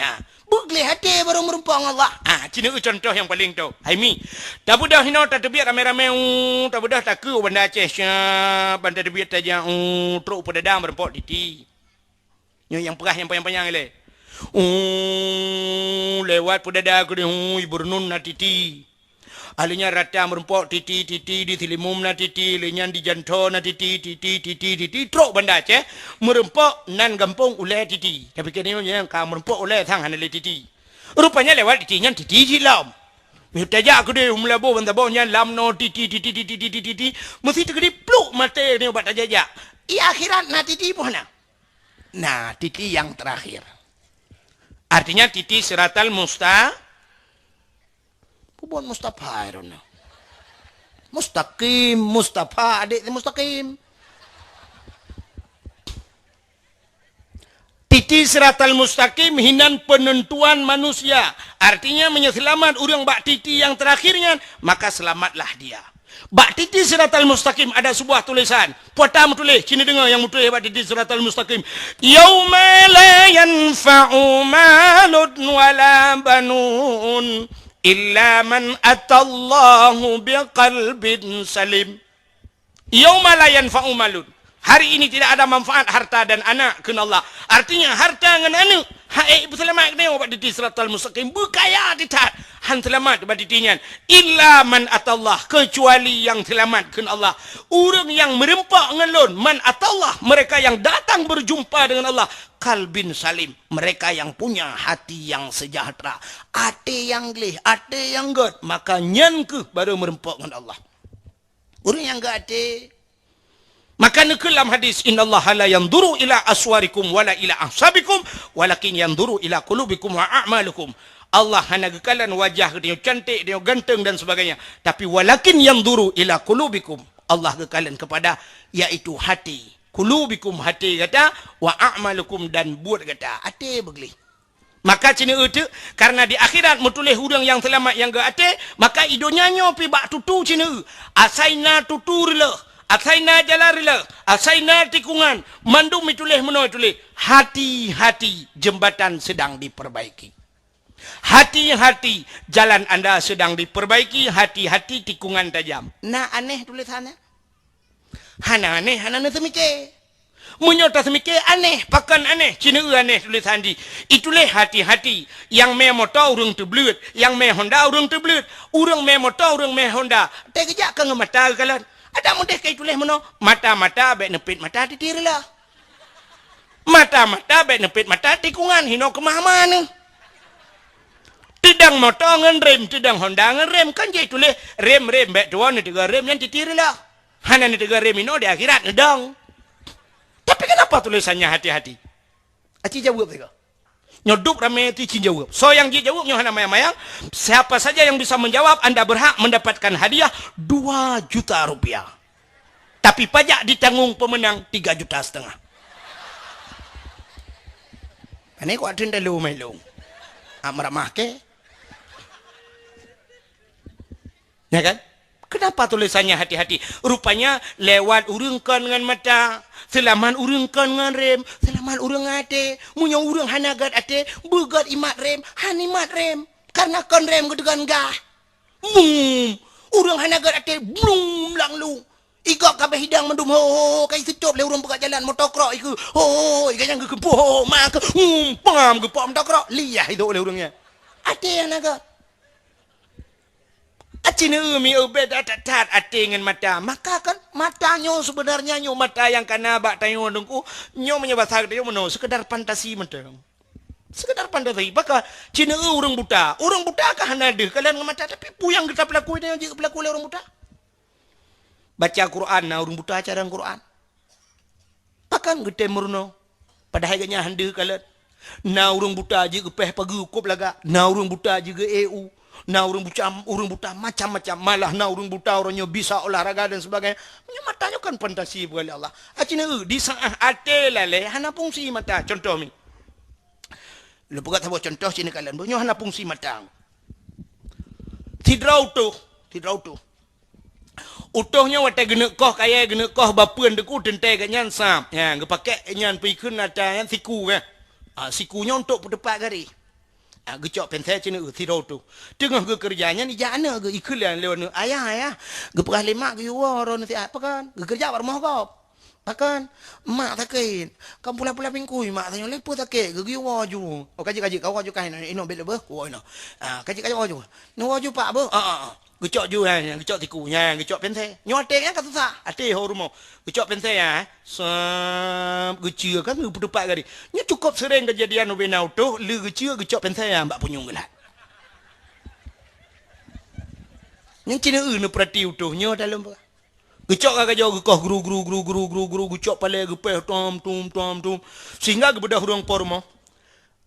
ya begli hati baru merempok Allah cina contoh yang paling tu hai mi tak budah hino tak tebiat rame-rame tak budah tak ke benda Aceh benda tebiat aja truk pedadang merempok titi yang perah yang panjang-panjang le. Lewat pedada ke dia bernun na titi. Alinya rata merempok titi di tilimum na titi, lenyan di janto na titi trok benda Aceh merempok nan gampung ulai titi. Tapi kena yang ka merempok ulai thang hana le titi. Rupanya lewat titinya titi jilam. Tajak ke dia melabo benda bawnya lam no titi mesti terkedi pluk mata ni obat tajak. I akhirat na titi pun na. Nah, titi yang terakhir. Artinya titi siratal bukan Mustafa Irona. Mustaqim, Mustafa, adik mustaqim. Titi siratal mustaqim hinan penentuan manusia. Artinya menyelamat orang bak titi yang terakhirnya, maka selamatlah dia. Bak titi siratal mustaqim ada sebuah tulisan. Pertama tulis, sini dengar yang mutul bak titi siratal mustaqim. Yauma la yanfa'u malun wala banun illa man atallahu biqalbin salim. Yauma la yanfa'u malun. Hari ini tidak ada manfaat harta dan anak kena Allah. Artinya harta dengan anak hai selamat kena bak titi siratal mustaqim berkaya ditat han selamat bak titinya illa man atallah kecuali yang selamat kena Allah orang yang merempak ngelon man atallah mereka yang datang berjumpa dengan Allah kalbin salim mereka yang punya hati yang sejahtera hati yang gelih hati yang god maka nyan ke baru merempak dengan Allah orang yang gak hati Maka dalam hadis, innallaha la yanzuru ila aswarikum wala ila ahsabikum walakin yanzuru ila qulubikum wa a'malukum. Allah hanya gekalan wajah dia cantik, dia ganteng dan sebagainya, tapi walakin yanzuru ila qulubikum. Allah gekalan kepada iaitu hati. Qulubikum hati kata, wa a'malukum dan buat kata. Hati begli. Maka cina itu karena di akhirat mutulih orang yang selamat yang ke ate, maka idonya nyo pi bak tutu cina asaina tuturlah. Asaina jalarila, asaina tikungan, mandum ituleh meno ituleh. Hati-hati jembatan sedang diperbaiki. Hati-hati jalan anda sedang diperbaiki, hati-hati tikungan tajam. Nah aneh tulisannya. Hana aneh, hana semike. Menyota semike aneh, pakan aneh, cina aneh tulisan di. Itulah hati-hati. Yang me motor urung terbelut, yang me Honda urung terbelut, urung me motor urung me Honda. Tegejak ke mata kalian. Ada mudah kayak tulis mana? Mata-mata baik nepit mata ditirilah. Mata-mata baik nepit mata tikungan hino kemana? Tidang motor ngan rem, tidang Honda ngan rem kan jadi tulis rem baik tuan ni tiga rem yang ditirilah. Hana ni tiga rem hino di akhirat ngedang. Tapi kenapa tulisannya hati-hati? Aci jawab tiga. Nyodup ramai itu cing jawab. So yang dia jawab nyohana mayang-mayang, siapa saja yang bisa menjawab, anda berhak mendapatkan hadiah 2 juta rupiah. Tapi pajak ditanggung pemenang 3,5 juta. Ini kok ada dalu melung. Amramah ke? Ya kan? Kenapa tulisannya hati-hati? Rupanya lewat urungkan dengan mata, selaman urungkan dengan rem, selaman urung ate, munyong urung hanagat ate, bugat imat rem, hanimat rem. Karena kon rem gedegan gah. Urung hanagat ate, blum langlu. Igok kabeh hidang mendum ho, kai secup le urung buka jalan motokrok iku. Ho, iganyang gegempo ho, mak pam gepok motokrok. Liyah itu oleh urungnya. Ate hanagat. Acina mi ubed atat ate dengan mata. Maka kan matanya sebenarnya nyo mata yang kana bak tayo dengku nyo menyebasar dia meno sekedar fantasi mentang. Sekedar fantasi. Maka cina orang buta. Orang buta kah nade kalian mata tapi puyang kita pelaku ini juga pelaku oleh orang buta. Baca Quran na orang buta cara Quran. Pakan gede murno. Padahal ganya hande kalian. Na orang buta juga peh pagi ukup laga. Na orang buta juga EU. Na orang buta macam-macam, malah na orang buta orangnya bisa olahraga dan sebagainya. Matanya kan fantasi boleh Allah. Acina di saat ate lale hana fungsi mata. Contoh ni. Lu buat sebuah contoh sini kalian. Bunyo hana fungsi mata. Tidrau tu. Utuhnya wate gena koh kaya gena koh bapeun deku tentai kat nyan sam. Ya, gepakai nyan pikun ada yang siku kan. Sikunya untuk berdepak gari. Gecok pensai cina tirau tu. Tengah ke kerjanya ni jana ke iklan lewan ayah. Ge perah lemak ke yuwa ron apa kan? Ge kerja bar moh kau. Pakan mak takin. Kam pula-pula pingkui mak tanya lepo takin ge yuwa ju. Oh kaji kau ju kain ino bel be. Oh ino. Kaji ju. No ju pak be. Gecok ju gecok tikunya, gecok pensai. Nyotek kan susah. Ate ho rumah. Gecok pensai ya. Gecil kan berdepak gari. Nya cukup sering kejadian ubena auto, le gecil gecok pensai ya mbak punyung gelat. Yang cina nu perhati utuhnya dalam apa? Gecok kagak jauh gekoh guru gecok pale gepeh tom. Sehingga gebedah urang pormo.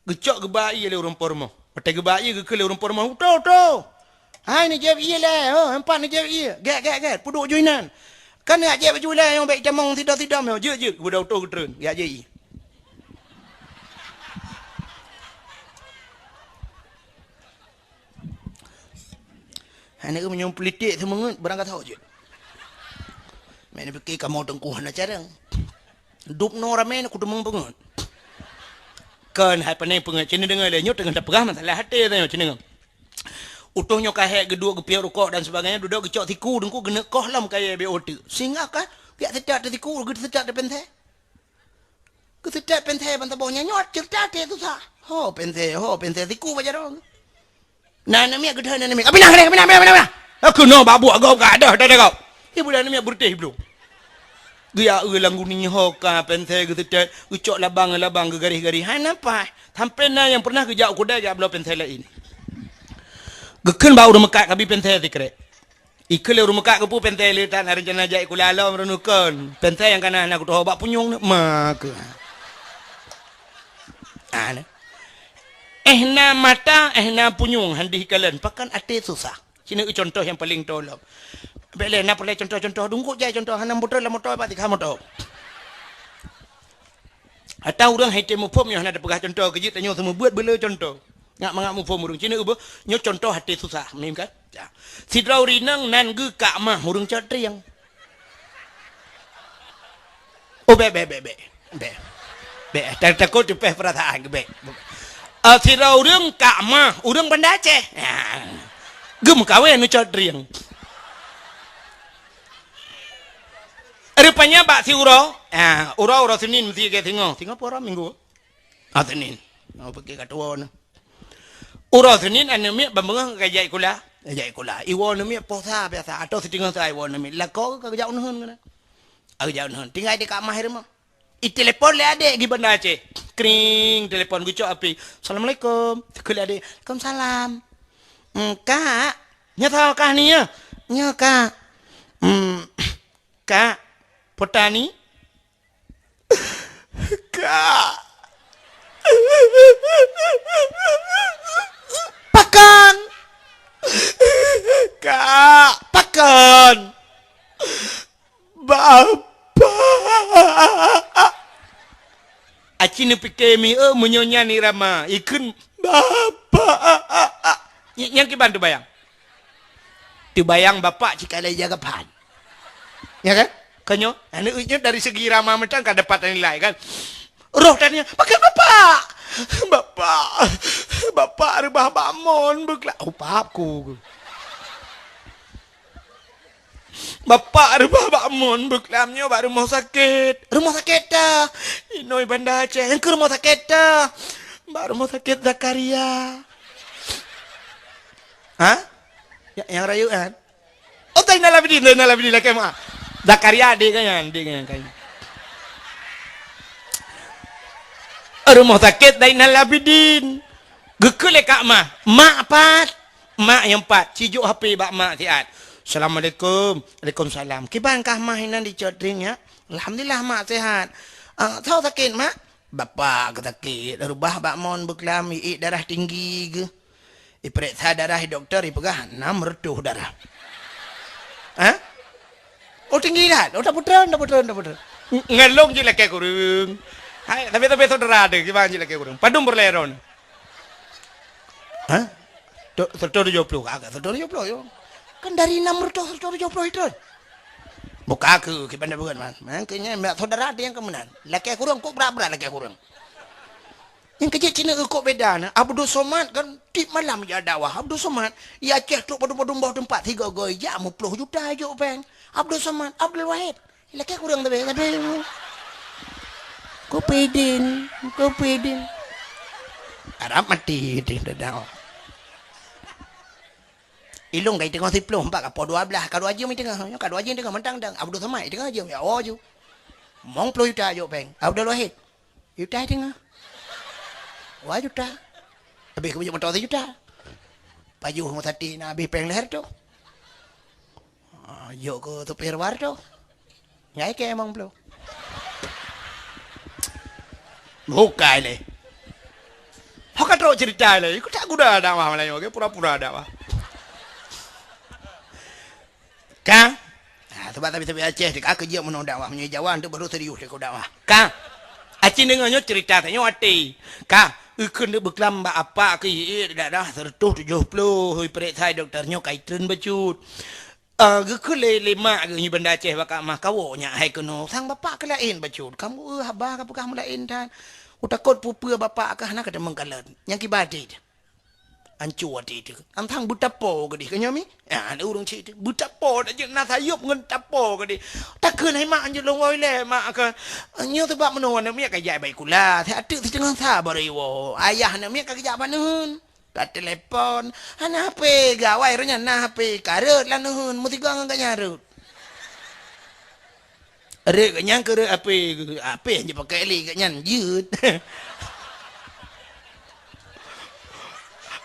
Gecok gebai le urang pormo. Pate gebai ge le urang pormo. Uto. Hai ni jeb iya lah. Empat ni jeb iya. Get. Puduk joinan. Kan nak jeb baju lah yang baik jamong tidak. Je. Gebedah auto getren. Ya je. Anak menyong politik semangat berangkat tahu je. Mana fikir kamu tengkuh nak carang. Dup no ramai nak kudumang pengut. Kan hai panai pengut cina dengar le nyut dengan tak perah masalah hati tanya cina. Utuhnya kahek gedua gepiak rukuk dan sebagainya duduk gecok tiku dengku kena koh lam kaya BOT. Sehingga kah piak sedak tiku ged sedak de pentai. Ke sedak pentai bantu bawanya nyot cerita tu sah. Ho pentai tiku baca dong. Nah, namanya gede namanya. Kapina. Aku no babu agak ada kau. Ibu dah namanya berteh belum. Gaya langgu ni ho ka pentai gitu tet. Ucok labang ke garis-garis. Hai nampak. Sampai na yang pernah kerja aku dah belum pentai lain. Gekan bau mekat kabi pentai tikre. Ikut rumah kak kepu pentai le tak nak rencana jai kulalam renukun. Pentai yang kanan aku tahu bak punyung nak mak. Ana. Na mata na punyung handi kalen pakan ate susah. Sini contoh yang paling tolong. Bele na perlu contoh-contoh dungku jai contoh hanam motor la motor pak kamu tahu. Atau orang hite mu pom yang ada pegah contoh kejut tanya semua buat bela contoh. Ngak mangak mu pom urang Cina ubo nyo contoh hati susah mim kan. Ya. Sidrau rinang nan ge kak mah urang catriang. Oh be. Takut tu peh perasaan be. Sidrau urang kak mah urang Banda Aceh. Gem kawe nu catriang. Rupanya bak si uro. Uro Senin mesti ke tengok. Tengok apa orang minggu? Senin. Pergi kat tuan. Uro Senin anu mi bambang ke jai kula. Jai kula. Iwo nu mi posa biasa atau setengah sai iwo nu mi. Lako ke jauh nuhun kana. Jauh nuhun. Tinggal di kat mahir mah. Telepon le adik di Banda Aceh. Kring telepon gucok api. Assalamualaikum. Kuli adik. Waalaikumsalam. Kak. Nya tahu kah ni ya? Nya kak. Kak. Petani. Kak. Pakan. Kak. Pakan. Bapa. Aci ni fikir mi menyonya ni Rama. Ikun bapa. Yang kiban tu bayang. Tu bayang bapak jika lagi jaga pan. Ya kan? Kanyo, anu itu dari segi Rama macam kan dapat nilai kan. Roh tanya, pakai bapak rebah bangun bekla. Oh papku. Bapak rebah bangun beklamnya baru rumah sakit. Rumah sakit dah. Inoi Banda Aceh. Yang ke rumah sakit dah. Baru rumah sakit Zakaria. Hah? Yang rayuan. Oh, tak nalabidin lah kemah. Zakaria dia kan rumah sakit Zainal Abidin gekele kak mak pat mak yang pat cijuk HP bak mak siat. Assalamualaikum. Waalaikumsalam. Kibankah mah hinan di codring ya? Alhamdulillah mak sehat. Tahu sakit mak? Bapak sakit rubah bak mon beklam darah tinggi ke. Periksa darah doktor ipegah 6 reduh darah. Oh tinggi dah. Dah putra. Ngelong je laki kurung. Hai, tapi saudara ada gimana je laki kurung. Padum berleron. Hah? Saudara 70 agak saudara 70 yo. Kan dari 6 reduh saudara 70 itu. Buka aku gimana bukan man. Makanya saudara ada yang kemenan. Laki kurung kok berapa laki kurung. Yang kecil Cina kok beda. Abdul Somad kan tip malam je dakwah. Abdul Somad ya Aceh tu padum bawah tempat 3 goy ya 10 juta je bang. Abdul Somad, Abdul Wahid. Laki kurang tapi Kopedin. Arab mati di dakwah. Ilung kai tengah 10 4 apa 12 kalau aja mi tengah. Kalau aja tengah mentang dang Abdul Somad tengah aja ya ju. Mong 10 juta je bang. Abdul Wahid. Juta tengah. Wah juta. Habis kemudian motor 1 juta. Baju rumah tati nak habis peng leher tu. Yuk ke tepi luar tu. Nyai ke emang belum. Bukan le. Hok terus cerita le. Ikut tak guna dakwah Melayu ke pura-pura dakwah. Kang. Sebab tapi Aceh dekat kerja menong dakwah menyo Jawa tu baru serius dekat dakwah. Kang. Acing dengannya cerita tanya hati. Kang. Ikun dia berkelam apa ke darah 170 periksa doktornya kaitan becut. Ke lima ke Banda Aceh bakal mah kawonya hai keno sang bapak ke lain becut. Kamu habah kapukah mulain dan utakut pupa bapak kah nak ada mengkalan. Yang kibadi ancur itu. Antang butapo ke di kenyami. Ya ada urang cik butapo dak je na sayup ngan tapo ke di. Takkeun hai mak anje longoi le mak ke. Nyo sebab menon mi ka jai bai kula. Saya atuk setengah sabar iwo. Ayah na mi ka kerja paneun. Kat telepon, ana HP gawai ronya na HP karut lah nuhun, mesti gua ngak nyarut. Rek nyang ke HP je pakai li kat nyan jut.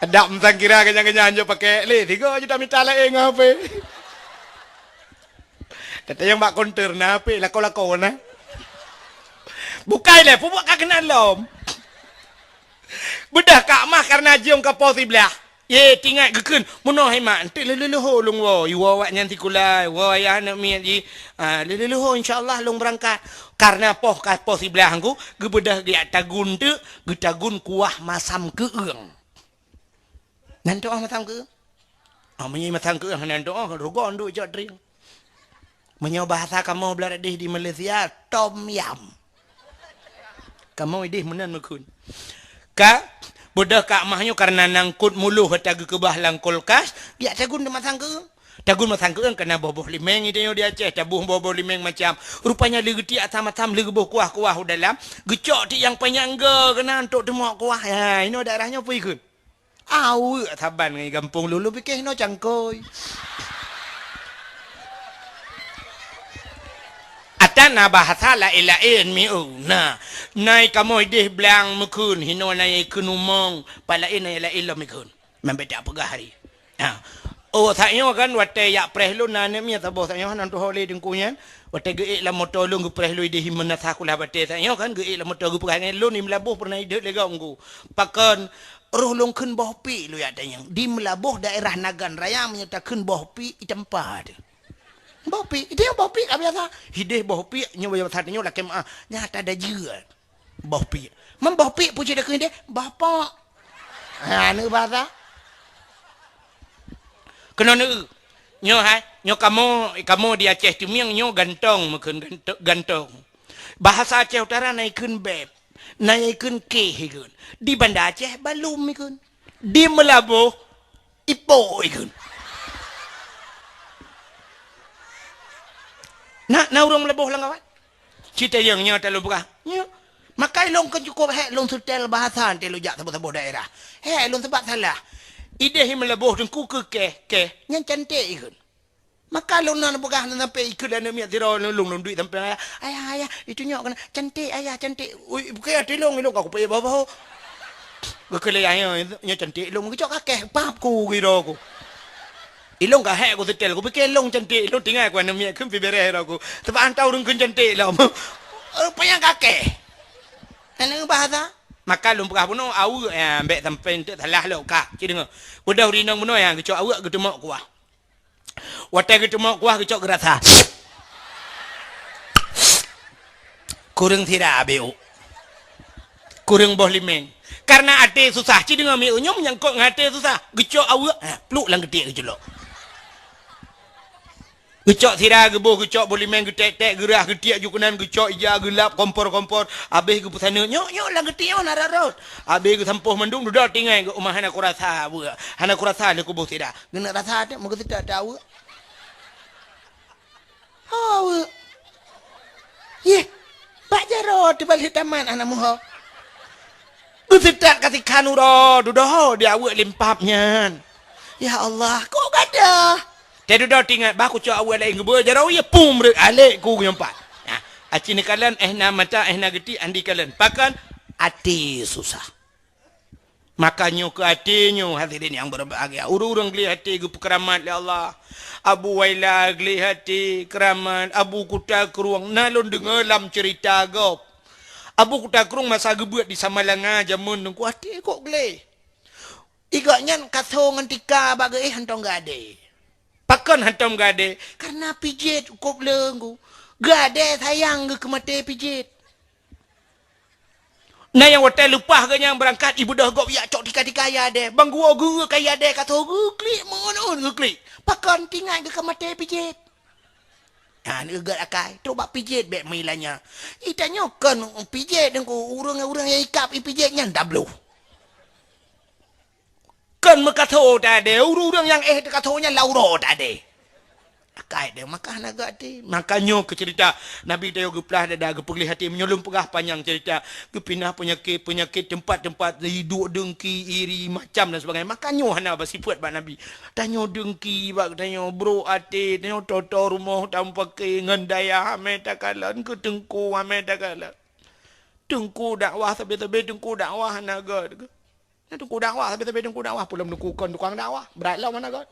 Ada mentang kira kenyang je pakai li 3 juta minta lain HP. Kata yang bak konter na apa lako-lako na. Bukai le pu buat kena lom. Bedah kak mah karena jiong kapau sebelah. Ye tinggal gekun muno hai mak ente lele ho long wo iwo wak nyanti kulai wo ya nak mi ji lele ho insyaallah long berangkat karena poh kapau sebelah angku gebedah dia tagun tu getagun kuah masam keung. Nan doa masam keung. Menyi masam keung nan doa rogon du jot ring. Menyo bahasa kamu beladih di Malaysia tom yam. Kamu idih menan mekun. Ka bodoh kak mahnya karena nangkut mulu hataga ke bahlang kulkas dia tagun de masang keung. Tagun masang keung kena boboh limeng itu dia Aceh tabuh boboh limeng macam rupanya legeti atam-atam legeboh kuah-kuah dalam gecok ti yang penyangga kena untuk demok kuah. Ya ini daerahnya apa ikut? Au saban ngai kampung lulu fikir no cangkoi. Atana bahasa la ilain miuna. Nai kamu idih belang mekun hino nai ikun umong palain nai la ilah mekun. Membeda pegah hari. Oh taknya kan wate yak prehlu nane mi ta boh taknya nan to hole dengkunya. Wate ge la motor lu ge prehlu idih himna sakula bate taknya kan ge la motor ge pegah lu ni melabuh pernah idih lega ngku. Pakon roh longkeun boh pi lu ya tanya. Di melabuh daerah Nagan Raya menyatakan boh pi di tempat. Bopi, itu yang bopi tak biasa. Hidih bopi, nyoba yang tadinya laki mah nyata ada juga. Bopi, membopi puji dah kini deh, bapak. Anu bahasa. Kena nu, nyo hai, nyo kamu di Aceh tu miang nyo gantong, mungkin gantong. Bahasa Aceh Utara naikun beb, naikun kehikun. Di Banda Aceh balum ikun, di Melabuh ipo ikun. Nak urang melebuh lang kawan. Cita yang nya telu buka. Nya. Makai long kan cukup long sutel bahasa telu jak sebut-sebut daerah. Long sebab salah. Ide him melebuh dengku ke. Yang cantik ikut. Maka long nan buka sampai ikut dan mi tiro long duit sampai ayah itu nya kena cantik ayah cantik. Ui bukan tilong aku pay bawa. Gekele ayah nya cantik long kecok kakek papku kira aku. Ilong ka hek ko setel ko pikir long cantik ilong tinggal ko anam kum pi bere aku sebab antau rung kun cantik lah payang kakek anu bahasa maka lum pekah puno au ambek sampai ente salah lo ka ci dengar udah rinang puno yang kecok awak getemok kuah watai getemok kuah kecok gerasa kurang tidak abeu kurang boh limeng karena ate susah ci dengar mi unyo menyangkut ngate susah kecok awak pluk lang gede kecelok gecok sirah geboh gecok boleh main getek-tek gerah getiak jukunan gecok ija gelap kompor-kompor habis ke pusana nyok lah getik mana rarot habis ke sampuh mendung duduk tinggal ke rumah hana kurasa buat hana kurasa le kubuh sirah gena rasa ada muka tidak tahu ye pak jarot di balik taman anak muha Gusitat kasih kanuro duduk dia awak limpapnya ya Allah kok gak ada dia duduk tinggal baku cak awal lain gebur jarau ya pum alik ku nyempat. Nah, acini kalian na mata na geti andi kalian. Pakan hati susah. Makanya ke hatinya hadirin yang berbahagia. Urang geli hati ke keramat ya Allah. Abu Waila geli hati keramat. Abu Kuta Keruang nalon dengar dalam cerita gop. Abu Kuta Keruang masa gebuat di Samalanga jamun nungku hati kok geli. Igaknya kasong antika bagai hantong gade. Pakan hantam gade karena pijit kok lenggu gade sayang ke mate pijit nah yang hotel lupa ke yang berangkat ibu dah gop ya cok tika ya deh bang gua kaya deh kata gua klik mengon klik pakan tinggal ke mate pijit nah ni gak akai coba pijit bek milanya itanya kan pijit dengan urang yang ikap pijitnya dablu kan makato tadi urang yang katonya lauro tadi akai dia makan agak ti makanya ke cerita Nabi dia geplah dah gepegli hati menyolong pegah panjang cerita kepinah penyakit tempat-tempat hidup dengki iri macam dan sebagainya makanya hana bersifat bak Nabi tanya dengki bak tanya bro ate tanya toto rumah tanpa ke ngendaya ame takalan ke tengku ame takalan tengku dakwah tapi tengku dakwah naga tengku dakwah tapi tengku dakwah belum nekukan tukang dakwah berat lah mana god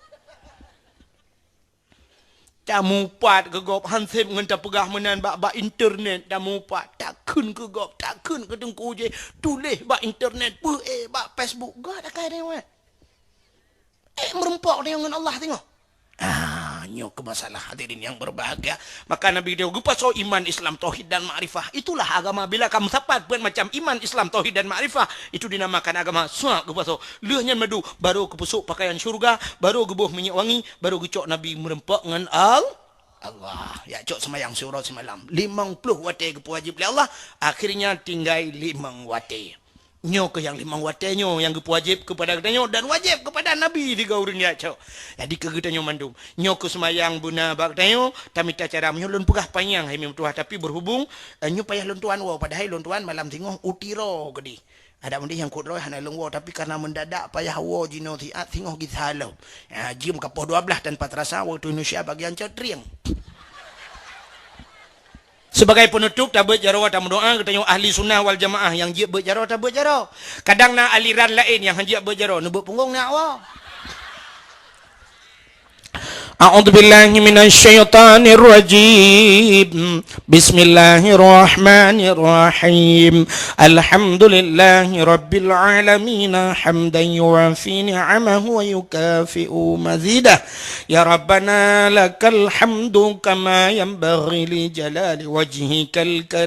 tamu pat ke gop hansip ngan ta pegah menan bak internet tamu pat takun ke gop takun ke tengku je tulis bak internet bak Facebook gak tak kai dewa merempok dia dengan Allah tengok nyo ke masalah hadirin yang berbahagia. Maka Nabi dia pasal iman Islam tauhid dan ma'rifah itulah agama. Bila kamu sapat pun macam iman Islam tauhid dan ma'rifah itu dinamakan agama. Suak ke pasal leuhnya madu baru ke pusuk pakaian syurga, baru gebuh minyak wangi, baru gecok Nabi merempok dengan Allah. Ya cok semayang surau semalam 50 wate ke wajib oleh Allah, akhirnya tinggal 5 wate. Nyo ke yang 5 wate nyo yang wajib kepada kita nyo dan wajib kepada Nabi di gaurin ya cok. Jadi ke kita nyo mandum. Nyo ke semayang buna bak nyo tamita cara nyo lun pegah panjang hai tuah tapi berhubung nyo payah luntuan wa padahal luntuan malam tengok utiro gedi. Ada mendih yang kudroy hana lengwo tapi karena mendadak payah wo jino tiat tengok githalau. Jim kapoh 12 tanpa terasa waktu Indonesia bagian cetriang. Sebagai penutup tabut jaro tamu doa kita ahli sunnah wal jamaah yang jib berjaro tabut jaro. Kadang na aliran lain yang hanjak berjaro nebuk punggung nak wa. A'udzu billahi minasyaitonir rajim. Bismillahirrahmanirrahim. Alhamdulillahi rabbil alamin hamdan yuwafi ni'amahu wa yukafi'u mazidah. Ya Rabbana lakal hamdu kama yanbaghi li jalali wajhikal karim.